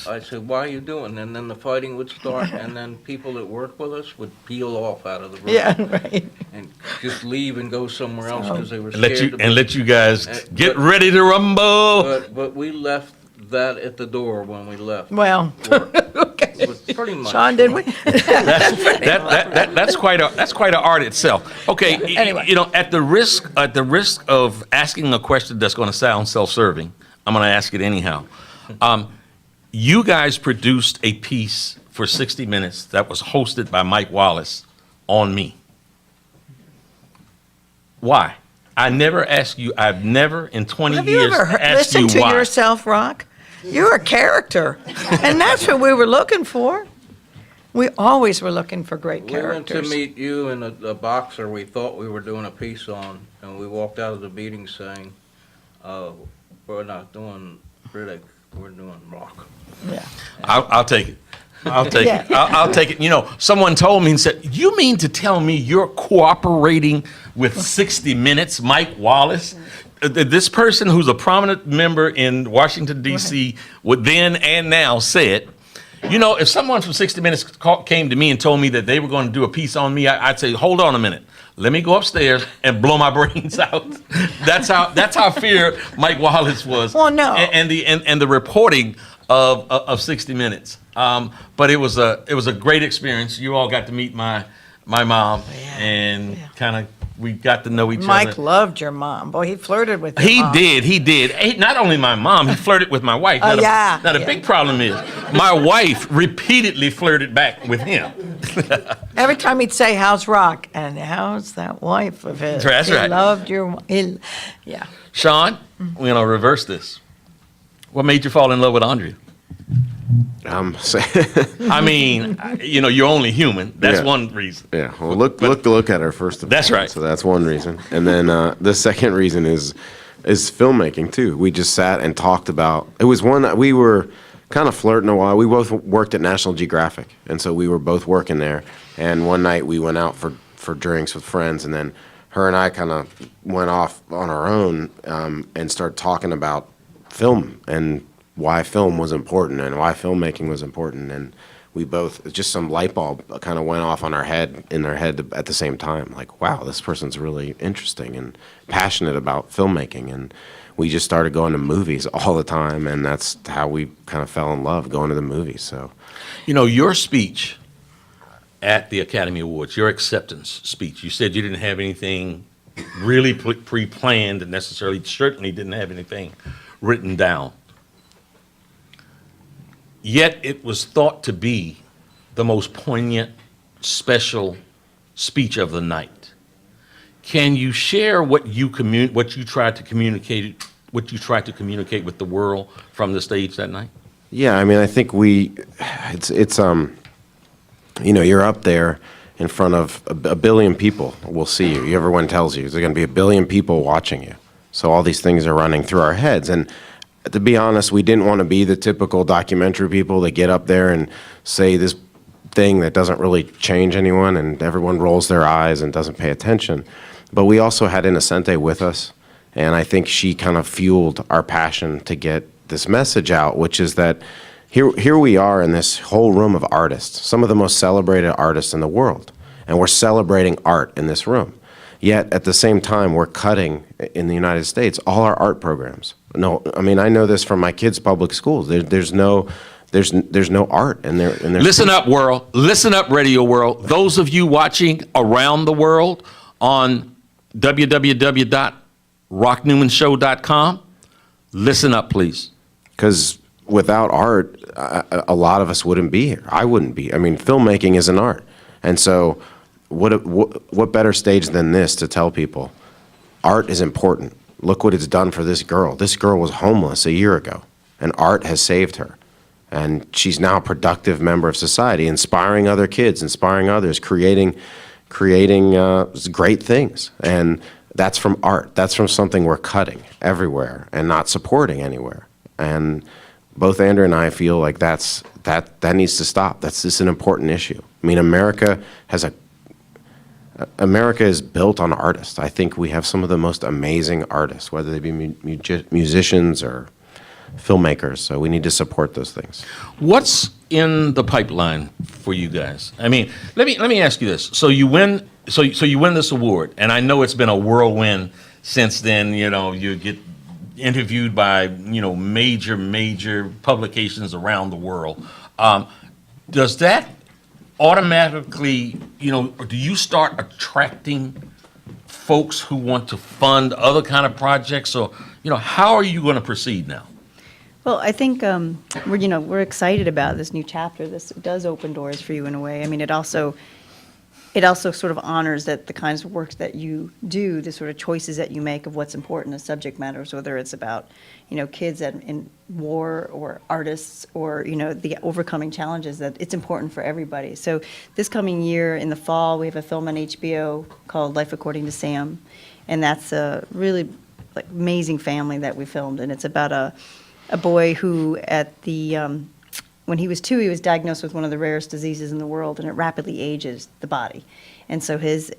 Speaker 20: I said, why are you doing? And then the fighting would start, and then people that work with us would peel off out of the room.
Speaker 19: Yeah, right.
Speaker 20: And just leave and go somewhere else because they were scared.
Speaker 3: Let you guys get ready to rumble.
Speaker 20: But we left that at the door when we left.
Speaker 19: Well,
Speaker 20: okay. Pretty much.
Speaker 19: Sean, did we?
Speaker 3: That's quite an art itself. Okay,
Speaker 19: Anyway.
Speaker 3: you know, at the risk of asking a question that's going to sound self-serving, I'm going to ask it anyhow. You guys produced a piece for 60 Minutes that was hosted by Mike Wallace on me. Why? I never asked you. I've never in 20
Speaker 19: Have you
Speaker 3: years
Speaker 19: ever
Speaker 3: asked you
Speaker 19: listened to
Speaker 3: why.
Speaker 19: yourself, Rock? You're a character, and that's what we were looking for. We always were looking for great
Speaker 20: We went
Speaker 19: characters.
Speaker 20: to meet you and a boxer we thought we were doing a piece on, and we walked out of the meeting saying, we're not doing Riddick, we're doing Rock.
Speaker 19: Yeah.
Speaker 3: I'll take it. I'll take
Speaker 19: Yeah.
Speaker 3: it. I'll take it. You know, someone told me and said, "You mean to tell me you're cooperating with 60 Minutes, Mike Wallace?" This person, who's a prominent member in Washington D.C., would then and now said, "You know, if someone from 60 Minutes came to me and told me that they were going to do a piece on me, I'd say, hold on a minute. Let me go upstairs and blow my brains out." That's how feared Mike Wallace was.
Speaker 19: Well, no.
Speaker 3: And the reporting of 60 Minutes. But it was a great experience. You all got to meet my mom, and kind of we got to know each
Speaker 19: Mike
Speaker 3: other.
Speaker 19: loved your mom. Boy, he flirted with your
Speaker 3: He
Speaker 19: mom.
Speaker 3: did. Not only my mom, he flirted with my wife.
Speaker 19: Oh,
Speaker 3: Now,
Speaker 19: yeah.
Speaker 3: Now the big problem is my wife repeatedly flirted back with him.
Speaker 19: Every time he'd say, "How's Rock?" and "How's that wife of his?"
Speaker 3: That's
Speaker 19: he
Speaker 3: right.
Speaker 19: loved your. Yeah.
Speaker 3: Sean, we're gonna reverse this. What made you fall in love with Andrea? I mean, you know, you're only human. That's
Speaker 17: Yeah.
Speaker 3: one reason.
Speaker 17: Yeah, well, look at her first of all.
Speaker 3: That's right.
Speaker 17: So that's one reason, and then the second reason is filmmaking too. We just sat and talked about. It was one that we were kind of flirting a while. We both worked at National Geographic, and so we were both working there. And one night we went out for drinks with friends, and then her and I kind of went off on our own and started talking about film and why film was important and why filmmaking was important, and we both, just some light bulb kind of went off in our head at the same time. Like, wow, this person's really interesting and passionate about filmmaking, and we just started going to movies all the time, and that's how we kind of fell in love, going to the movies. So,
Speaker 3: You know, your speech at the Academy Awards, your acceptance speech, you said you didn't have anything really pre-planned and necessarily, certainly didn't have anything written down. Yet it was thought to be the most poignant, special speech of the night. Can you share what you tried to communicate with the world from the stage that night?
Speaker 17: yeah, I mean, I think it's you know, you're up there in front of a billion people will see you. Everyone tells you there's going to be a billion people watching you. So all these things are running through our heads, and to be honest, we didn't want to be the typical documentary people that get up there and say this thing that doesn't really change anyone, and everyone rolls their eyes and doesn't pay attention. But we also had Innocente with us, and I think she kind of fueled our passion to get this message out, which is that here we are in this whole room of artists, some of the most celebrated artists in the world, and we're celebrating art in this room. Yet at the same time, we're cutting in the United States all our art programs. No, I mean, I know this from my kids' public schools. There's no art in their.
Speaker 3: Listen up, world. Listen up, radio world. Those of you watching around the world on www.rocknewmanshow.com, Listen up, please.
Speaker 17: Because without art, a lot of us wouldn't be here. I wouldn't be. I mean, filmmaking is an art. And so what better stage than this to tell people art is important. Look what it's done for this girl. This girl was homeless a year ago, and art has saved her. And she's now a productive member of society, inspiring other kids, inspiring others, creating great things. And that's from art. That's from something we're cutting everywhere and not supporting anywhere. And both Andrew and I feel like that needs to stop. That's just an important issue. I mean, America is built on artists. I think we have some of the most amazing artists, whether they be musicians or filmmakers. So we need to support those things.
Speaker 3: What's in the pipeline for you guys? I mean, let me ask you this. So you win. So you win this award, and I know it's been a whirlwind since then. You know, you get interviewed by major publications around the world. Does that automatically, or do you start attracting folks who want to fund other kind of projects? Or, how are you going to proceed now?
Speaker 18: Well, I think we're excited about this new chapter. This does open doors for you in a way. I mean, it also sort of honors that the kinds of work that you do, the sort of choices that you make of what's important as subject matters, whether it's about, kids in war or artists or, the overcoming challenges, that it's important for everybody. So this coming year in the fall, we have a film on HBO called Life According to Sam. And that's a really amazing family that we filmed. And it's about a boy who when he was 2, he was diagnosed with one of the rarest diseases in the world, and it rapidly ages the body. And so his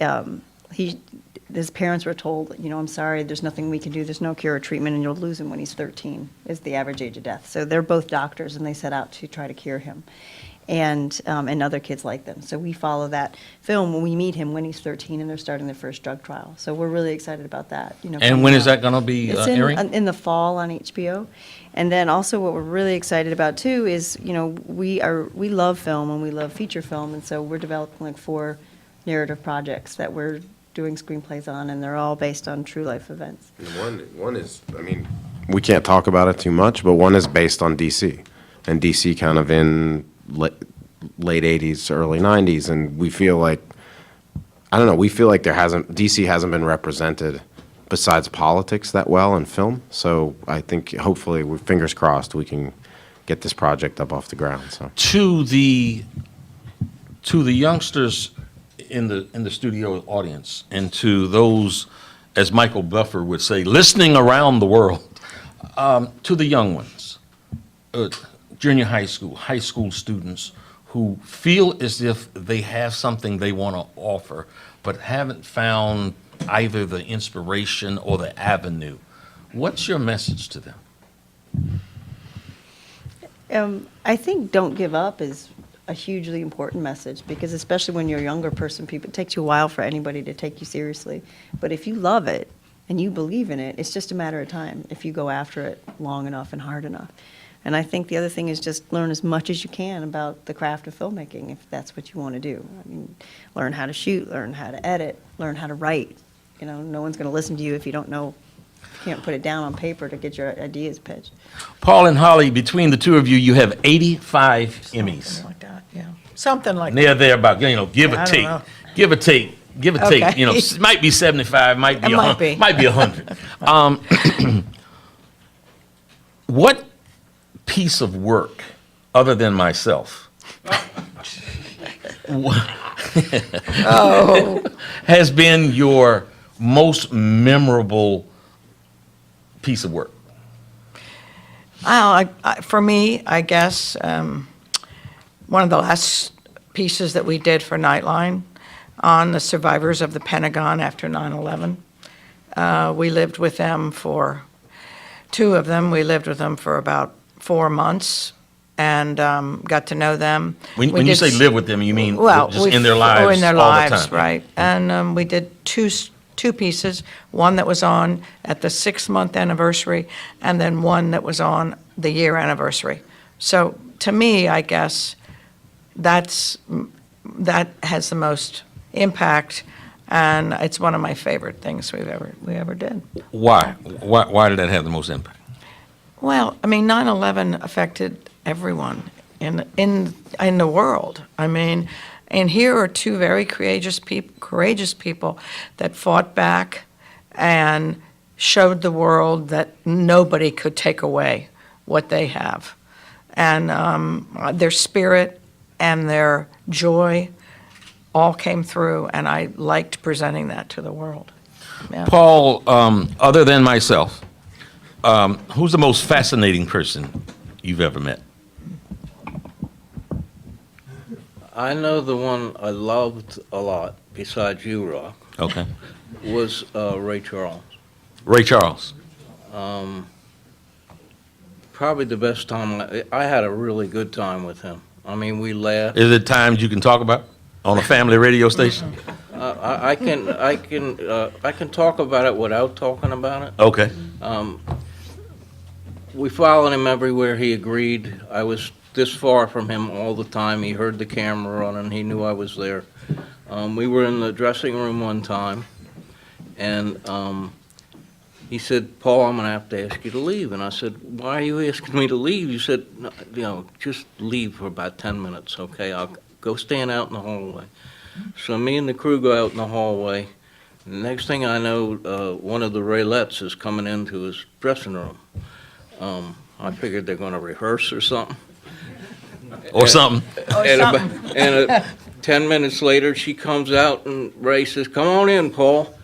Speaker 18: parents were told, I'm sorry, there's nothing we can do, there's no cure or treatment, and you'll lose him when he's 13, is the average age of death. So they're both doctors, and they set out to try to cure him, and other kids like them. So we follow that film when we meet him when he's 13, and they're starting their first drug trial. So we're really excited about that.
Speaker 3: And when is that going to be airing?
Speaker 18: It's in the fall on HBO. And then also what we're really excited about too is, we love film and we love feature film, and so we're developing 4 narrative projects that we're doing screenplays on, and they're all based on true life events.
Speaker 17: And one is, I mean, we can't talk about it too much, but one is based on DC, and DC kind of in late 80s, early 90s, and we feel like, DC hasn't been represented besides politics that well in film. So I think hopefully, with fingers crossed, we can get this project up off the ground. So
Speaker 3: to the youngsters in the studio audience, and to those, as Michael Buffer would say, listening around the world, to the young ones, junior high school students who feel as if they have something they want to offer, but haven't found either the inspiration or the avenue. What's your message to them?
Speaker 18: I think don't give up is a hugely important message, because especially when you're a younger person, it takes you a while for anybody to take you seriously. But if you love it and you believe in it, it's just a matter of time if you go after it long enough and hard enough. And I think the other thing is just learn as much as you can about the craft of filmmaking, if that's what you want to do. I mean, learn how to shoot, learn how to edit, learn how to write. No one's going to listen to you if you can't put it down on paper to get your ideas pitched.
Speaker 3: Paul and Holly, between the two of you, you have 85 Emmys.
Speaker 19: Something like that, yeah. Something like
Speaker 3: They're
Speaker 19: that.
Speaker 3: there about, give or take. Give or take.
Speaker 19: Okay.
Speaker 3: It might be 75, might be 100. Might be 100. What piece of work, other than myself, has been your most memorable piece of work?
Speaker 19: For me, I guess one of the last pieces that we did for Nightline on the survivors of the Pentagon after 9/11. We lived with them for 2 of them. We lived with them for about 4 months and got to know them.
Speaker 3: When you say live with them, you mean just in their lives all the time?
Speaker 19: Oh, in their lives, right. And we did two pieces, one that was on at the 6-month anniversary, and then one that was on the year anniversary. So to me, I guess that has the most impact, and it's one of my favorite things we ever did.
Speaker 3: Why? Why did that have the most impact?
Speaker 19: Well, I mean, 9/11 affected everyone in the world. I mean, and here are two very courageous people that fought back and showed the world that nobody could take away what they have, and their spirit and their joy all came through, and I liked presenting that to the world. Yeah.
Speaker 3: Paul, other than myself, who's the most fascinating person you've ever met?
Speaker 20: I know the one I loved a lot, besides you, Rock.
Speaker 3: Okay.
Speaker 20: Was Ray Charles.
Speaker 3: Ray Charles.
Speaker 20: Probably the best time. I had a really good time with him. I mean, we laughed.
Speaker 3: Is it times you can talk about on a family radio station?
Speaker 20: I can talk about it without talking about it.
Speaker 3: Okay.
Speaker 20: We followed him everywhere he agreed. I was this far from him all the time. He heard the camera running. He knew I was there. We were in the dressing room one time, and he said, "Paul, I'm going to have to ask you to leave." And I said, "Why are you asking me to leave?" He said, "No, you know, just leave for about 10 minutes, okay? I'll go stand out in the hallway." So me and the crew go out in the hallway. The next thing I know, one of the Raylettes is coming into his dressing room. I figured they're going to rehearse or something.
Speaker 3: Or something.
Speaker 20: And 10 minutes later, she comes out and Ray says, "Come on in, Paul."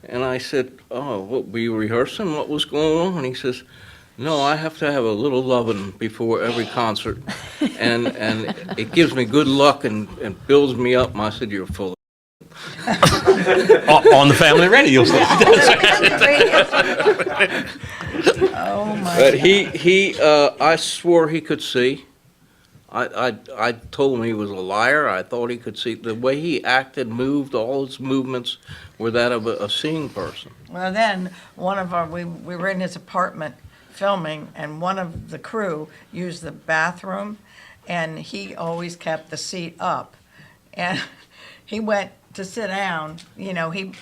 Speaker 20: And I said, "Oh, what, were you rehearsing? What was going on?" And he says, "No, I have to have a little loving before every concert, and it gives me good luck and builds me up." And I said, "You're full of
Speaker 3: On the family radio station.
Speaker 19: Oh my!
Speaker 20: But I swore he could see. I told him he was a liar. I thought he could see. The way he acted, moved, all his movements were that of a seeing person.
Speaker 19: Well, then we were in his apartment filming, and one of the crew used the bathroom, and he always kept the seat up, and he went to sit down. You know, he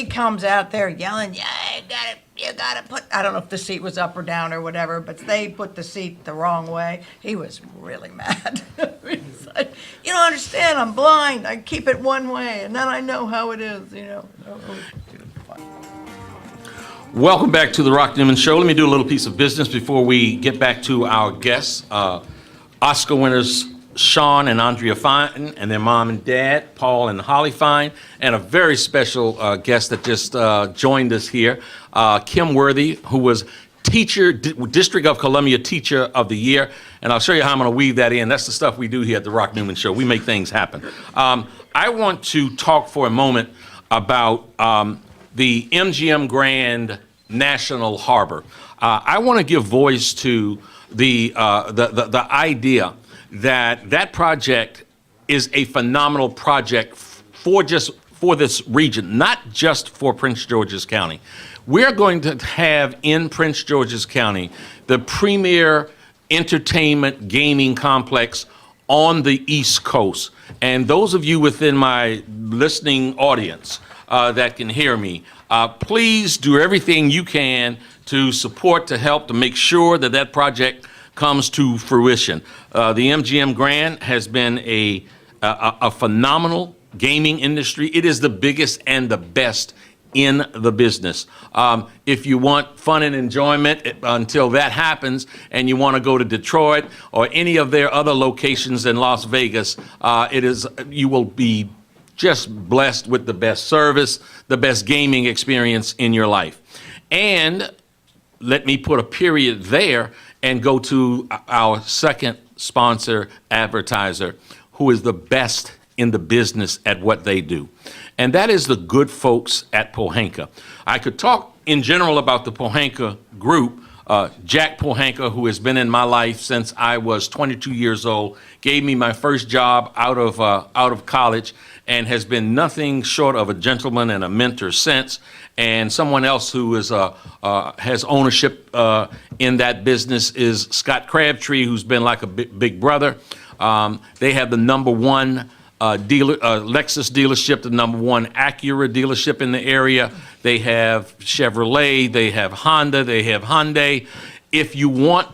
Speaker 19: comes out there yelling, "Yeah, you gotta put." I don't know if the seat was up or down or whatever, but they put the seat the wrong way. He was really mad. He's like, "You don't understand. I'm blind. I keep it one way, and then I know how it is." You know.
Speaker 3: Welcome back to the Rock Newman Show. Let me do a little piece of business before we get back to our guests. Oscar winners Sean and Andrea Fine and their mom and dad, Paul and Holly Fine, and a very special guest that just joined us here, Kim Worthy, who was District of Columbia Teacher of the Year. And I'll show you how I'm going to weave that in. That's the stuff we do here at the Rock Newman Show. We make things happen. I want to talk for a moment about the MGM Grand National Harbor. I want to give voice to the idea that project is a phenomenal project for this region, not just for Prince George's County. We're going to have in Prince George's County the premier entertainment gaming complex on the East Coast. And those of you within my listening audience that can hear me, please do everything you can to support, to help, to make sure that project comes to fruition. The MGM Grand has been a phenomenal gaming industry. It is the biggest and the best in the business. If you want fun and enjoyment until that happens, and you want to go to Detroit or any of their other locations in Las Vegas, you will be just blessed with the best service, the best gaming experience in your life. And let me put a period there and go to our second sponsor advertiser, who is the best in the business at what they do. And that is the good folks at Pohanka. I could talk in general about the Pohanka group. Jack Pohanka, who has been in my life since I was 22 years old, gave me my first job out of college, and has been nothing short of a gentleman and a mentor since. And someone else who has ownership in that business is Scott Crabtree, who's been like a big brother. They have the number one Lexus dealership, the number one Acura dealership in the area. They have Chevrolet, they have Honda, they have Hyundai. if you want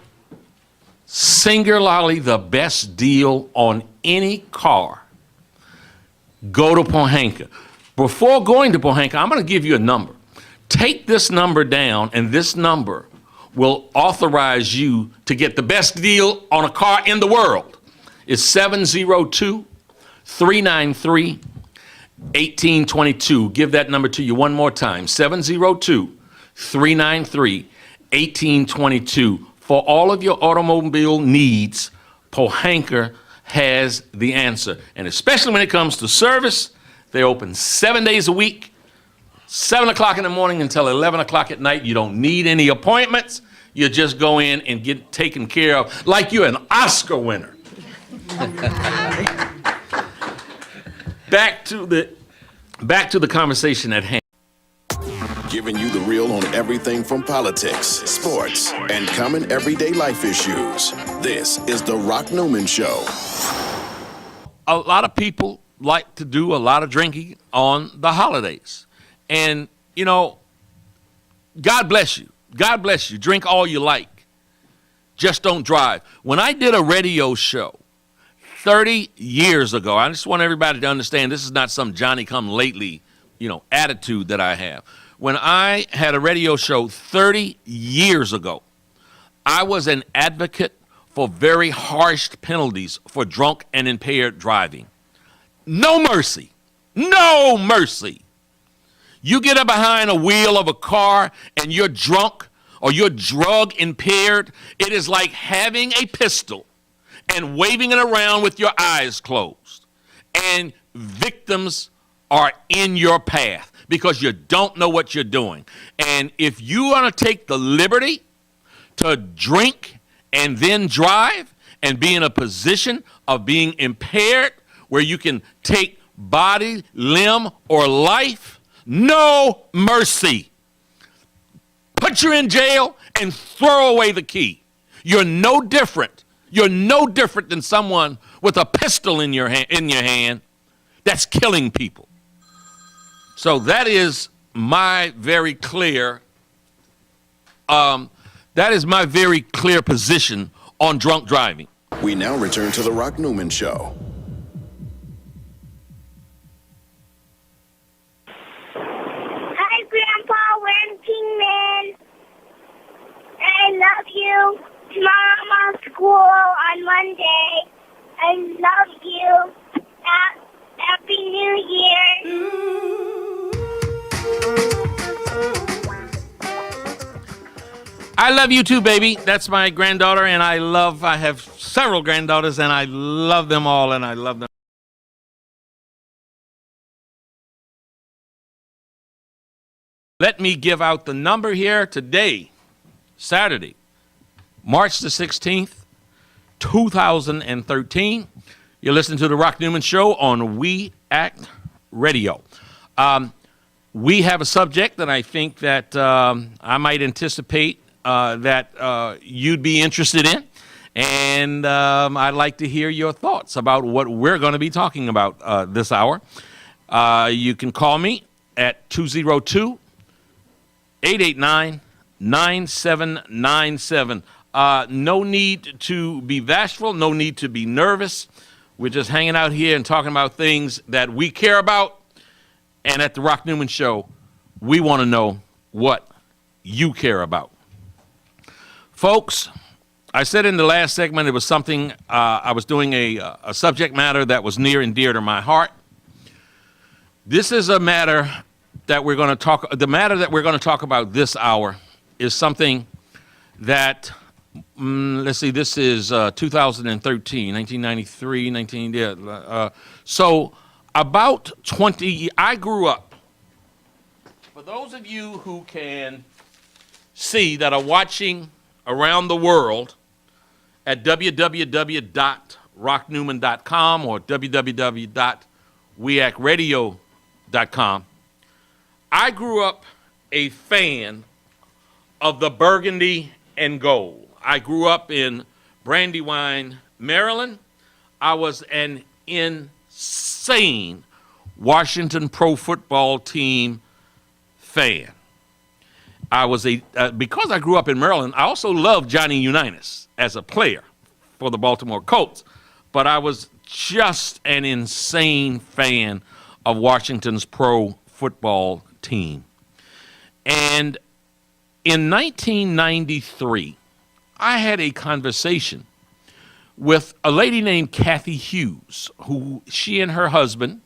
Speaker 3: singularly the best deal on any car, go to Pohanka. Before going to Pohanka, I'm going to give you a number. Take this number down, and this number will authorize you to get the best deal on a car in the world. It's 702-393-1822. Give that number to you one more time. 702-393-1822. For all of your automobile needs, Pohanka has the answer. And especially when it comes to service, they're open 7 days a week, 7 o'clock in the morning until 11 o'clock at night. You don't need any appointments. You just go in and get taken care of like you're an Oscar winner. Back to the conversation at hand.
Speaker 1: Giving you the real on everything from politics, sports, and common everyday life issues. This is The Rock Newman Show.
Speaker 3: A lot of people like to do a lot of drinking on the holidays. And, you know, God bless you. God bless you. Drink all you like. Just don't drive. When I did a radio show 30 years ago, I just want everybody to understand this is not some Johnny-come-lately, attitude that I have. When I had a radio show 30 years ago, I was an advocate for very harsh penalties for drunk and impaired driving. No mercy. No mercy. You get up behind a wheel of a car and you're drunk or you're drug impaired, it is like having a pistol and waving it around with your eyes closed. And victims are in your path because you don't know what you're doing. And if you want to take the liberty to drink and then drive and be in a position of being impaired where you can take body, limb, or life, no mercy. Put you in jail and throw away the key. You're no different. You're no different than someone with a pistol in your hand that's killing people. So that is my very clear position on drunk driving.
Speaker 1: We now return to The Rock Newman Show.
Speaker 21: Hi, Grandpa. We're in Kingman. I love you. Tomorrow I'm off school on Monday. I love you. Happy New Year.
Speaker 3: I love you too, baby. That's my granddaughter, and I have several granddaughters, and I love them all, and I love them. Let me give out the number here today, Saturday, March the 16th, 2013. You're listening to The Rock Newman Show on We Act Radio. We have a subject that I think that I might anticipate that you'd be interested in, and I'd like to hear your thoughts about what we're going to be talking about this hour. You can call me at 202-889-9797. No need to be bashful, no need to be nervous. We're just hanging out here and talking about things that we care about. And at the Rock Newman Show, we want to know what you care about. Folks, I said in the last segment it was something, I was doing a subject matter that was near and dear to my heart. This is a matter that we're going to talk, the matter that we're going to talk about this hour is something that, let's see, this is 2013, 1993, so about 20, I grew up. For those of you who can see that are watching around the world at www.rocknewman.com or www.weactradio.com, I grew up a fan of the burgundy and gold. I grew up in Brandywine, Maryland. I was an insane Washington pro football team fan. because I grew up in Maryland, I also loved Johnny Unitas as a player for the Baltimore Colts, but I was just an insane fan of Washington's pro football team. And in 1993, I had a conversation with a lady named Kathy Hughes, who she and her husband,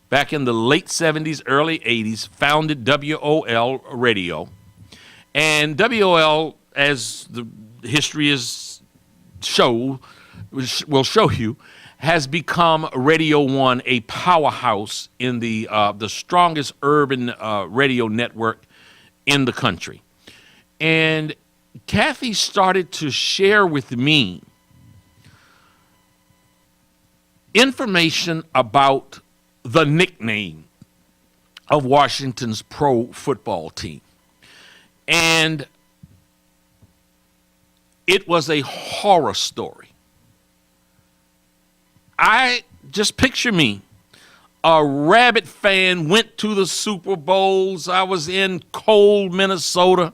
Speaker 3: back in the late 70s, early 80s, founded WOL Radio. And WOL, as the history will show you, has become Radio 1, a powerhouse in the strongest urban radio network in the country. And Kathy started to share with me information about the nickname of Washington's pro football team. And it was a horror story. I just picture me, a rabid fan, went to the Super Bowls. I was in cold Minnesota,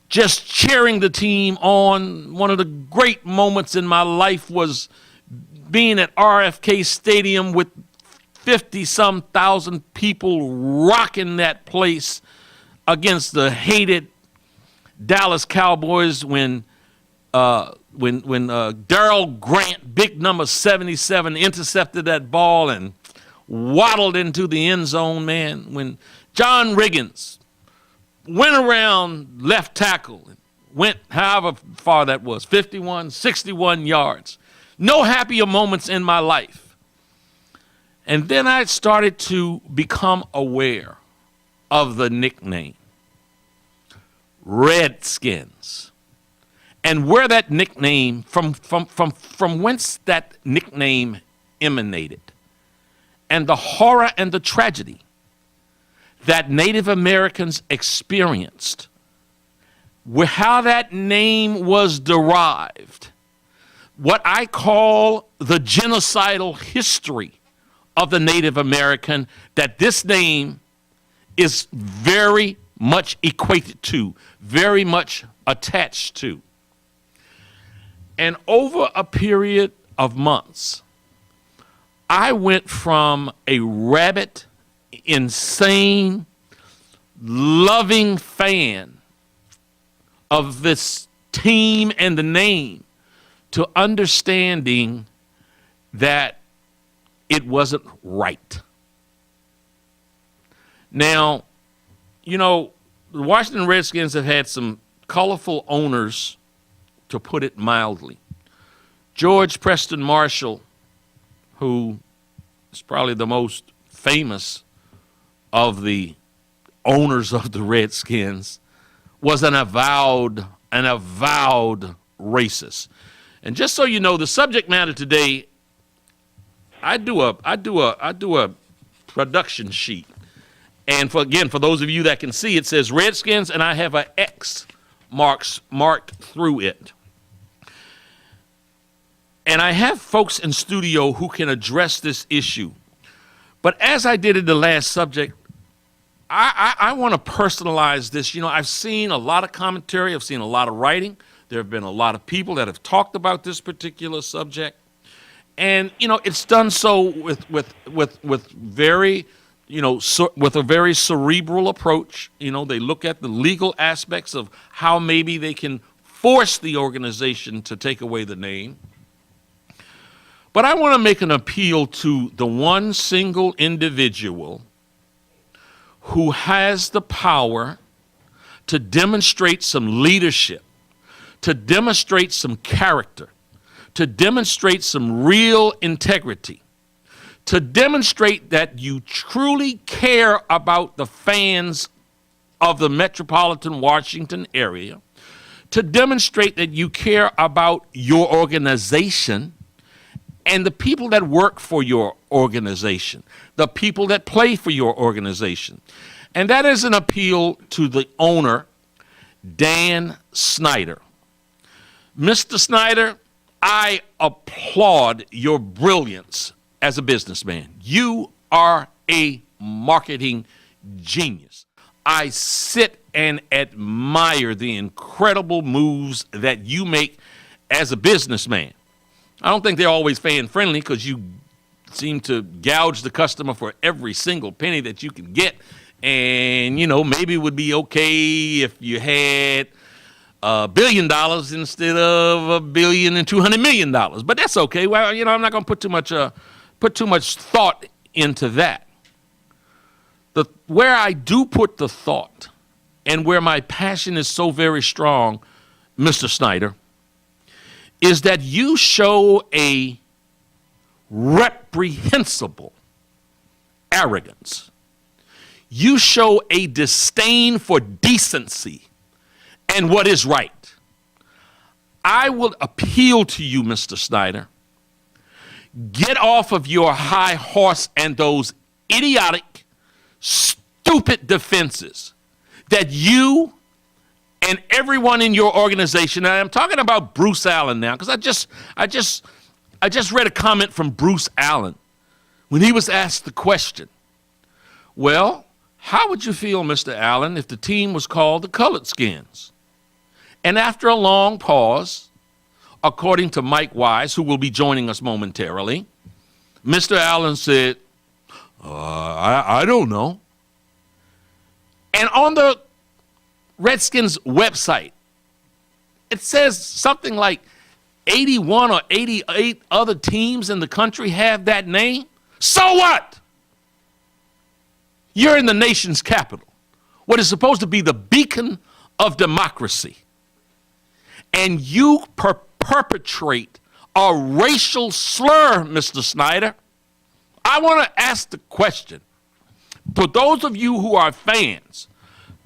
Speaker 3: just cheering the team on. One of the great moments in my life was being at RFK Stadium with 50-some thousand people rocking that place against the hated Dallas Cowboys when Darrell Grant, big number 77, intercepted that ball and waddled into the end zone, man. When John Riggins went around left tackle and went however far that was, 51, 61 yards. No happier moments in my life. And then I started to become aware of the nickname, Redskins. And where that nickname, from whence that nickname emanated, and the horror and the tragedy that Native Americans experienced, how that name was derived, what I call the genocidal history of the Native American, that this name is very much equated to, very much attached to. And over a period of months, I went from a rabid, insane, loving fan of this team and the name to understanding that it wasn't right. Now, you know, the Washington Redskins have had some colorful owners, to put it mildly. George Preston Marshall, who is probably the most famous of the owners of the Redskins, was an avowed racist. And just so you know, the subject matter today, I do a production sheet. And for those of you that can see, it says Redskins, and I have an X marked through it. And I have folks in studio who can address this issue. But as I did in the last subject, I want to personalize this. You know, I've seen a lot of commentary. I've seen a lot of writing. There have been a lot of people that have talked about this particular subject. And, you know, it's done so with very, you know, with a very cerebral approach. You know, they look at the legal aspects of how maybe they can force the organization to take away the name. But I want to make an appeal to the one single individual who has the power to demonstrate some leadership, to demonstrate some character, to demonstrate some real integrity, to demonstrate that you truly care about the fans of the metropolitan Washington area, to demonstrate that you care about your organization and the people that work for your organization, the people that play for your organization. And that is an appeal to the owner, Dan Snyder. Mr. Snyder, I applaud your brilliance as a businessman. You are a marketing genius. I sit and admire the incredible moves that you make as a businessman. I don't think they're always fan friendly because you seem to gouge the customer for every single penny that you can get. And, you know, maybe it would be okay if you had $1 billion instead of $1.2 billion. But that's okay. Well, you know, I'm not going to put too much thought into that. Where I do put the thought and where my passion is so very strong, Mr. Snyder, is that you show a reprehensible arrogance. You show a disdain for decency and what is right. I will appeal to you, Mr. Snyder. Get off of your high horse and those idiotic, stupid defenses that you and everyone in your organization, and I'm talking about Bruce Allen now, because I just read a comment from Bruce Allen when he was asked the question, well, how would you feel, Mr. Allen, if the team was called the Colored Skins? And after a long pause, according to Mike Wise, who will be joining us momentarily, Mr. Allen said, I don't know. And on the Redskins website, it says something like 81 or 88 other teams in the country have that name. So what? You're in the nation's capital, what is supposed to be the beacon of democracy. And you perpetrate a racial slur, Mr. Snyder. I want to ask the question, for those of you who are fans,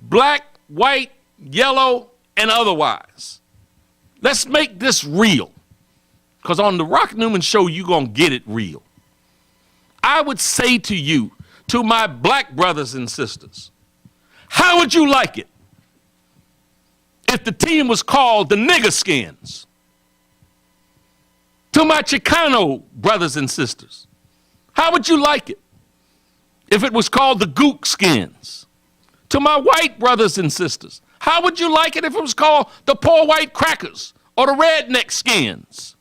Speaker 3: black, white, yellow, and otherwise, let's make this real, because on the Rock Newman Show, you're going to get it real. I would say to you, to my black brothers and sisters, how would you like it if the team was called the Nigger Skins? To my Chicano brothers and sisters, how would you like it if it was called the Gook Skins? To my white brothers and sisters, how would you like it if it was called the Poor White Crackers or the Redneck Skins?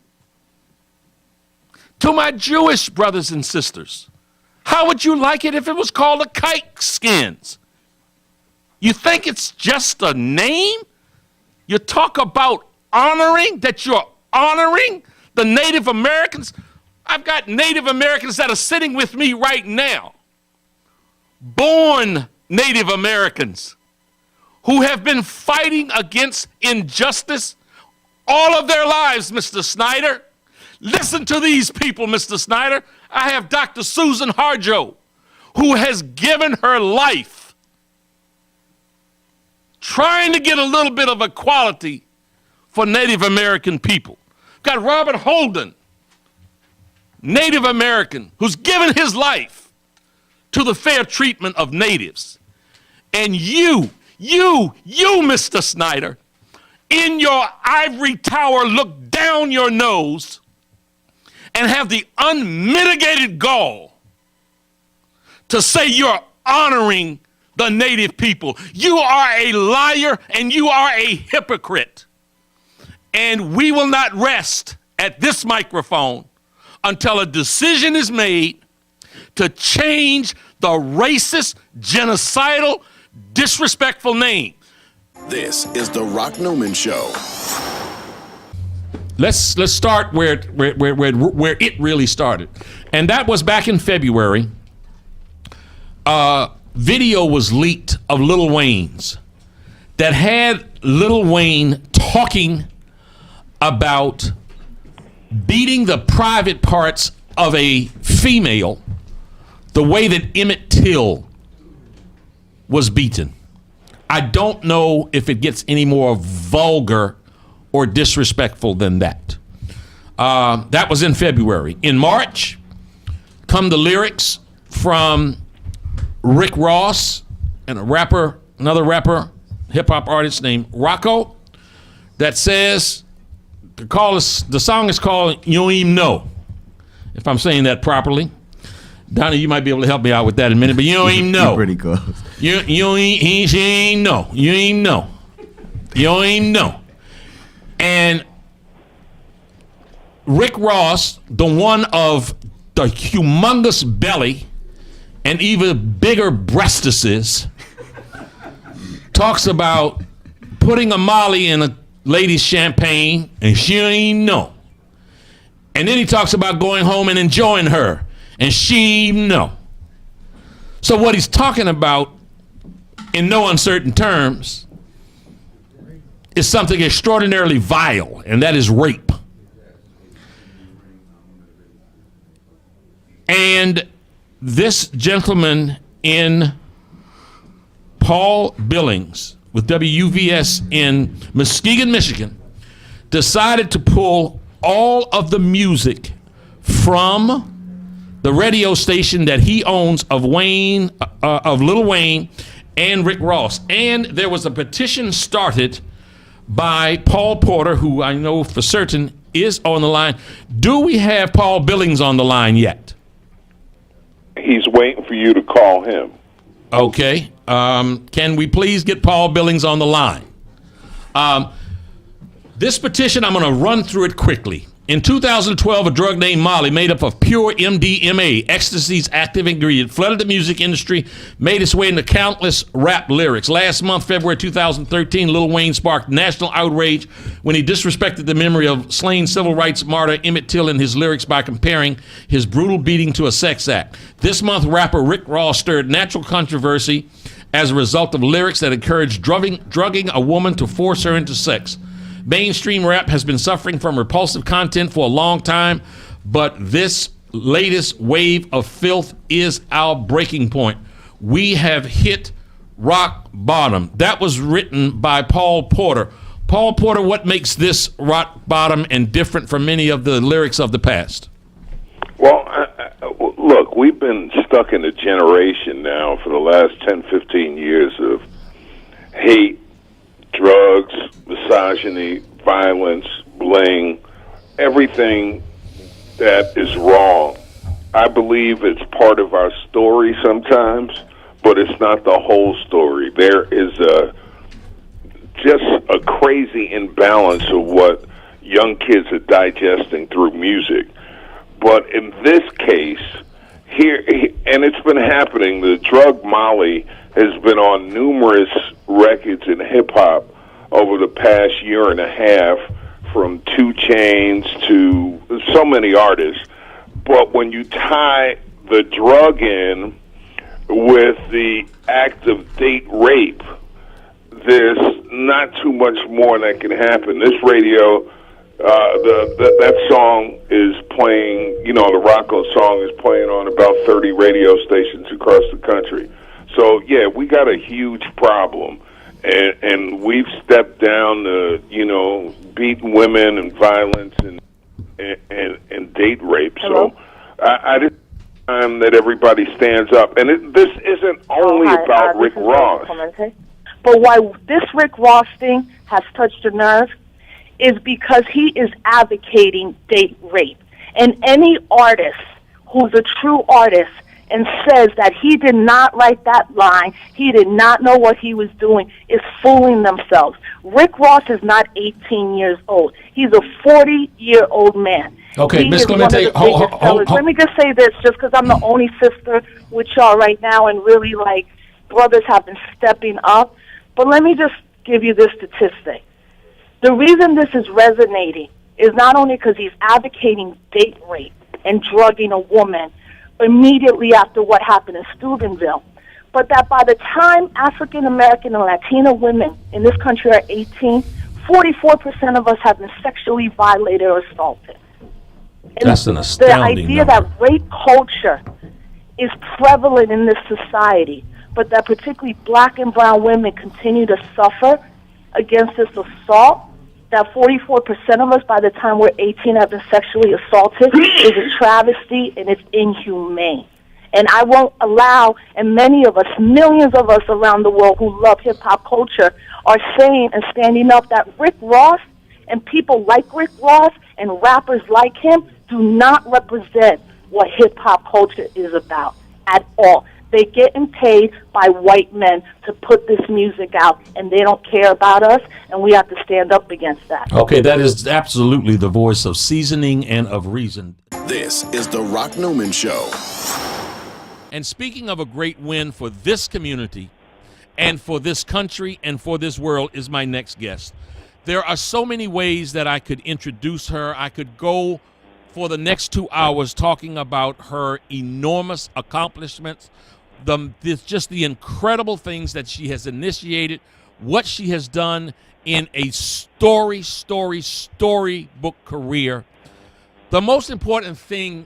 Speaker 3: To my Jewish brothers and sisters, how would you like it if it was called the Kike Skins? You think it's just a name? You talk about honoring, that you're honoring the Native Americans. I've got Native Americans that are sitting with me right now, born Native Americans who have been fighting against injustice all of their lives, Mr. Snyder. Listen to these people, Mr. Snyder. I have Dr. Susan Harjo, who has given her life trying to get a little bit of equality for Native American people. Got Robert Holden, Native American, who's given his life to the fair treatment of natives. And you, Mr. Snyder, in your ivory tower, look down your nose and have the unmitigated gall to say you're honoring the native people. You are a liar and you are a hypocrite. And we will not rest at this microphone until a decision is made to change the racist, genocidal, disrespectful name.
Speaker 1: This is the Rock Newman Show.
Speaker 3: Let's start where it really started, and that was back in February. Video was leaked of Lil Wayne's that had Lil Wayne talking about beating the private parts of a female the way that Emmett Till was beaten. I don't know if it gets any more vulgar or disrespectful than that. That was in February. In March, come the lyrics from Rick Ross and another rapper, hip-hop artist named Rocco, that says, the song is called You Don't Even Know, if I'm saying that properly. Donnie, you might be able to help me out with that in a minute, but you don't even know.
Speaker 4: Pretty close.
Speaker 3: You ain't know. You ain't know. You don't even know. And Rick Ross, the one of the humongous belly and even bigger breastises, talks about putting a Molly in a lady's champagne, and she ain't know. And then he talks about going home and enjoying her, and she ain't know. So what he's talking about, in no uncertain terms, is something extraordinarily vile, and that is rape. And this gentleman in Paul Billings with WUVS in Muskegon, Michigan, decided to pull all of the music from the radio station that he owns of Lil Wayne and Rick Ross. And there was a petition started by Paul Porter, who I know for certain is on the line. Do we have Paul Billings on the line yet?
Speaker 22: He's waiting for you to call him.
Speaker 3: Okay. Can we please get Paul Billings on the line? This petition, I'm going to run through it quickly. In 2012, a drug named Molly, made up of pure MDMA, ecstasy's active ingredient, flooded the music industry, made its way into countless rap lyrics. Last month, February 2013, Lil Wayne sparked national outrage when he disrespected the memory of slain civil rights martyr Emmett Till in his lyrics by comparing his brutal beating to a sex act. This month, rapper Rick Ross stirred natural controversy as a result of lyrics that encouraged drugging a woman to force her into sex. Mainstream rap has been suffering from repulsive content for a long time, but this latest wave of filth is our breaking point. We have hit rock bottom. That was written by Paul Porter. Paul Porter, what makes this rock bottom and different from many of the lyrics of the past?
Speaker 22: Well, look, we've been stuck in a generation now for the last 10, 15 years of hate, drugs, misogyny, violence, bling, everything that is wrong. I believe it's part of our story sometimes, but it's not the whole story. There is just a crazy imbalance of what young kids are digesting through music. But in this case, here, and it's been happening, the drug Molly has been on numerous records in hip-hop over the past year and a half, from 2 Chainz to so many artists. But when you tie the drug in with the act of date rape, there's not too much more that can happen. This radio, that song is playing, the Rocco song is playing on about 30 radio stations across the country. So, yeah, we got a huge problem. And we've stepped down to, beating women and violence and date rape.
Speaker 11: Hello?
Speaker 22: So I just time that everybody stands up. And this isn't only about Rick Ross.
Speaker 11: But why this Rick Ross thing has touched a nerve is because he is advocating date rape. And any artist who's a true artist and says that he did not write that line, he did not know what he was doing, is fooling themselves. Rick Ross is not 18 years old. He's a 40-year-old man.
Speaker 3: Okay, Ms. Clemente,
Speaker 11: Let me just say this, just because I'm the only sister with y'all right now, and really, brothers have been stepping up. But let me just give you this statistic. The reason this is resonating is not only because he's advocating date rape and drugging a woman immediately after what happened in Steubenville, but that by the time African American and Latino women in this country are 18, 44% of us have been sexually violated or assaulted. And
Speaker 3: that's an astounding
Speaker 11: the idea
Speaker 3: number.
Speaker 11: that rape culture is prevalent in this society, but that particularly black and brown women continue to suffer against this assault, that 44% of us by the time we're 18 have been sexually assaulted, is a travesty and it's inhumane. And I won't allow, and many of us, millions of us around the world who love hip-hop culture are saying and standing up that Rick Ross and people like Rick Ross and rappers like him do not represent
Speaker 4: what hip-hop culture is about at all. They're getting paid by white men to put this music out, and they don't care about us, and we have to stand up against that.
Speaker 3: Okay, that is absolutely the voice of seasoning and of reason.
Speaker 1: This is the Rock Newman Show.
Speaker 3: And speaking of a great win for this community and for this country and for this world is my next guest. There are so many ways that I could introduce her. I could go for the next 2 hours talking about her enormous accomplishments, just the incredible things that she has initiated, what she has done in a storybook career. The most important thing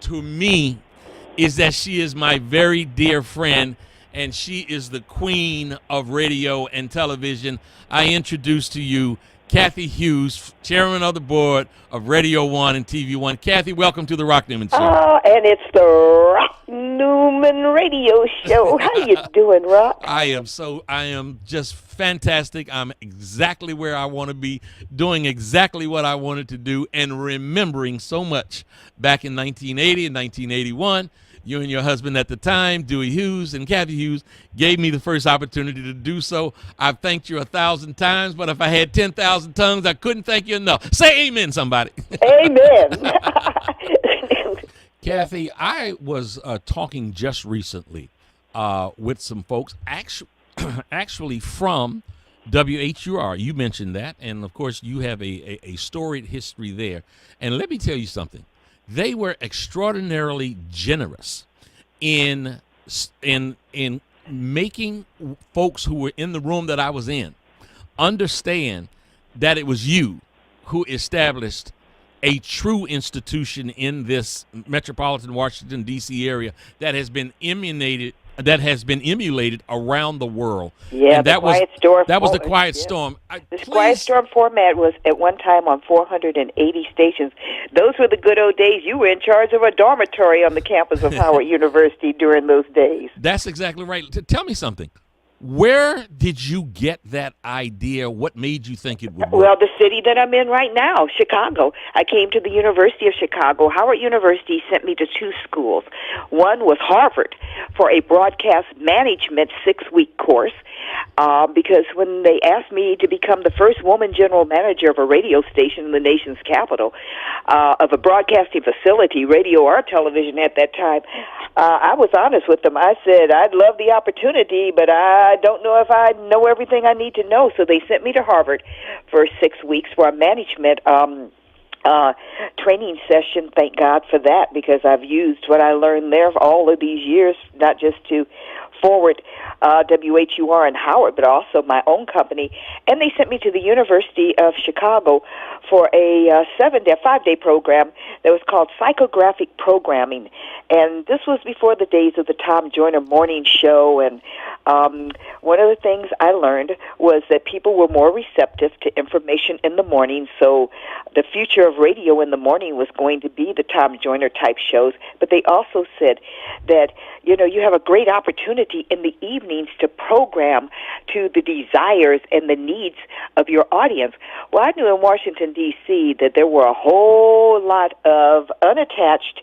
Speaker 3: to me is that she is my very dear friend, and she is the queen of radio and television. I introduce to you Cathy Hughes, chairman of the board of Radio 1 and TV 1. Cathy, welcome to the Rock Newman Show.
Speaker 6: Oh, and it's the Rock Newman Radio Show. How you doing, Rock?
Speaker 3: I am just fantastic. I'm exactly where I want to be, doing exactly what I wanted to do, and remembering so much back in 1980 and 1981. You and your husband at the time, Dewey Hughes and Cathy Hughes, gave me the first opportunity to do so. I've thanked you 1,000 times, but if I had 10,000 tongues, I couldn't thank you enough. Say amen, somebody.
Speaker 6: Amen.
Speaker 3: Cathy, I was talking just recently with some folks, actually from WHUR. You mentioned that, and of course, you have a storied history there. And let me tell you something. They were extraordinarily generous in making folks who were in the room that I was in understand that it was you who established a true institution in this metropolitan Washington, D.C. area that has been emulated around the world.
Speaker 6: Yeah,
Speaker 3: and that
Speaker 6: Quiet Storm.
Speaker 3: That was the Quiet Storm.
Speaker 6: This Quiet Storm format was at one time on 480 stations. Those were the good old days. You were in charge of a dormitory on the campus of Howard University during those days.
Speaker 3: That's exactly right. Tell me something. Where did you get that idea? What made you think it would work?
Speaker 6: Well, the city that I'm in right now, Chicago. I came to the University of Chicago. Howard University sent me to 2 schools. One was Harvard for a broadcast management 6-week course, because when they asked me to become the first woman general manager of a radio station in the nation's capital, of a broadcasting facility, radio or television at that time, I was honest with them. I said, I'd love the opportunity, but I don't know if I know everything I need to know. So they sent me to Harvard for 6 weeks for a management training session. Thank God for that, because I've used what I learned there for all of these years, not just to forward WHUR and Howard, but also my own company. And they sent me to the University of Chicago for a 5-day program that was called psychographic programming. And this was before the days of the Tom Joyner morning show. And one of the things I learned was that people were more receptive to information in the morning. So the future of radio in the morning was going to be the Tom Joyner type shows. But they also said that, you have a great opportunity in the evenings to program to the desires and the needs of your audience. Well, I knew in Washington, D.C. that there were a whole lot of unattached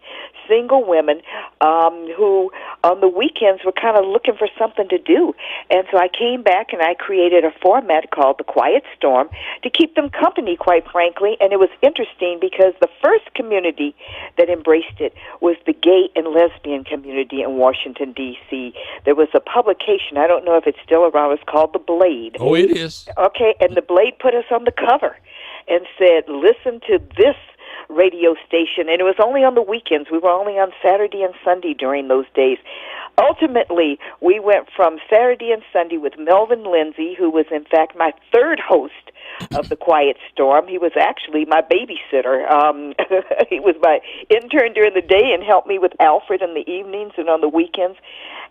Speaker 6: single women who on the weekends were kind of looking for something to do. And so I came back and I created a format called The Quiet Storm to keep them company, quite frankly. And it was interesting because the first community that embraced it was the gay and lesbian community in Washington, D.C. There was a publication, I don't know if it's still around, it's called The Blade.
Speaker 3: Oh, it is.
Speaker 6: Okay, and The Blade put us on the cover and said, listen to this radio station, and it was only on the weekends. We were only on Saturday and Sunday during those days. Ultimately, we went from Saturday and Sunday with Melvin Lindsay, who was in fact my third host of The Quiet Storm. He was actually my babysitter. He was my intern during the day and helped me with Alfred in the evenings and on the weekends.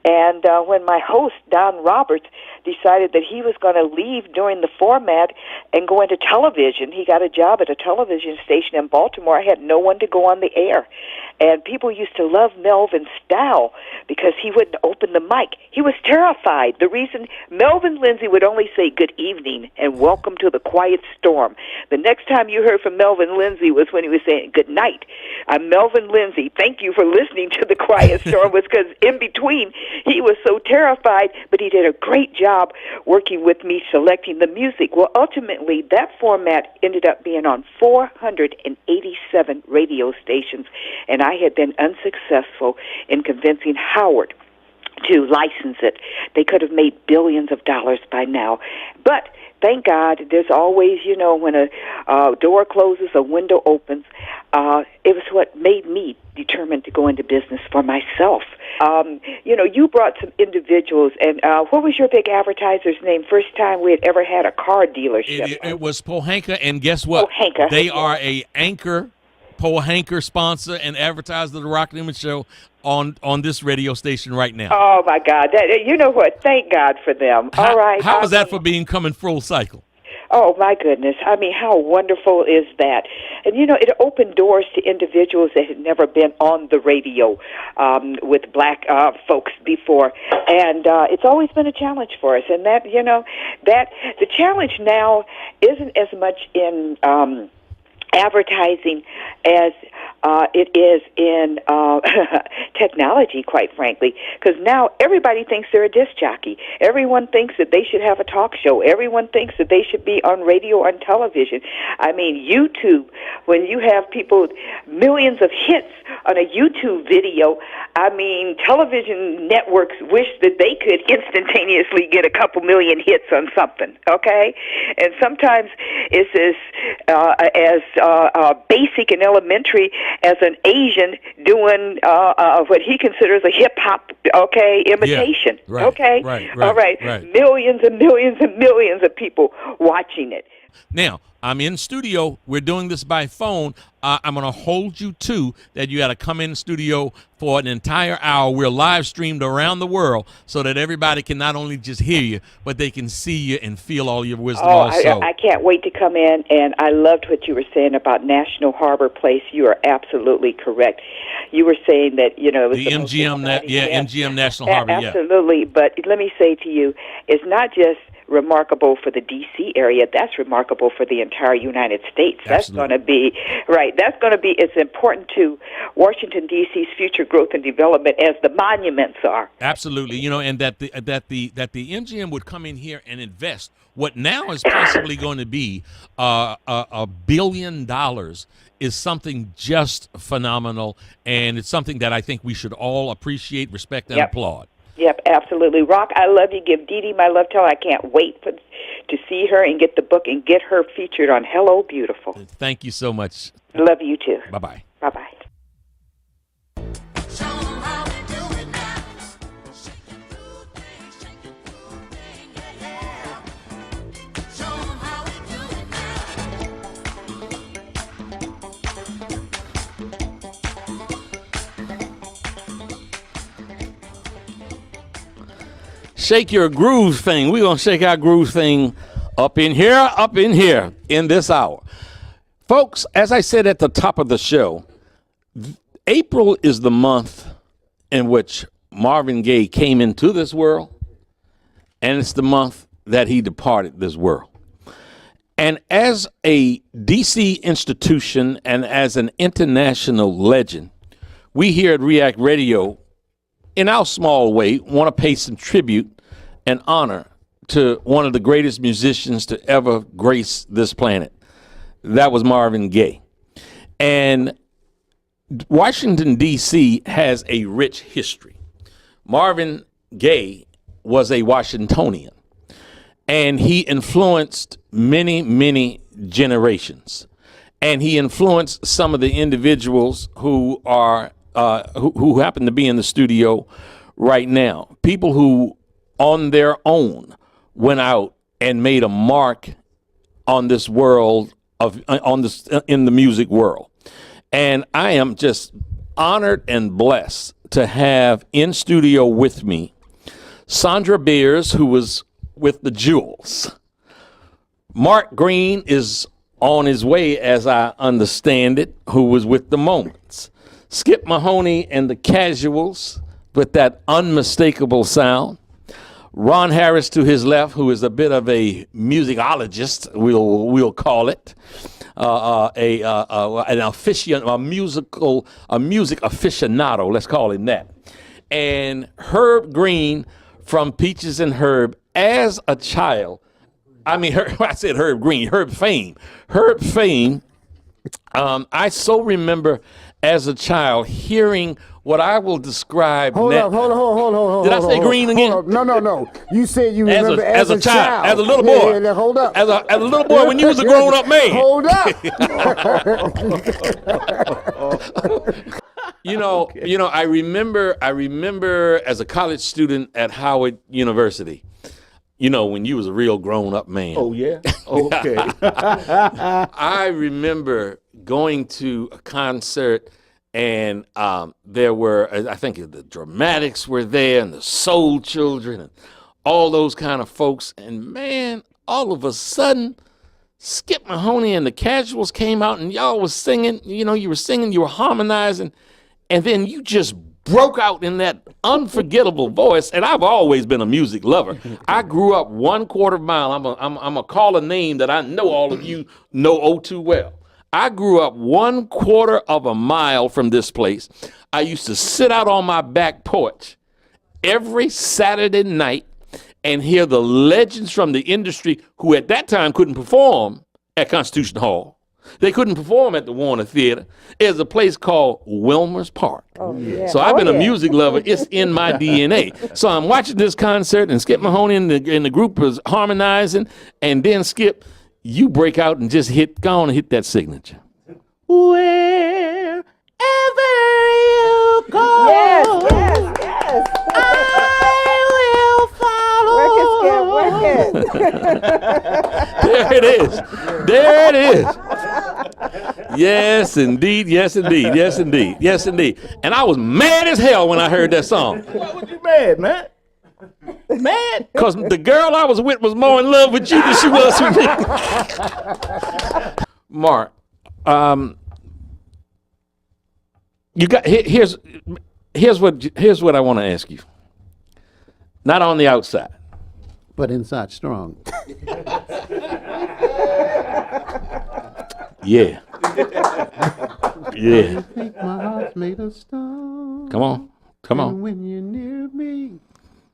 Speaker 6: And when my host, Don Roberts, decided that he was going to leave during the format and go into television. He got a job at a television station in Baltimore. I had no one to go on the air. And people used to love Melvin's style because he wouldn't open the mic. He was terrified. The reason Melvin Lindsay would only say good evening and welcome to the quiet storm. The next time you heard from Melvin Lindsay was when he was saying good night. I'm Melvin Lindsay. Thank you for listening to the quiet storm. Was because in between he was so terrified, but he did a great job working with me selecting the music. Well, ultimately that format ended up being on 487 radio stations, and I had been unsuccessful in convincing Howard to license it. They could have made billions of dollars by now. But thank God, there's always, when a door closes, a window opens. It was what made me determined to go into business for myself. You brought some individuals, and what was your big advertiser's name? First time we had ever had a car dealership.
Speaker 3: It was Pohanka, and guess what?
Speaker 6: Pohanka.
Speaker 3: They are a anchor, Pohanka sponsor and advertiser of the Rock Newman Show on this radio station right now.
Speaker 6: Oh, my God. You know what? Thank God for them. All right.
Speaker 3: How was that for being coming full cycle?
Speaker 6: Oh, my goodness. I mean, how wonderful is that? And, it opened doors to individuals that had never been on the radio with black folks before. And it's always been a challenge for us. And that the challenge now isn't as much in advertising as it is in technology, quite frankly, because now everybody thinks they're a disc jockey. Everyone thinks that they should have a talk show. Everyone thinks that they should be on radio or on television. I mean, YouTube, when you have people, millions of hits on a YouTube video, I mean, television networks wish that they could instantaneously get a couple million hits on something, okay? And sometimes it's as basic and elementary as an Asian doing what he considers a hip-hop, imitation,
Speaker 3: yeah, right,
Speaker 6: okay?
Speaker 3: Right,
Speaker 6: all right. Millions and millions and millions of people watching it.
Speaker 3: Now, I'm in studio. We're doing this by phone. I'm going to hold you to that. You got to come in studio for an entire hour. We're live streamed around the world so that everybody can not only just hear you, but they can see you and feel all your wisdom also.
Speaker 6: I can't wait to come in, and I loved what you were saying about National Harbor Place. You are absolutely correct. You were saying that, it was
Speaker 3: the MGM, MGM National Harbor,
Speaker 6: absolutely. But let me say to you, it's not just remarkable for the D.C. area. That's remarkable for the entire United States. That's going to be it's important to Washington D.C.'s future growth and development as the monuments are.
Speaker 3: Absolutely, and that the MGM would come in here and invest what now is possibly going to be $1 billion is something just phenomenal, and it's something that I think we should all appreciate, respect, and applaud.
Speaker 6: Yep, absolutely. Rock, I love you. Give Dee Dee my love. Tell her I can't wait to see her and get the book and get her featured on Hello Beautiful.
Speaker 3: Thank you so much.
Speaker 6: Love you too.
Speaker 3: Bye-bye.
Speaker 6: Bye-bye.
Speaker 3: Shake your groove thing. We're going to shake our groove thing up in here in this hour. Folks, as I said at the top of the show, April is the month in which Marvin Gaye came into this world, and it's the month that he departed this world. And as a DC institution and as an international legend, we here at React Radio, in our small way, want to pay some tribute and honor to one of the greatest musicians to ever grace this planet. That was Marvin Gaye. And Washington, D.C. has a rich history. Marvin Gaye was a Washingtonian, and he influenced many, many generations. And he influenced some of the individuals who are who happen to be in the studio right now. People who, on their own, went out and made a mark on this world in the music world. And I am just honored and blessed to have in studio with me Sandra Beers, who was with the Jewels,
Speaker 5: Mark Green is on his way, as I understand it, who was with the Moments. Skip Mahoney and the Casuals with that unmistakable sound. Ron Harris to his left, who is a bit of a musicologist, we'll call it, a music aficionado, let's call him that. And Herb Green from Peaches and Herb. As a child, I said Herb Green, Herb Fame. Herb Fame, I so remember as a child hearing what I will describe.
Speaker 7: Hold on.
Speaker 5: Did I say Green again?
Speaker 7: Hold up. No. You said you remember
Speaker 5: as a child, as a little
Speaker 7: Yeah,
Speaker 5: boy.
Speaker 7: yeah, hold up.
Speaker 5: As a little boy when you was a grown-up man.
Speaker 7: Hold up.
Speaker 5: You know, I remember as a college student at Howard University, when you was a real grown-up man.
Speaker 2: Oh, yeah? Okay.
Speaker 5: I remember going to a concert, and there were, I think the Dramatics were there, and the Soul Children, and all those kind of folks. And, man, all of a sudden, Skip Mahoney and the Casuals came out, and y'all was singing. You were singing, you were harmonizing, and then you just broke out in that unforgettable voice. And I've always been a music lover. I grew up 1/4 mile. I'm a call a name that I know all of you know oh too well. I grew up 1/4 of a mile from this place. I used to sit out on my back porch every Saturday night and hear the legends from the industry who at that time couldn't perform at Constitution Hall. They couldn't perform at the Warner Theater. There's a place called Wilmer's Park.
Speaker 7: Oh, yeah.
Speaker 5: So I've been a music lover. It's in my DNA. So I'm watching this concert, and Skip Mahoney and the group was harmonizing, and then Skip, you break out and just go on and hit that signature. Wherever you go,
Speaker 7: Yes.
Speaker 5: I will follow. There it is. There it is. Yes, indeed. Yes, indeed. Yes, indeed. Yes, indeed. And I was mad as hell when I heard that song.
Speaker 7: Why was you mad, man?
Speaker 5: Mad? Because the girl I was with was more in love with you than she was with me. Mark, here's what I want to ask you. Not on the outside,
Speaker 23: but inside strong.
Speaker 5: Yeah. Yeah.
Speaker 23: I think my heart's made of stone.
Speaker 5: Come on.
Speaker 23: And when you're near me,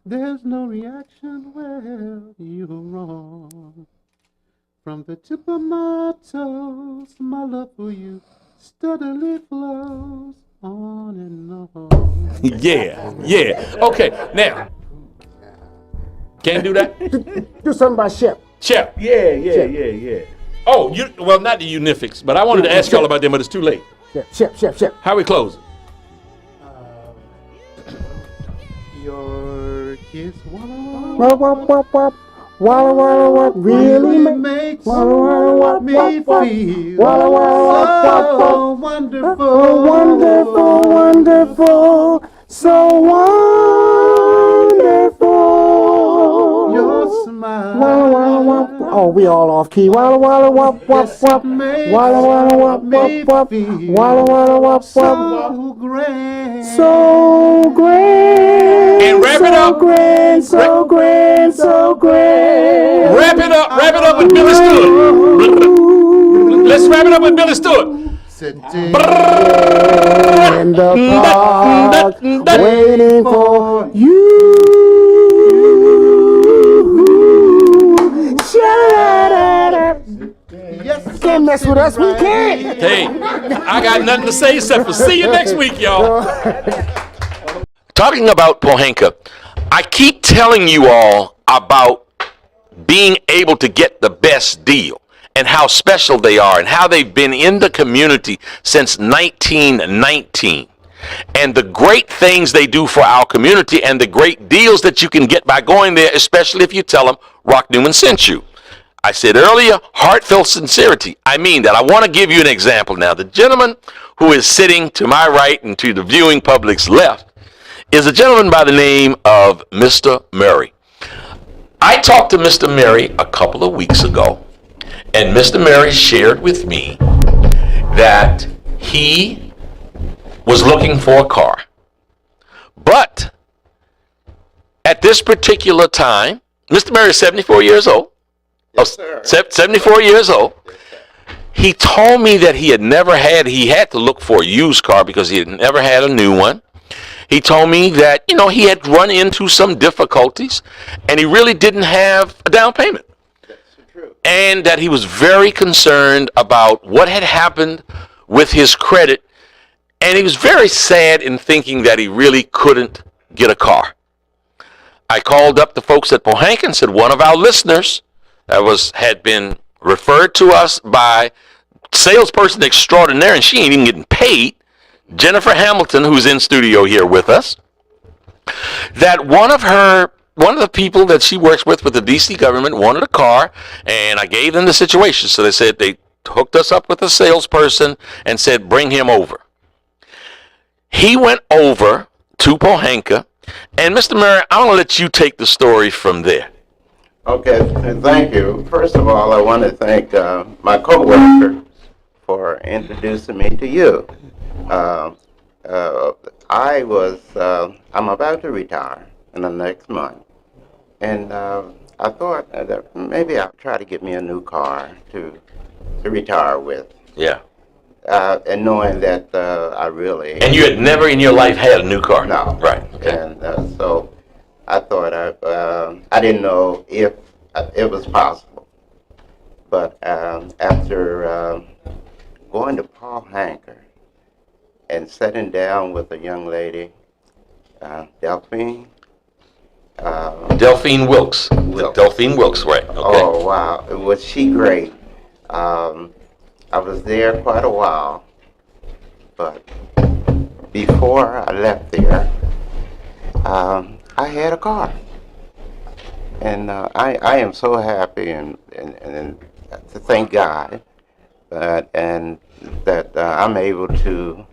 Speaker 23: there's no reaction. Well, you're wrong. From the tip of my toes, my love for you steadily flows on and on.
Speaker 5: Yeah. Okay, now. Can't do that?
Speaker 7: Do something by Shep.
Speaker 5: Shep.
Speaker 2: Yeah.
Speaker 5: Oh, not the Unifics, but I wanted to ask y'all about them, but it's too late.
Speaker 7: Shep.
Speaker 5: How we close?
Speaker 23: Your kiss, what
Speaker 7: really
Speaker 23: makes
Speaker 7: me
Speaker 23: feel so wonderful.
Speaker 7: Wonderful, so wonderful.
Speaker 23: Your smile.
Speaker 7: Oh, we all off key. So grand.
Speaker 5: And wrap it up.
Speaker 7: So grand.
Speaker 5: Wrap it up with Billy Stewart. Let's wrap it up with Billy Stewart.
Speaker 7: In the park, waiting for you. Can't mess with us, we can't.
Speaker 5: Hey, I got nothing to say except for see you next week, y'all. Talking about Pohanka, I keep telling you all about being able to get the best deal and how special they are and how they've been in the community since 1919. And the great things they do for our community and the great deals that you can get by going there, especially if you tell them Rock Newman sent you. I said earlier, heartfelt sincerity. I mean that. I want to give you an example now. The gentleman who is sitting to my right and to the viewing public's left is a gentleman by the name of Mr. Murray. I talked to Mr. Murray a couple of weeks ago, And Mr. Murray shared with me that he was looking for a car. But at this particular time, Mr. Murray is 74 years old. Yes, sir. 74 years old. He told me that he had to look for a used car because he had never had a new one. He told me that, he had run into some difficulties and he really didn't have a down payment. That's true. And that he was very concerned about what had happened with his credit. And he was very sad in thinking that he really couldn't get a car. I called up the folks at Pohanka and said one of our listeners had been referred to us by salesperson extraordinaire, and she ain't even getting paid, Jennifer Hamilton, who's in studio here with us, that one of the people that she works with the DC government wanted a car, and I gave them the situation. So they said they hooked us up with a salesperson and said, bring him over. He went over to Pohanka, and Mr. Murray, I want to let you take the story from there.
Speaker 8: Okay, thank you. First of all, I want to thank my co-worker for introducing me to you. I'm about to retire in the next month, and I thought that maybe I'll try to get me a new car to retire with.
Speaker 5: Yeah.
Speaker 8: And knowing that I really...
Speaker 5: And you had never in your life had a new car?
Speaker 8: No.
Speaker 5: Right. Okay.
Speaker 8: And so I thought I didn't know if it was possible. But after going to Paul Hanker and sitting down with a young lady, Delphine.
Speaker 5: Delphine Wilkes. Delphine Wilkes, right. Okay.
Speaker 8: Oh, wow. Was she great? I was there quite a while, but before I left there, I had a car. And I am so happy and to thank God and that I'm able to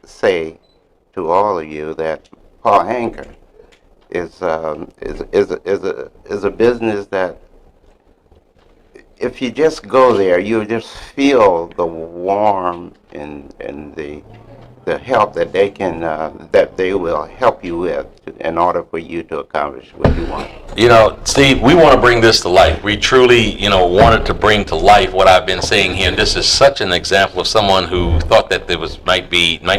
Speaker 8: say to all of you that Paul Hanker is a business that if you just go there, you just feel the warmth and the help that they can that they will help you with in order for you to accomplish what you want.
Speaker 5: Steve, we want to bring this to life. We truly, wanted to bring to life what I've been saying here. And this is such an example of someone who thought that there might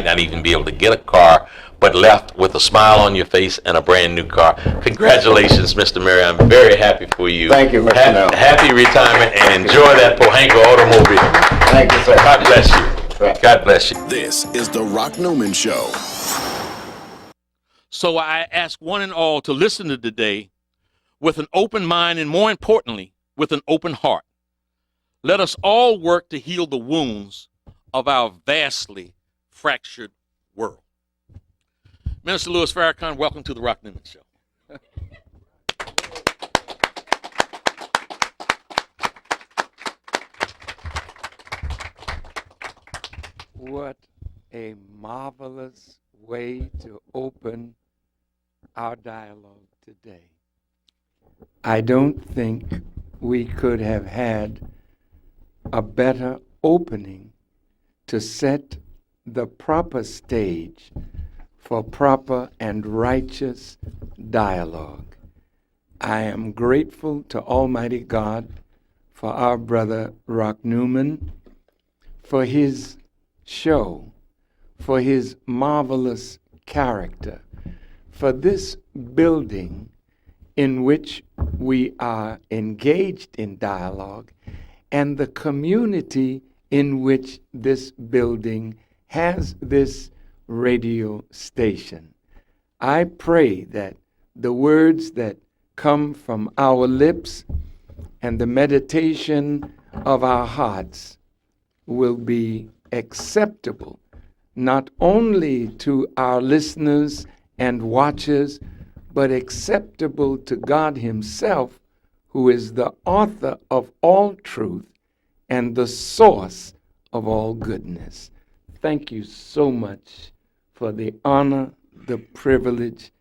Speaker 5: not even be able to get a car, but left with a smile on your face and a brand new car. Congratulations, Mr. Murray. I'm very happy for you.
Speaker 8: Thank you, Mr. Nell.
Speaker 5: Happy retirement and enjoy that Pohanka automobile.
Speaker 8: Thank you, sir.
Speaker 5: God bless you. God bless you.
Speaker 1: This is the Rock Newman Show.
Speaker 3: So I ask one and all to listen to today with an open mind and, more importantly, with an open heart. Let us all work to heal the wounds of our vastly fractured world. Minister Louis Farrakhan, welcome to the Rock Newman Show.
Speaker 9: What a marvelous way to open our dialogue today. I don't think we could have had a better opening to set the proper stage for proper and righteous dialogue. I am grateful to Almighty God for our brother Rock Newman, for his show, for his marvelous character, for this building in which we are engaged in dialogue, and the community in which this building has this radio station. I pray that the words that come from our lips and the meditation of our hearts will be acceptable not only to our listeners and watchers, but acceptable to God Himself, who is the author of all truth and the source of all goodness. Thank you so much for the honor, the privilege,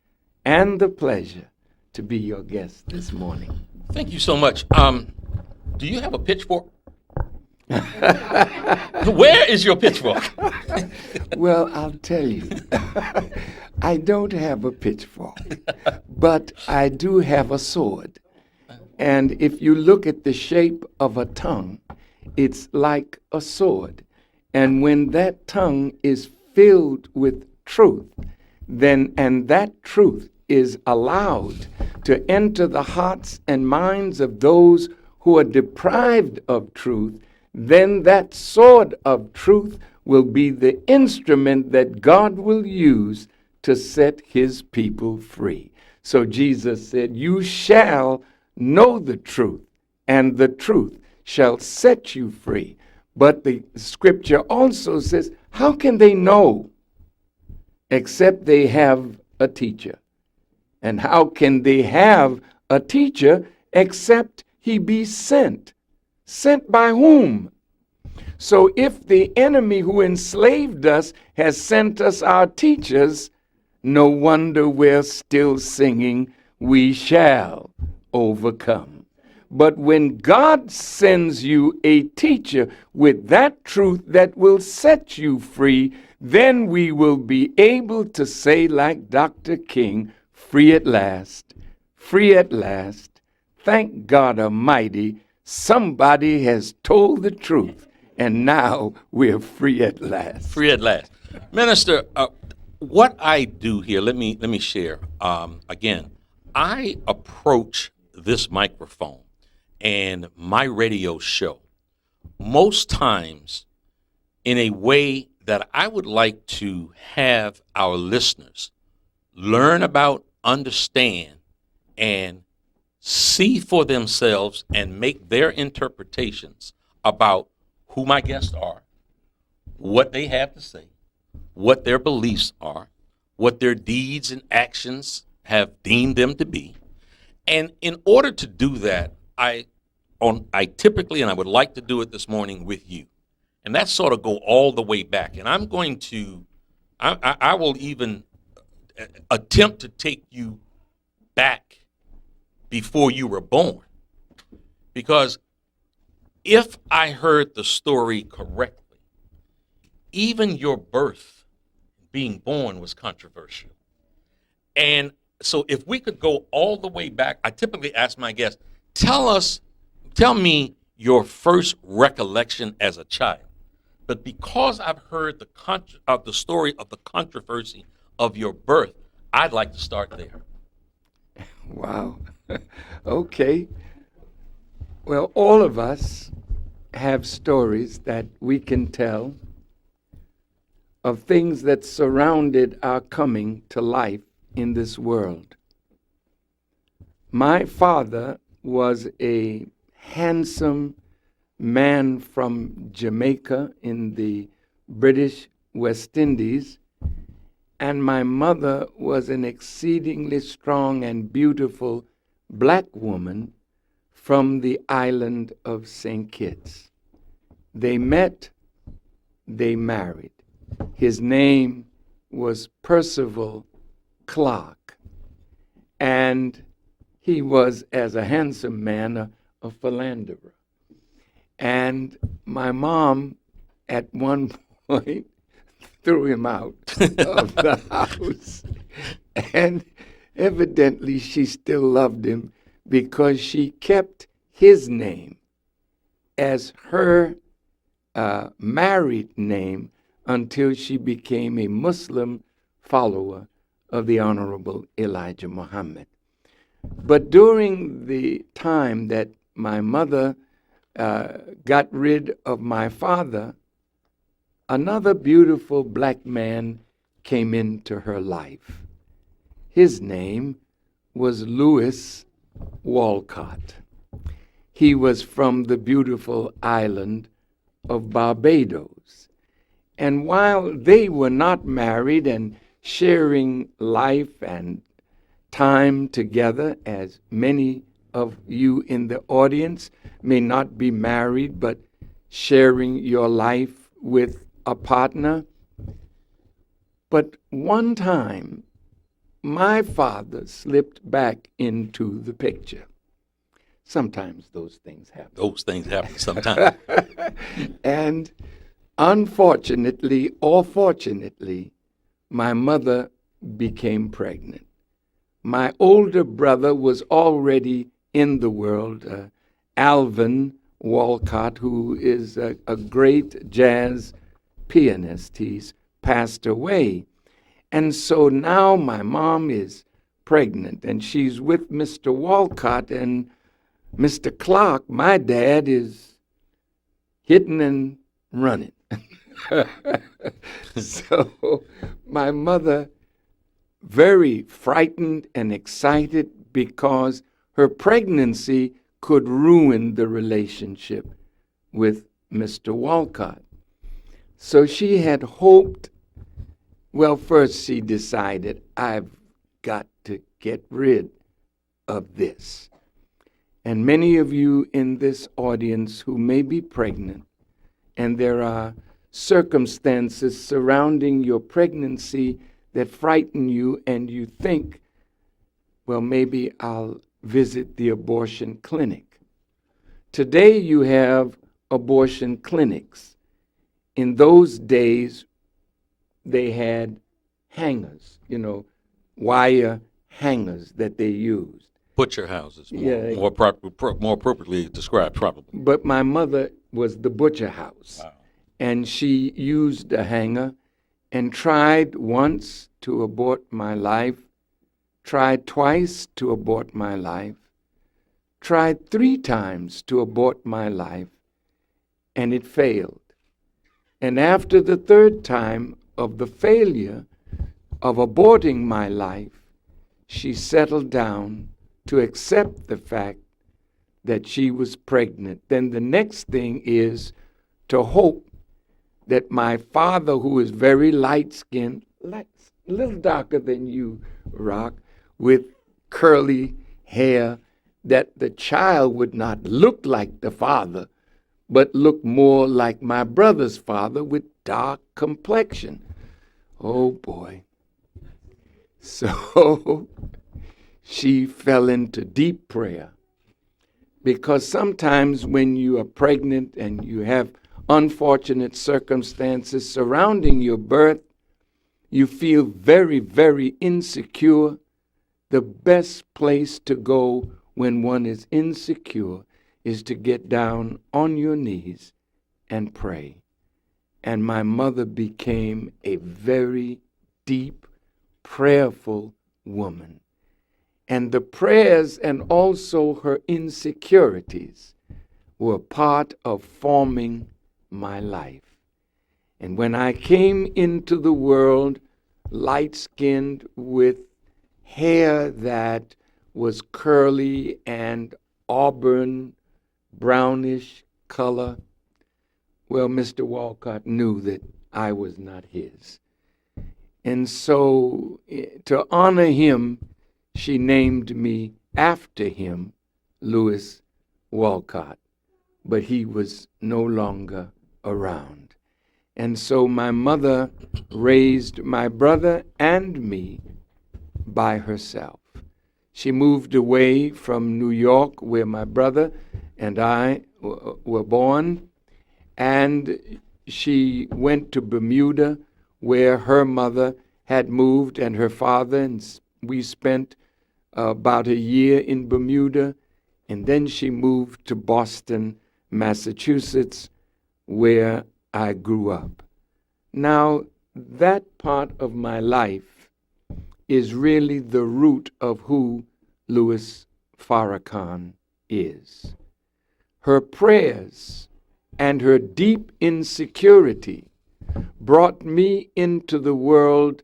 Speaker 9: and the pleasure to be your guest this morning.
Speaker 3: Thank you so much. Do you have a pitchfork?
Speaker 5: Where is your pitchfork?
Speaker 9: Well, I'll tell you. I don't have a pitchfork, but I do have a sword. And if you look at the shape of a tongue, it's like a sword. And when that tongue is filled with truth, and that truth is allowed to enter the hearts and minds of those who are deprived of truth, then that sword of truth will be the instrument that God will use to set his people free. So Jesus said, "You shall know the truth, and the truth shall set you free." But the scripture also says, how can they know except they have a teacher? And how can they have a teacher except he be sent? Sent by whom? So if the enemy who enslaved us has sent us our teachers, no wonder we're still singing, "We shall overcome." But when God sends you a teacher with that truth that will set you free, then we will be able to say like Dr. King, "Free at last, free at last. Thank God Almighty, somebody has told the truth, and now we're free at last."
Speaker 5: Free at last. Minister, what I do here, let me share. Again, I approach this microphone and my radio show most times in a way that I would like to have our listeners learn about, understand, and see for themselves and make their interpretations about who my guests are, what they have to say, what their beliefs are, what their deeds and actions have deemed them to be. And in order to do that, I typically, and I would like to do it this morning with you, and that's sort of go all the way back. And I'm going to, I will even attempt to take you back before you were born. Because if I heard the story correctly, even your birth, being born, was controversial. And so if we could go all the way back, I typically ask my guests, tell me your first recollection as a child. But because I've heard the story of the controversy of your birth, I'd like to start there.
Speaker 9: Wow. Okay. Well, all of us have stories that we can tell of things that surrounded our coming to life in this world. My father was a handsome man from Jamaica in the British West Indies, and my mother was an exceedingly strong and beautiful black woman from the island of St. Kitts. They met, they married. His name was Percival Clark, and he was, as a handsome man, a philanderer. And my mom, at one point, threw him out of the house. And evidently she still loved him because she kept his name as her married name until she became a Muslim follower of the Honorable Elijah Muhammad. But during the time that my mother got rid of my father, another beautiful black man came into her life. His name was Louis Walcott. He was from the beautiful island of Barbados. And while they were not married and sharing life and time together, as many of you in the audience may not be married, but sharing your life with a partner. But one time, my father slipped back into the picture. sometimes those things happen.
Speaker 3: Those things happen sometimes.
Speaker 9: And unfortunately or fortunately, my mother became pregnant. My older brother was already in the world, Alvin Walcott, who is a great jazz pianist. He's passed away. And so now my mom is pregnant, and she's with Mr. Walcott, and Mr. Clark, my dad, is hitting and running. So my mother, very frightened and excited because her pregnancy could ruin the relationship with Mr. Walcott. So she had hoped, well, first she decided, I've got to get rid of this. And many of you in this audience who may be pregnant, and there are circumstances surrounding your pregnancy that frighten you, and you think, well, maybe I'll visit the abortion clinic. Today you have abortion clinics. In those days, they had hangers, wire hangers that they used.
Speaker 3: Butcher houses,
Speaker 9: Yeah.
Speaker 3: more appropriately described, probably.
Speaker 9: But my mother was the butcher house.
Speaker 3: Wow.
Speaker 9: And she used a hanger and tried once to abort my life, tried twice to abort my life, tried 3 times to abort my life, and it failed. And after the 3rd time of the failure of aborting my life, she settled down to accept the fact that she was pregnant. Then the next thing is to hope that my father, who is very light-skinned, a little darker than you, Rock, with curly hair, that the child would not look like the father, but look more like my brother's father with dark complexion. Oh, boy. So she fell into deep prayer, because sometimes when you are pregnant and you have unfortunate circumstances surrounding your birth, you feel very, very insecure. The best place to go when one is insecure is to get down on your knees and pray. And my mother became a very deep, prayerful woman. And the prayers and also her insecurities were part of forming my life. And when I came into the world, light-skinned with hair that was curly and auburn, brownish color, well, Mr. Walcott knew that I was not his. And so, to honor him, she named me after him, Louis Walcott. But he was no longer around. And so my mother raised my brother and me by herself. She moved away from New York, where my brother and I were born, and she went to Bermuda, where her mother had moved, and her father, and we spent about a year in Bermuda, and then she moved to Boston, Massachusetts, where I grew up. Now, that part of my life is really the root of who Louis Farrakhan is. Her prayers and her deep insecurity brought me into the world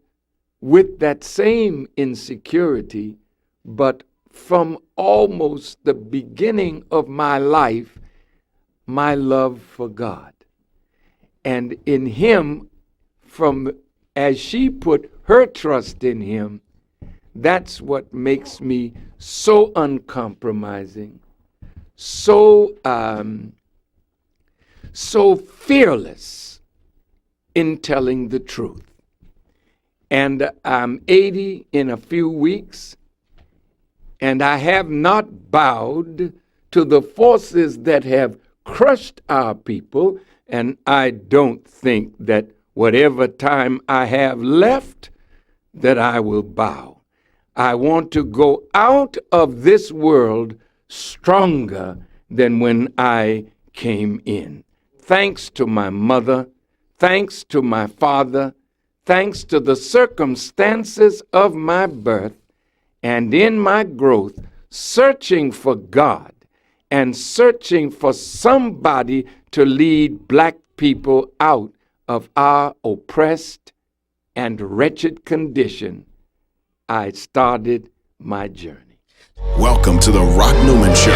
Speaker 9: with that same insecurity, but from almost the beginning of my life, my love for God. And in him, as she put her trust in him, that's what makes me so uncompromising, so fearless in telling the truth. And I'm 80 in a few weeks, and I have not bowed to the forces that have crushed our people, and I don't think that whatever time I have left, that I will bow. I want to go out of this world stronger than when I came in. Thanks to my mother, thanks to my father, thanks to the circumstances of my birth, and in my growth, searching for God and searching for somebody to lead black people out of our oppressed and wretched condition, I started my journey.
Speaker 1: Welcome to the Rock Newman Show.